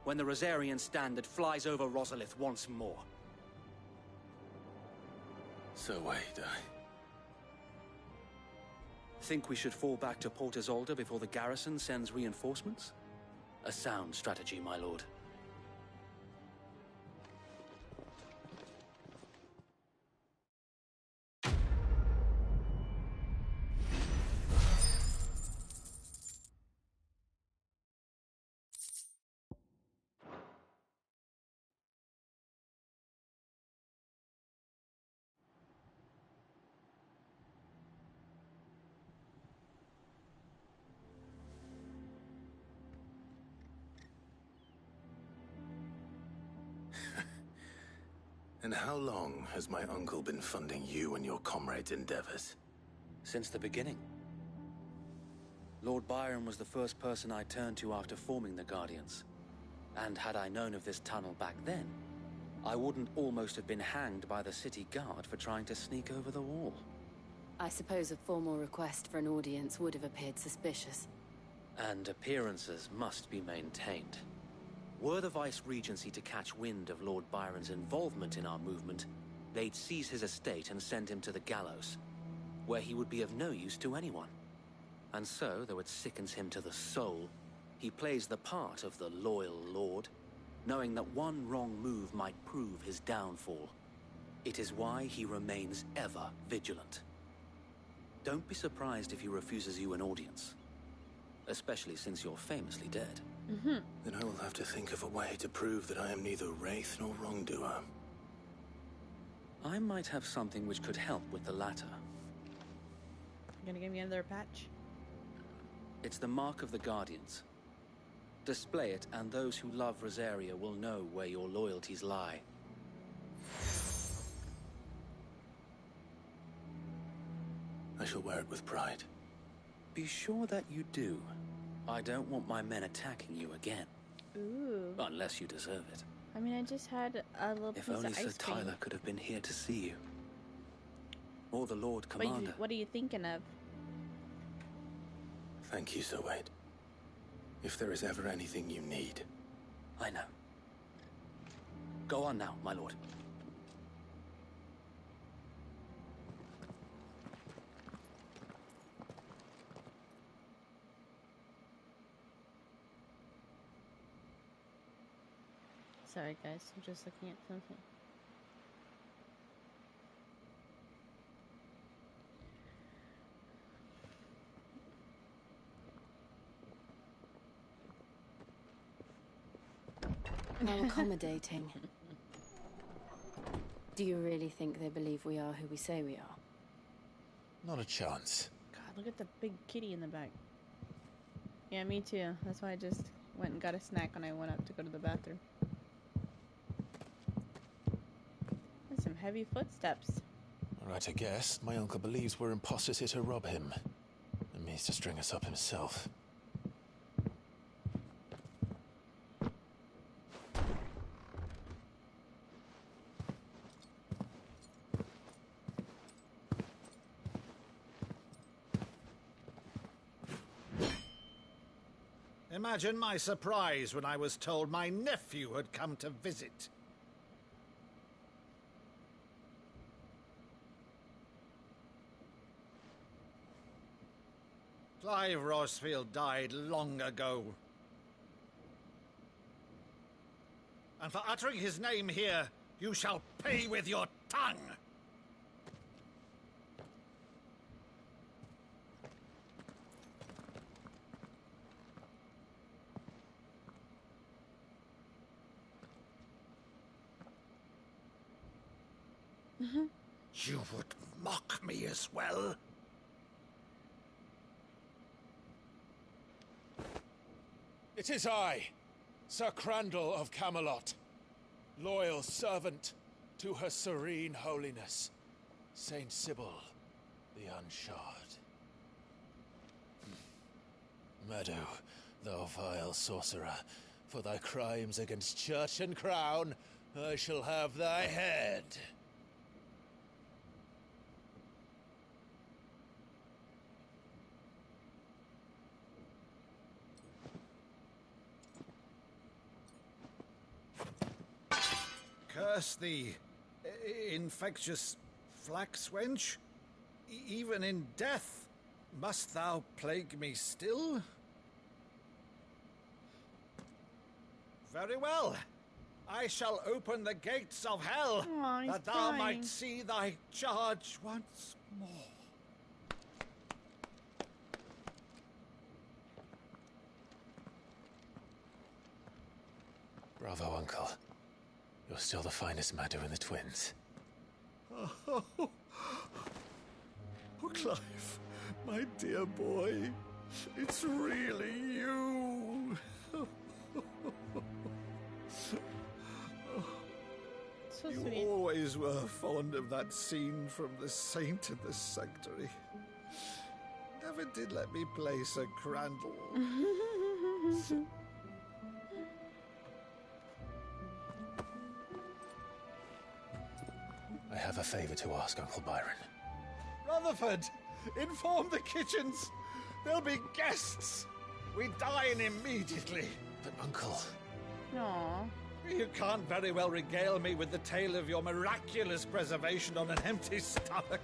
when the Rosarian standard flies over Rosalith once more. So wait, Think we should fall back to Port Isolde before the garrison sends reinforcements? A sound strategy, my lord. And how long has my uncle been funding you and your comrades' endeavors? Since the beginning. Lord Byron was the first person I turned to after forming the Guardians. And had I known of this tunnel back then, I wouldn't almost have been hanged by the city guard for trying to sneak over the wall. I suppose a formal request for an audience would have appeared suspicious. And appearances must be maintained. Were the Vice-Regency to catch wind of Lord Byron's involvement in our movement, they'd seize his estate and send him to the gallows, where he would be of no use to anyone. And so, though it sickens him to the soul, he plays the part of the loyal lord, knowing that one wrong move might prove his downfall. It is why he remains ever vigilant. Don't be surprised if he refuses you an audience, especially since you're famously dead. Then I will have to think of a way to prove that I am neither wraith nor wrongdoer. I might have something which could help with the latter. You gonna give me another patch? It's the mark of the Guardians. Display it, and those who love Rosaria will know where your loyalties lie. I shall wear it with pride. Be sure that you do. I don't want my men attacking you again. Ooh. Unless you deserve it. I mean, I just had a little If piece only of Sir ice cream. Tyler could have been here to see you. Or the Lord Commander. What are you thinking of? Thank you, Sir Wade. If there is ever anything you need. I know. Go on now, my lord. Sorry guys, I'm just looking at something. How accommodating. Do you really think they believe we are who we say we are? Not a chance. God, look at the big kitty in the back. Yeah, me too. That's why I just went and got a snack when I went up to go to the bathroom. There's some heavy footsteps. Right, I guess. My uncle believes we're imposters here to rob him. And means to string us up himself. Imagine my surprise when I was told my nephew had come to visit. Clive Rosefield died long ago. And for uttering his name here, you shall pay with your tongue! You would mock me as well? It is I, Sir Crandall of Camelot, loyal servant to Her Serene Holiness, Saint Sybil the Unshod. Meadow, thou vile sorcerer, for thy crimes against church and crown, I shall have thy head. Curse thee, infectious flax wench. Even in death, must thou plague me still? Very well. I shall open the gates of hell, that thou might see thy charge once more. Bravo, Uncle. You're still the finest Maddu in the twins. Oh, Clive, my dear boy, it's really you. So you sweet. always were fond of that scene from The Saint in the Sanctuary. Never did let me play Sir Crandall. I have a favor to ask, Uncle Byron. Rutherford, inform the kitchens. There'll be guests. We dine immediately. But, Uncle... Aww. You can't very well regale me with the tale of your miraculous preservation on an empty stomach.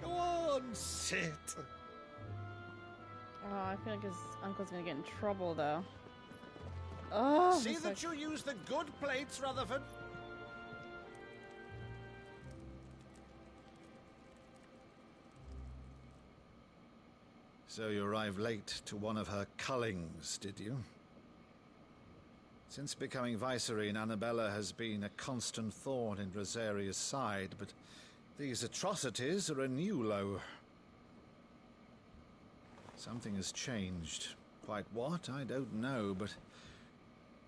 Go on, sit. Oh, I feel like his uncle's gonna get in trouble, though. Oh, See that you use the good plates, Rutherford. So you arrived late to one of her cullings, did you? Since becoming Vicereine, Annabella has been a constant thorn in Rosaria's side, but these atrocities are a new low. Something has changed. Quite what, I don't know, but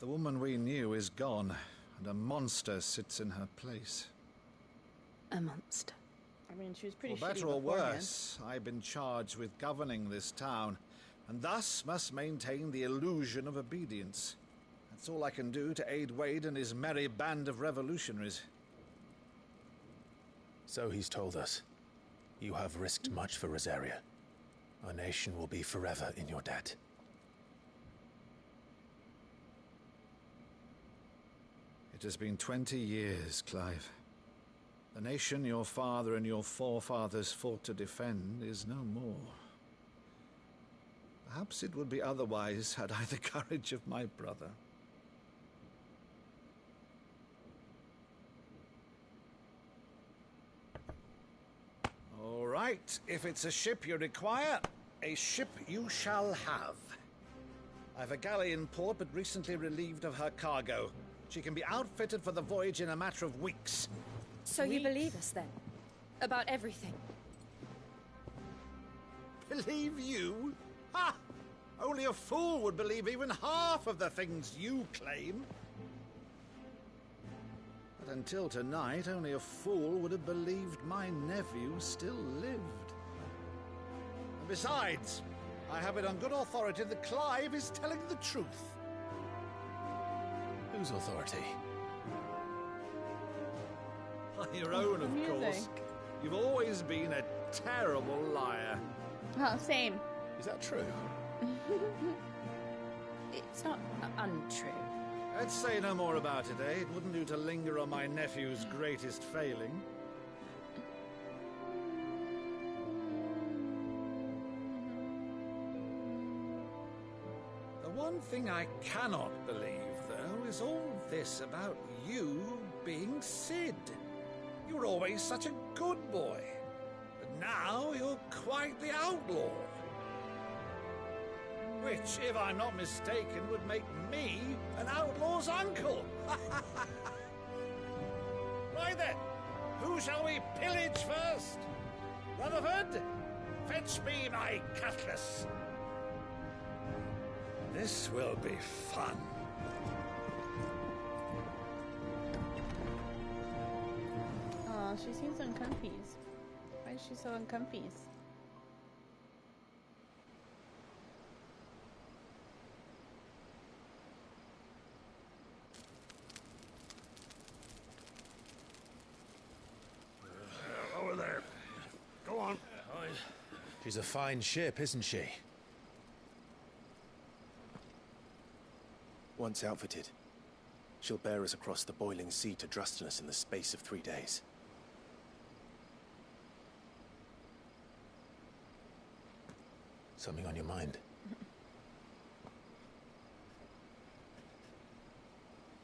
the woman we knew is gone, and a monster sits in her place. A monster? I mean, she was pretty For shitty better or beforehand. worse, I've been charged with governing this town, and thus must maintain the illusion of obedience. That's all I can do to aid Wade and his merry band of revolutionaries. So he's told us. You have risked much for Rosaria. Our nation will be forever in your debt. It has been 20 years, Clive. The nation your father and your forefathers fought to defend is no more. Perhaps it would be otherwise had I the courage of my brother. All right, if it's a ship you require, a ship you shall have. I've a galley in port, but recently relieved of her cargo. She can be outfitted for the voyage in a matter of weeks. So you believe us, then? About everything? Believe you? Ha! Only a fool would believe even half of the things you claim. But until tonight, only a fool would have believed my nephew still lived. And besides, I have it on good authority that Clive is telling the truth. Whose authority? On your own, of course. You've always been a terrible liar. Oh, same. Is that true? It's not untrue. Let's say no more about it, eh? It wouldn't do to linger on my nephew's greatest failing. The one thing I cannot believe, though, is all this about you being Sid. You were always such a good boy, but now you're quite the outlaw. Which, if I'm not mistaken, would make me an outlaw's uncle. Right then, who shall we pillage first? Rutherford, fetch me my cutlass. This will be fun. Oh, she seems uncomfies. Why is she so uncomfies? Over there. Go on. She's a fine ship, isn't she? Once outfitted, she'll bear us across the boiling sea to Drustinus in the space of 3 days. Something on your mind?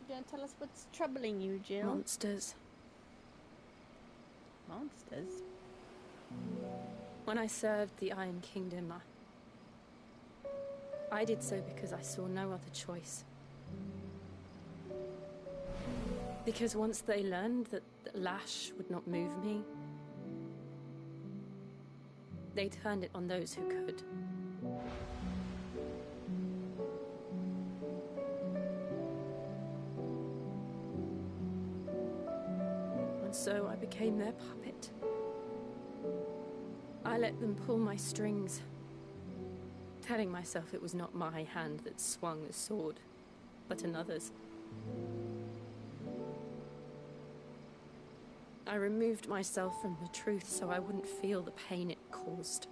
You gonna tell us what's troubling you, Jill? Monsters. Monsters? When I served the Iron Kingdom, I did so because I saw no other choice. Because once they learned that the lash would not move me, they turned it on those who could. And so I became their puppet. I let them pull my strings, telling myself it was not my hand that swung the sword, but another's. I removed myself from the truth so I wouldn't feel the pain it caused.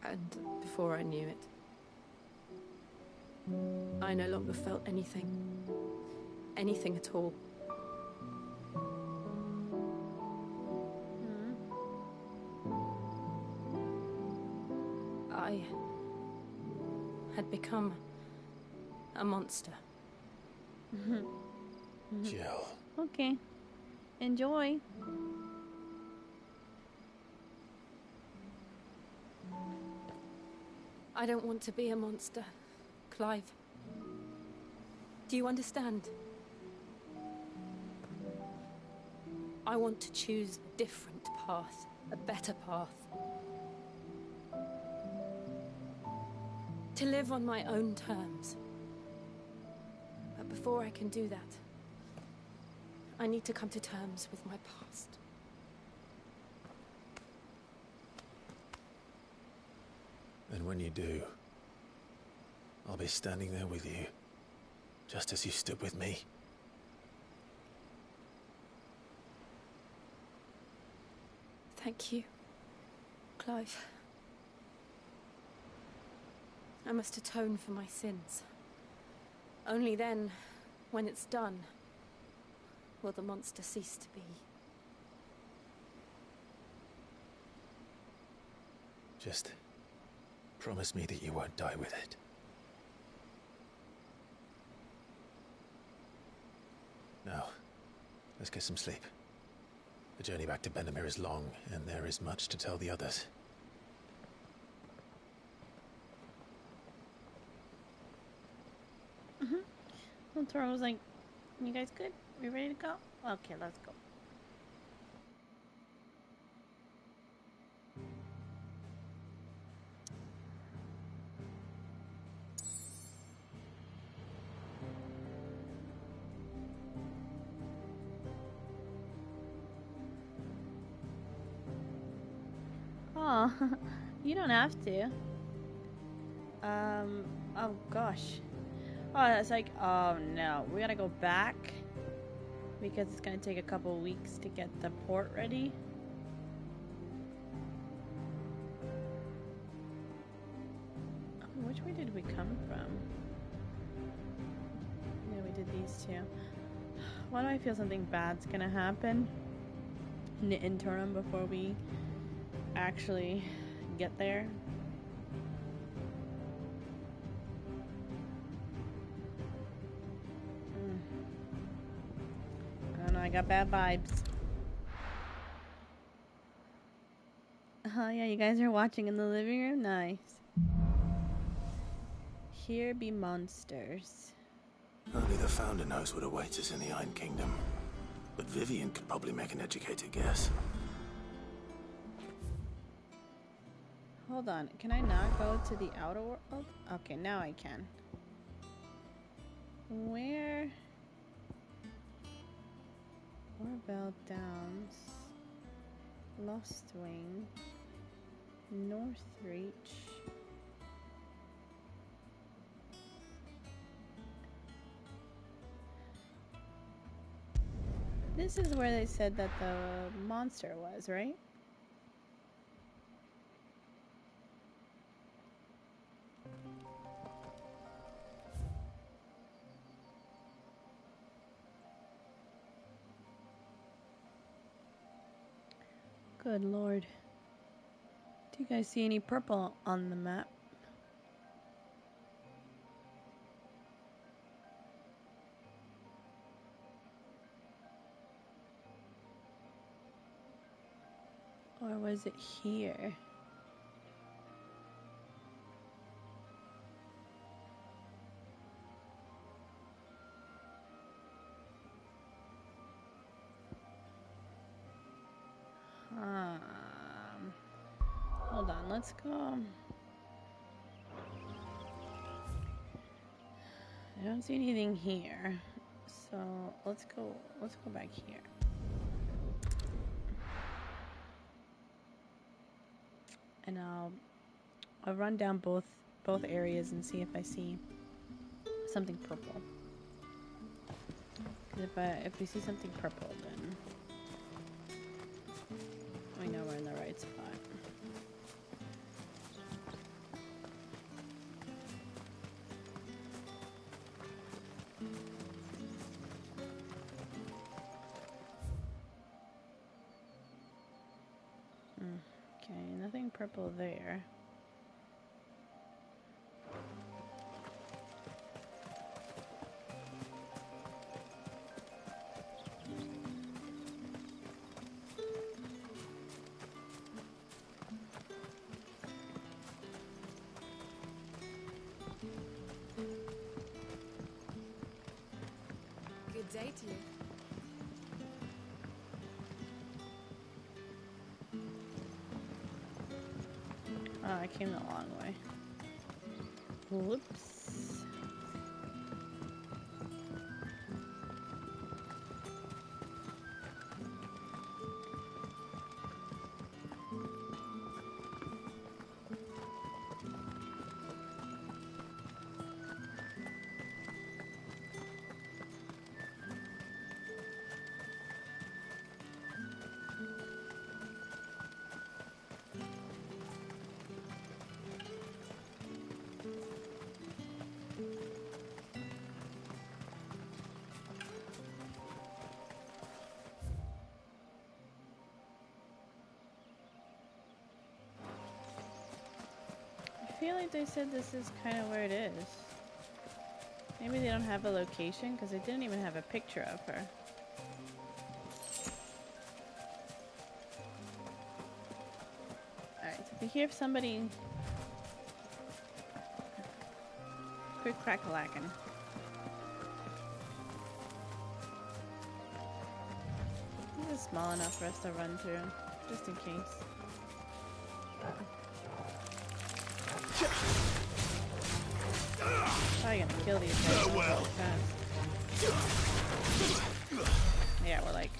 And before I knew it, I no longer felt anything. Anything at all. I had become a monster. Jill. Okay. Enjoy. I don't want to be a monster, Clive. Do you understand? I want to choose a different path, a better path. To live on my own terms. But before I can do that, I need to come to terms with my past. And when you do, I'll be standing there with you, just as you stood with me. Thank you, Clive. I must atone for my sins. Only then, when it's done, will the monster cease to be. Just promise me that you won't die with it. Now, let's get some sleep. The journey back to Benamir is long, and there is much to tell the others. And Toro was like, you guys good? We ready to go? Okay, let's go. Oh, you don't have to. Oh gosh. Oh, it's like, oh no, we gotta go back because it's gonna take a couple weeks to get the port ready. Oh, which way did we come from? Yeah, we did these two. Why do I feel something bad's gonna happen in the interim before we actually get there? I don't know, I got bad vibes. Oh yeah, you guys are watching in the living room? Nice. Here be monsters. Only the Founder knows what awaits us in the Iron Kingdom. But Vivian could probably make an educated guess. Hold on, can I not go to the outer world? Okay, now I can. Where? Orbell Downs, Lost Wing, Northreach. This is where they said that the monster was, right? Good lord. Do you guys see any purple on the map? Or was it here? Hold on, let's go. I don't see anything here. So let's go back here. And I'll run down both areas and see if I see something purple. 'Cause if we see something purple, then we know we're in the right spot. Okay, nothing purple there. Good day to you. Oh, I came the long way. Whoops. I feel like they said this is kind of where it is. Maybe they don't have a location because they didn't even have a picture of her. Alright, so if you hear somebody quick crack-a-lackin'. is small enough for us to run through, just in case. Probably gonna kill these guys really fast. Yeah, we're like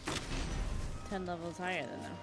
10 levels higher than them.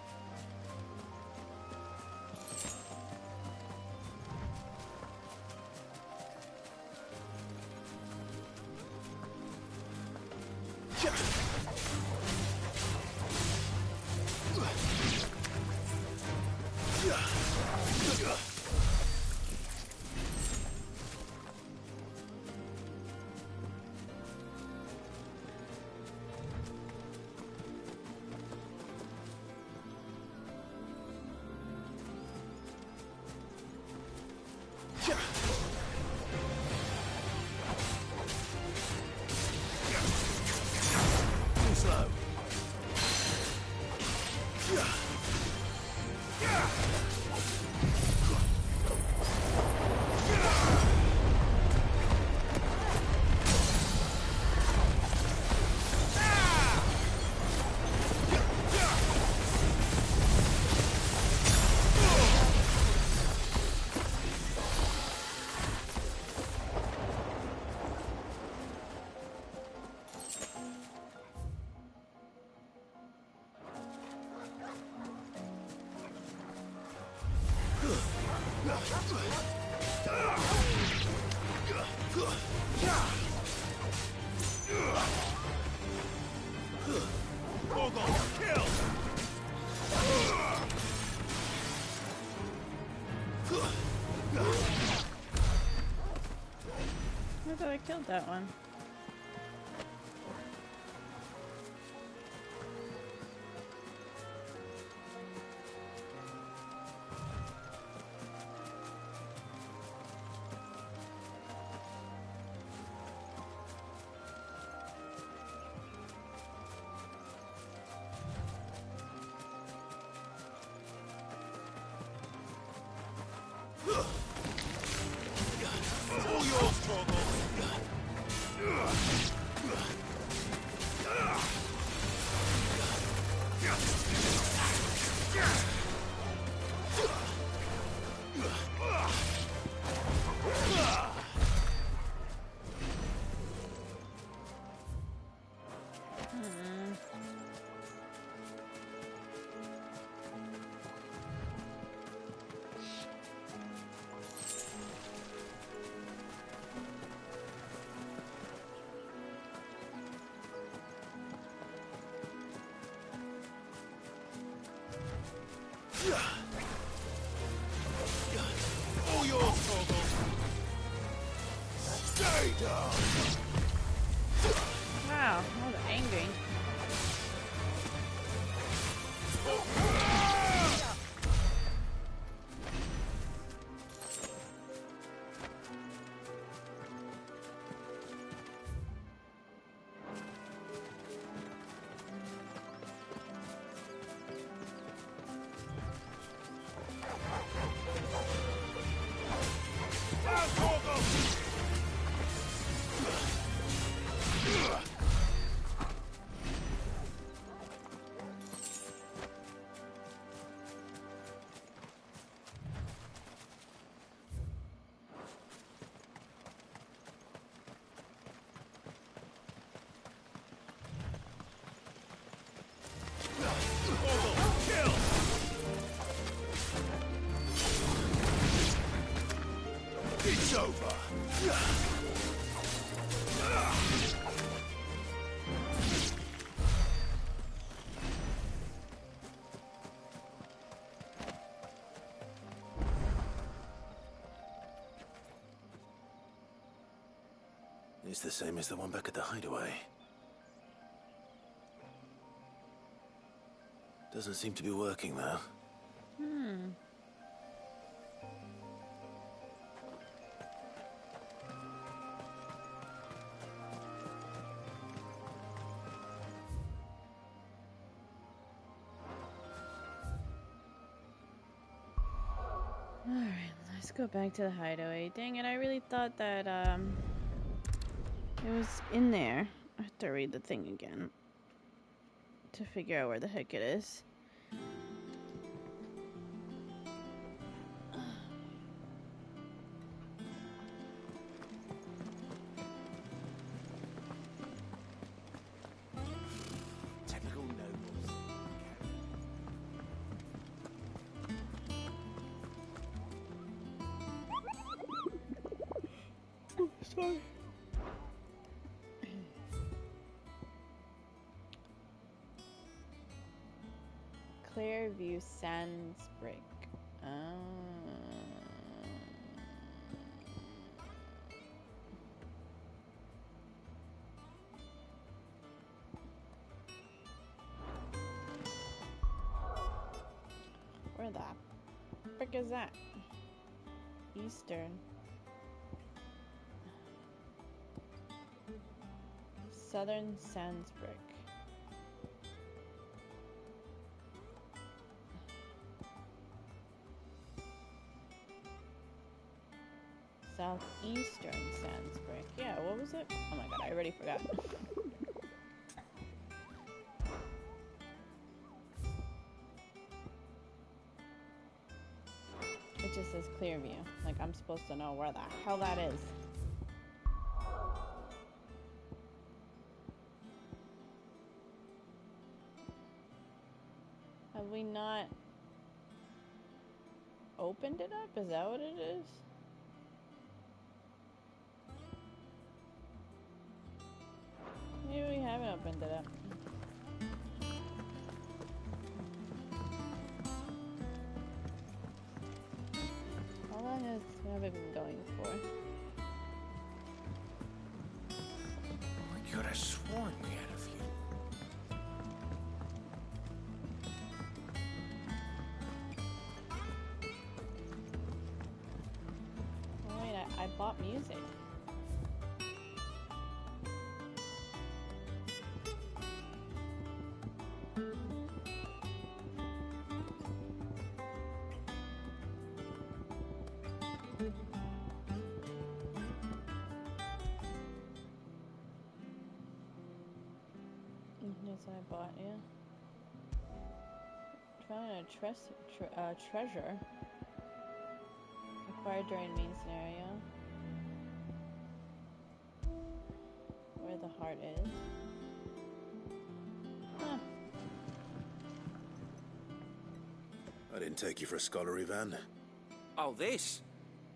I thought I killed that one. All yours, Torgal. Stay down. Wow, I was angry. It's over. It's the same as the one back at the hideaway. Doesn't seem to be working, though. Alright, let's go back to the hideaway. Dang it, I really thought that, it was in there. I have to read the thing again. to figure out where the heck it is. Typical nobles. Oh, sorry. Clearview Sands Break. Where the frick is that? Eastern. Southern Sandsbrick. Southeastern Sandsbrick. Yeah, what was it? Oh my god, I already forgot. It just says Clearview. Like, I'm supposed to know where the hell that is. Have we not opened it up? Is that what it is? Maybe we haven't opened it up. How long have I been going for? I could have sworn we had a few. Oh, wait, I bought music. Yes, I bought, yeah. Found a treasure acquired during main scenario. Where the heart is. Huh. I didn't take you for a scholar, Ivan. Oh, this?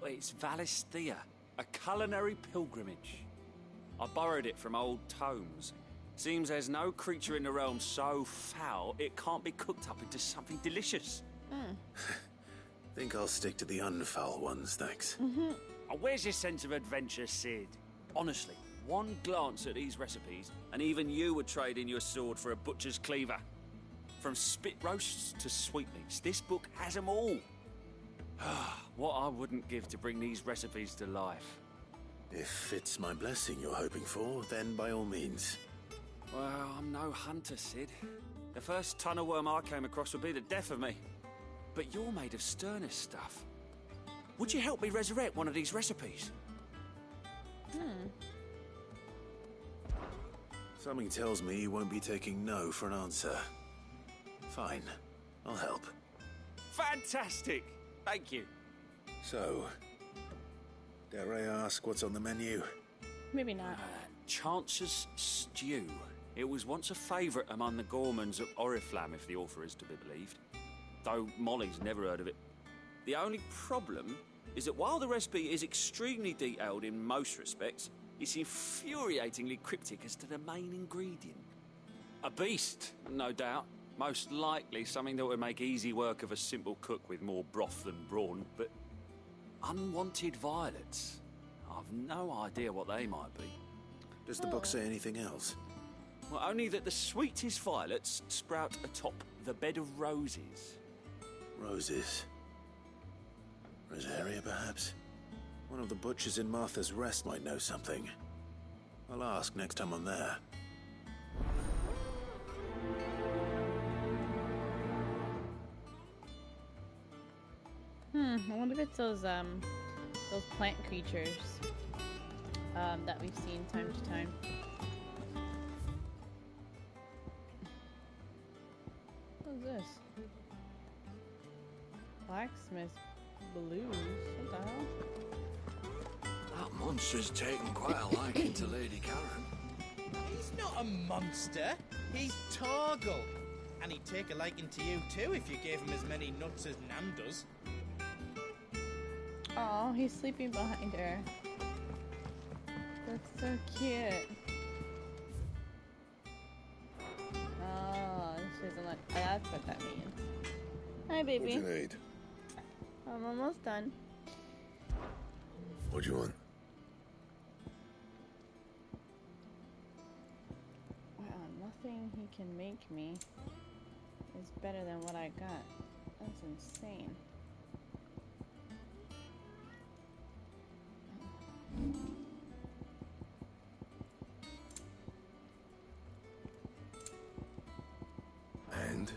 Well, it's Valisthea, a culinary pilgrimage. I borrowed it from old tomes. Seems there's no creature in the realm so foul it can't be cooked up into something delicious. Think I'll stick to the unfoul ones, thanks. Oh, where's your sense of adventure, Sid? Honestly, one glance at these recipes, and even you would trade in your sword for a butcher's cleaver. From spit roasts to sweetmeats, this book has them all. What I wouldn't give to bring these recipes to life. If it's my blessing you're hoping for, then by all means. Well, I'm no hunter, Sid. The first tunnel worm I came across would be the death of me. But you're made of sterner stuff. Would you help me resurrect one of these recipes? Something tells me you won't be taking no for an answer. Fine, I'll help. Fantastic! Thank you. So, dare I ask what's on the menu? Maybe not. Chance's Stew. It was once a favourite among the gourmands of Oriflamme, if the author is to be believed. Though Molly's never heard of it. The only problem is that while the recipe is extremely detailed in most respects, it's infuriatingly cryptic as to the main ingredient. A beast, no doubt. Most likely something that would make easy work of a simple cook with more broth than brawn, but unwanted violets. I've no idea what they might be. Does the book say anything else? Well, only that the sweetest violets sprout atop the bed of roses. Roses. Rosaria, perhaps? One of the butchers in Martha's Rest might know something. I'll ask next time I'm there. I wonder if it's those plant creatures that we've seen time to time. What's this? Blacksmith blues. What the hell? That monster's taken quite a liking to Lady Karen. He's not a monster. He's Torgal. And he'd take a liking to you too if you gave him as many nuts as Nan does. Oh, he's sleeping behind her. That's so cute. Oh, she doesn't let. Oh, that's what that means. Hi, baby. What do you need? I'm almost done. What do you want? Wow, nothing he can make me is better than what I got. That's insane. And?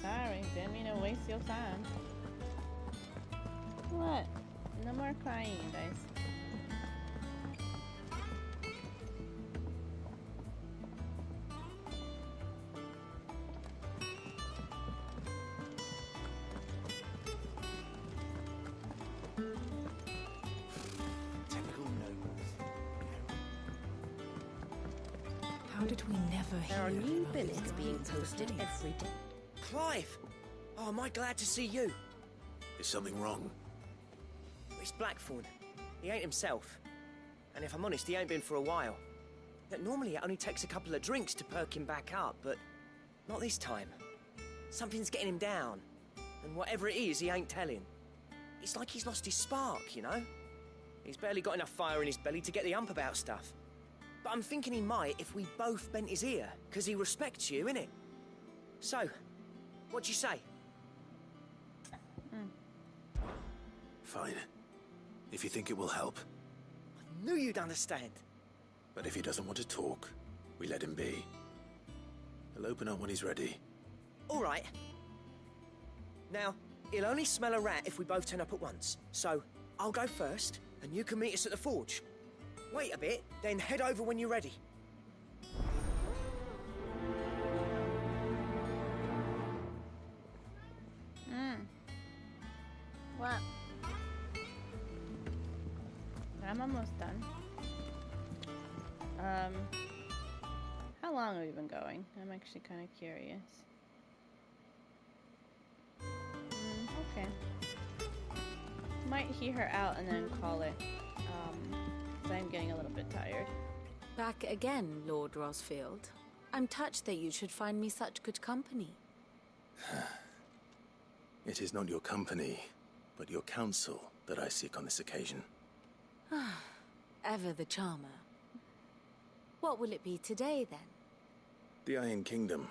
Sorry, didn't mean to waste your time. What? No more crying, you guys. How did we never hear? There are new about billets these being guys posted these days? every day. Clive! Oh, am I glad to see you? Is something wrong? It's Blackthorn. He ain't himself. And if I'm honest, he ain't been for a while. That normally it only takes a couple of drinks to perk him back up, but not this time. Something's getting him down. And whatever it is, he ain't telling. It's like he's lost his spark, you know? He's barely got enough fire in his belly to get the ump about stuff. But I'm thinking he might if we both bent his ear, because he respects you, innit? So, what do you say? Fine. If you think it will help. I knew you'd understand. But if he doesn't want to talk, we let him be. He'll open up when he's ready. All right. Now, he'll only smell a rat if we both turn up at once. So, I'll go first, and you can meet us at the forge. Wait a bit, then head over when you're ready. What? I'm almost done. How long have we been going? I'm actually kind of curious. Okay. Might hear her out and then call it. 'Cause I'm getting a little bit tired. Back again, Lord Rosfield. I'm touched that you should find me such good company. It is not your company, but your counsel that I seek on this occasion. Ever the charmer. What will it be today, then? The Iron Kingdom.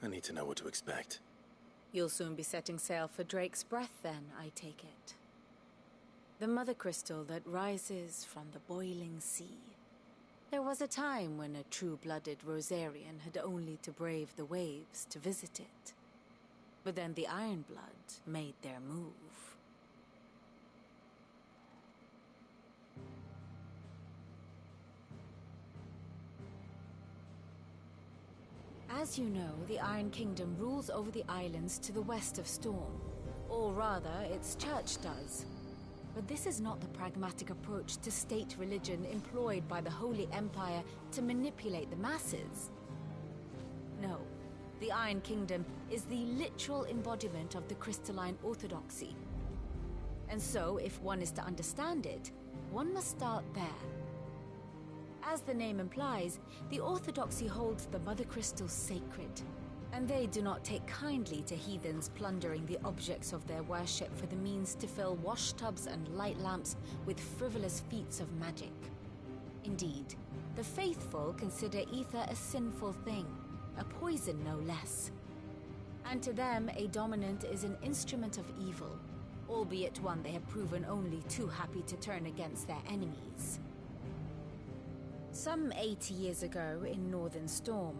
I need to know what to expect. You'll soon be setting sail for Drake's Breath, then, I take it. The mother crystal that rises from the boiling sea. There was a time when a true-blooded Rosarian had only to brave the waves to visit it. But then the Ironblood made their move. As you know, the Iron Kingdom rules over the islands to the west of Storm. Or rather, its church does. But this is not the pragmatic approach to state religion employed by the Holy Empire to manipulate the masses. No, the Iron Kingdom is the literal embodiment of the crystalline orthodoxy. And so, if one is to understand it, one must start there. As the name implies, the orthodoxy holds the Mother Crystal sacred, and they do not take kindly to heathens plundering the objects of their worship for the means to fill washtubs and light lamps with frivolous feats of magic. Indeed, the faithful consider ether a sinful thing, a poison no less. And to them, a dominant is an instrument of evil, albeit one they have proven only too happy to turn against their enemies. Some 80 years ago, in Northern Storm,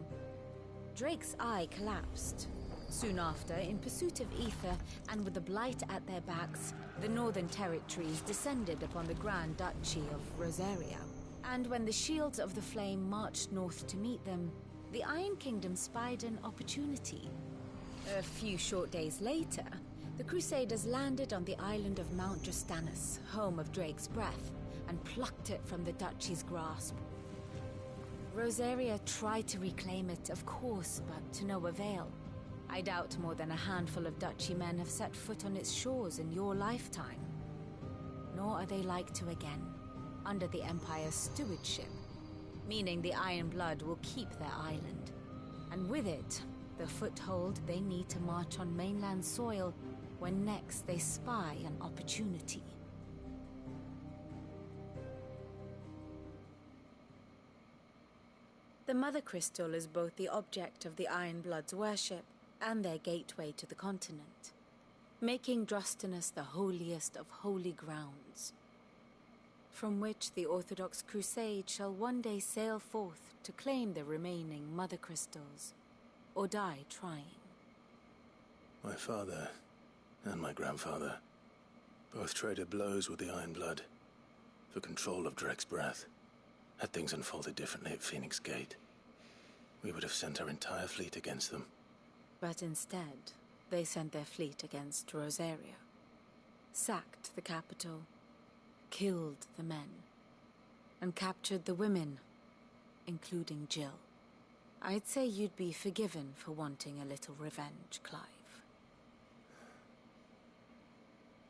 Drake's eye collapsed. Soon after, in pursuit of ether, and with the blight at their backs, the Northern Territories descended upon the Grand Duchy of Rosaria. And when the Shields of the Flame marched north to meet them, the Iron Kingdom spied an opportunity. A few short days later, the Crusaders landed on the island of Mount Justanus, home of Drake's Breath, and plucked it from the Duchy's grasp. Rosaria tried to reclaim it, of course, but to no avail. I doubt more than a handful of Duchy men have set foot on its shores in your lifetime. Nor are they like to again, under the Empire's stewardship, meaning the Iron Blood will keep their island, and with it, the foothold they need to march on mainland soil when next they spy an opportunity. The Mother Crystal is both the object of the Iron Blood's worship and their gateway to the continent, making Drostanus the holiest of holy grounds, from which the Orthodox Crusade shall one day sail forth to claim the remaining Mother Crystals, or die trying. My father and my grandfather both traded blows with the Iron Blood for control of Drake's Breath. Had things unfolded differently at Phoenix Gate, we would have sent our entire fleet against them. But instead, they sent their fleet against Rosaria, sacked the capital, killed the men, and captured the women, including Jill. I'd say you'd be forgiven for wanting a little revenge, Clive.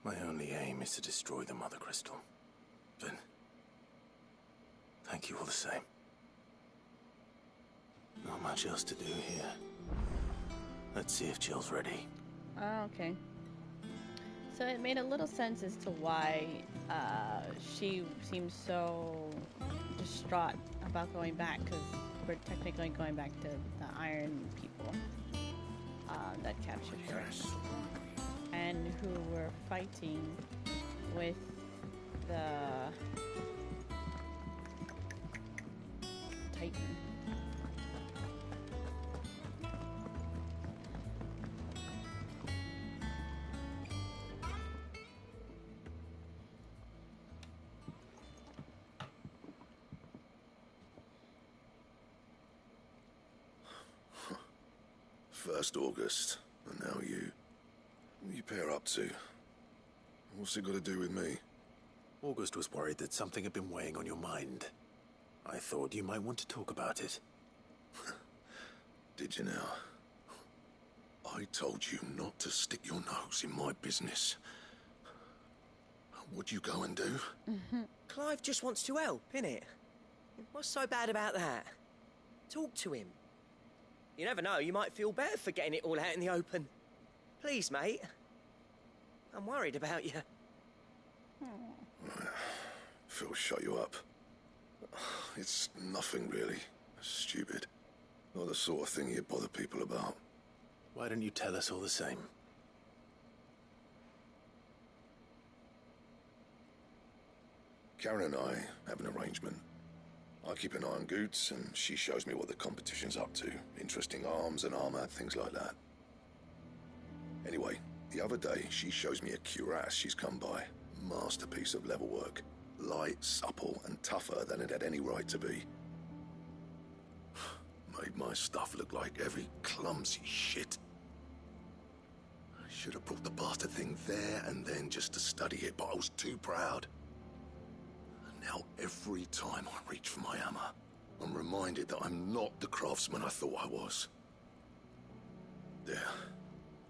My only aim is to destroy the Mother Crystal. But thank you all the same. Not much else to do here. Let's see if Jill's ready. Oh, okay. So it made a little sense as to why she seems so distraught about going back, because we're technically going back to the Iron people that captured her and who were fighting with the Titan. First August, and now you. What are you pair up to? What's it got to do with me? August was worried that something had been weighing on your mind. I thought you might want to talk about it. Did you now? I told you not to stick your nose in my business. What'd you go and do? Clive just wants to help, innit? What's so bad about that? Talk to him. You never know, you might feel better for getting it all out in the open. Please, mate. I'm worried about you. Phil shut you up. It's nothing really. Stupid. Not the sort of thing you bother people about. Why don't you tell us all the same? Karen and I have an arrangement. I keep an eye on Goots, and she shows me what the competition's up to. Interesting arms and armor, things like that. Anyway, the other day, she shows me a cuirass she's come by. Masterpiece of level work. Light, supple, and tougher than it had any right to be. Made my stuff look like every clumsy shit. I should have brought the bastard thing there and then just to study it, but I was too proud. Now, every time I reach for my hammer, I'm reminded that I'm not the craftsman I thought I was. There.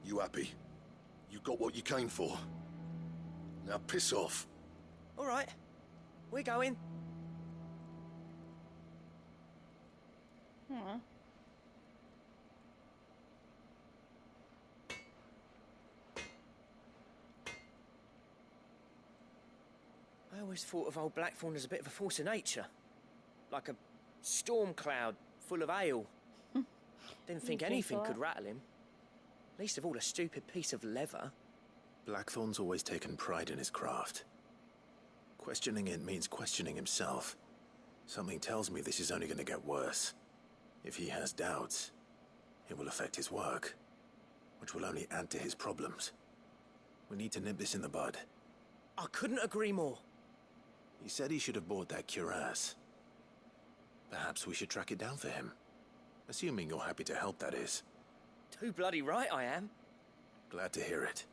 You happy? You got what you came for? Now piss off. All right. We're going. Aw. I always thought of old Blackthorn as a bit of a force of nature. Like a storm cloud full of hail. Didn't think anything could rattle him. Least of all a stupid piece of leather. Blackthorn's always taken pride in his craft. Questioning it means questioning himself. Something tells me this is only going to get worse. If he has doubts, it will affect his work, which will only add to his problems. We need to nip this in the bud. I couldn't agree more. He said he should have bought that cuirass. Perhaps we should track it down for him. Assuming you're happy to help, that is. Too bloody right I am. Glad to hear it.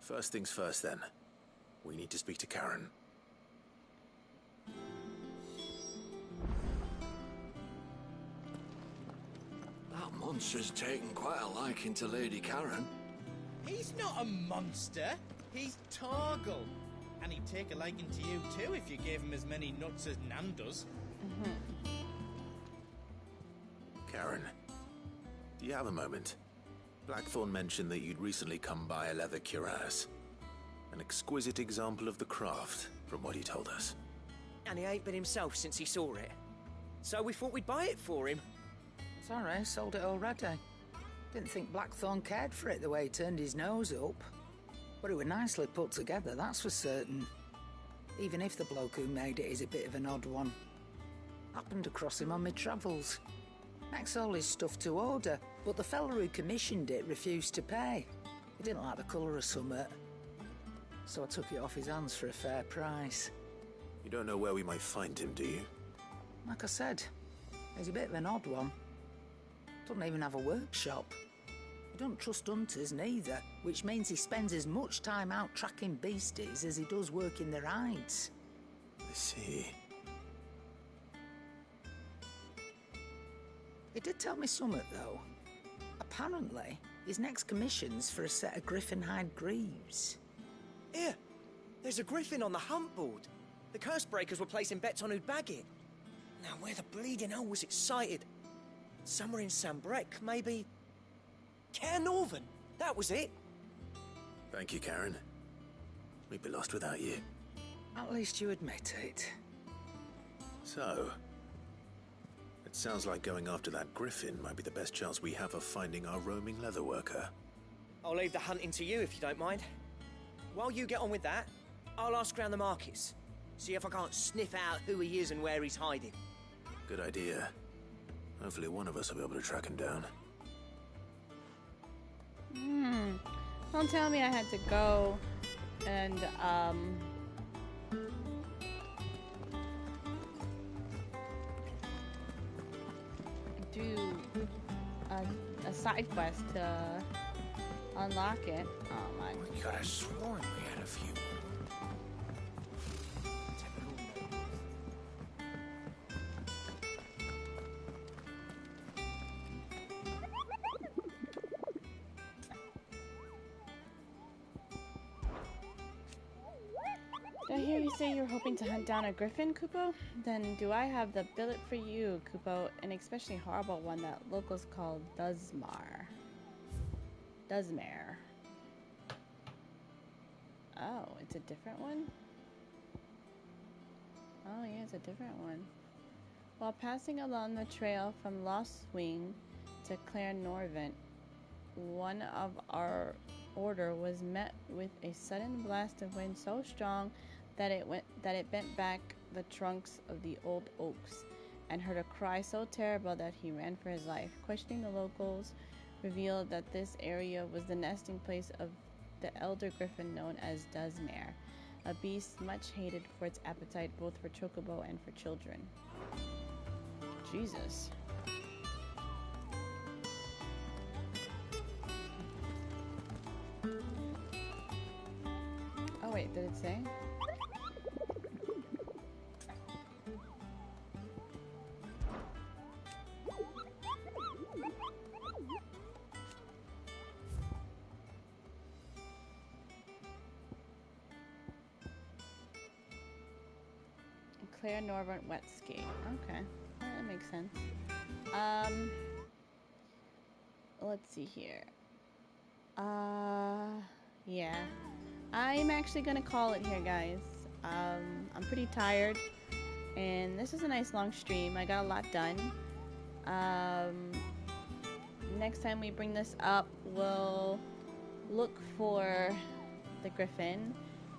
First things first, then. We need to speak to Karen. That monster's taken quite a liking to Lady Karen. He's not a monster. He's Torgal. And he'd take a liking to you too if you gave him as many nuts as Nan does. Karen, do you have a moment? Blackthorn mentioned that you'd recently come by a leather cuirass. An exquisite example of the craft, from what he told us. And he ain't been himself since he saw it. So we thought we'd buy it for him. Sorry, sold it already. Didn't think Blackthorn cared for it the way he turned his nose up. But it were nicely put together, that's for certain. Even if the bloke who made it is a bit of an odd one. Happened across him on my travels. Makes all his stuff to order, but the fella who commissioned it refused to pay. He didn't like the colour of summit. So I took it off his hands for a fair price. You don't know where we might find him, do you? Like I said, he's a bit of an odd one. Doesn't even have a workshop. He don't trust hunters neither, which means he spends as much time out tracking beasties as he does working their hides. I see. He did tell me something, though. Apparently, his next commission's for a set of griffin hide greaves. Here, there's a griffin on the hunt board. The curse breakers were placing bets on who'd bag it. Now, where the bleeding hell was it sighted? Somewhere in Sambrec, maybe... Cairnorvin, that was it. Thank you, Karen. We'd be lost without you. At least you admit it. So, it sounds like going after that griffin might be the best chance we have of finding our roaming leatherworker. I'll leave the hunting to you if you don't mind. While you get on with that, I'll ask around the markets. See if I can't sniff out who he is and where he's hiding. Good idea. Hopefully one of us will be able to track him down. Don't tell me I had to go and, do a side quest to unlock it. Oh my You could have sworn we had a few. Did I hear you say you're hoping to hunt down a griffin, Kupo? Then do I have the billet for you, Kupo, an especially horrible one that locals call Duzmar. Duzmare. Oh, it's a different one? Oh yeah, it's a different one. While passing along the trail from Lost Swing to Cairnorvin, one of our order was met with a sudden blast of wind so strong that it bent back the trunks of the old oaks, and heard a cry so terrible that he ran for his life. Questioning the locals revealed that this area was the nesting place of the elder griffin known as Duzmare, a beast much hated for its appetite both for chocobo and for children. Jesus. Oh wait, did it say? Cairnorvin wet skate. Okay, that makes sense. Let's see here. Yeah. I'm actually gonna call it here, guys. I'm pretty tired, and this is a nice long stream. I got a lot done. Next time we bring this up, we'll look for the griffin,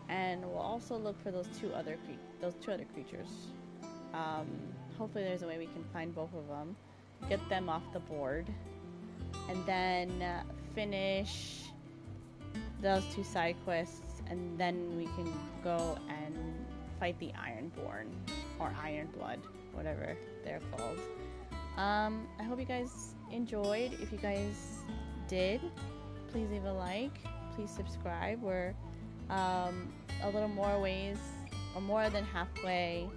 and we'll also look for those two other creatures. Hopefully there's a way we can find both of them, get them off the board, and then finish those two side quests, and then we can go and fight the Ironborn or Ironblood, whatever they're called. I hope you guys enjoyed. If you guys did, please leave a like. Please subscribe. We're a little more ways, or more than halfway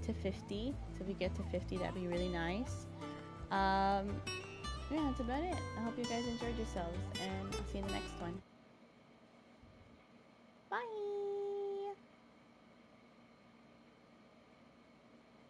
to 50. So if we get to 50, that'd be really nice. Yeah, that's about it. I hope you guys enjoyed yourselves, and I'll see you in the next one.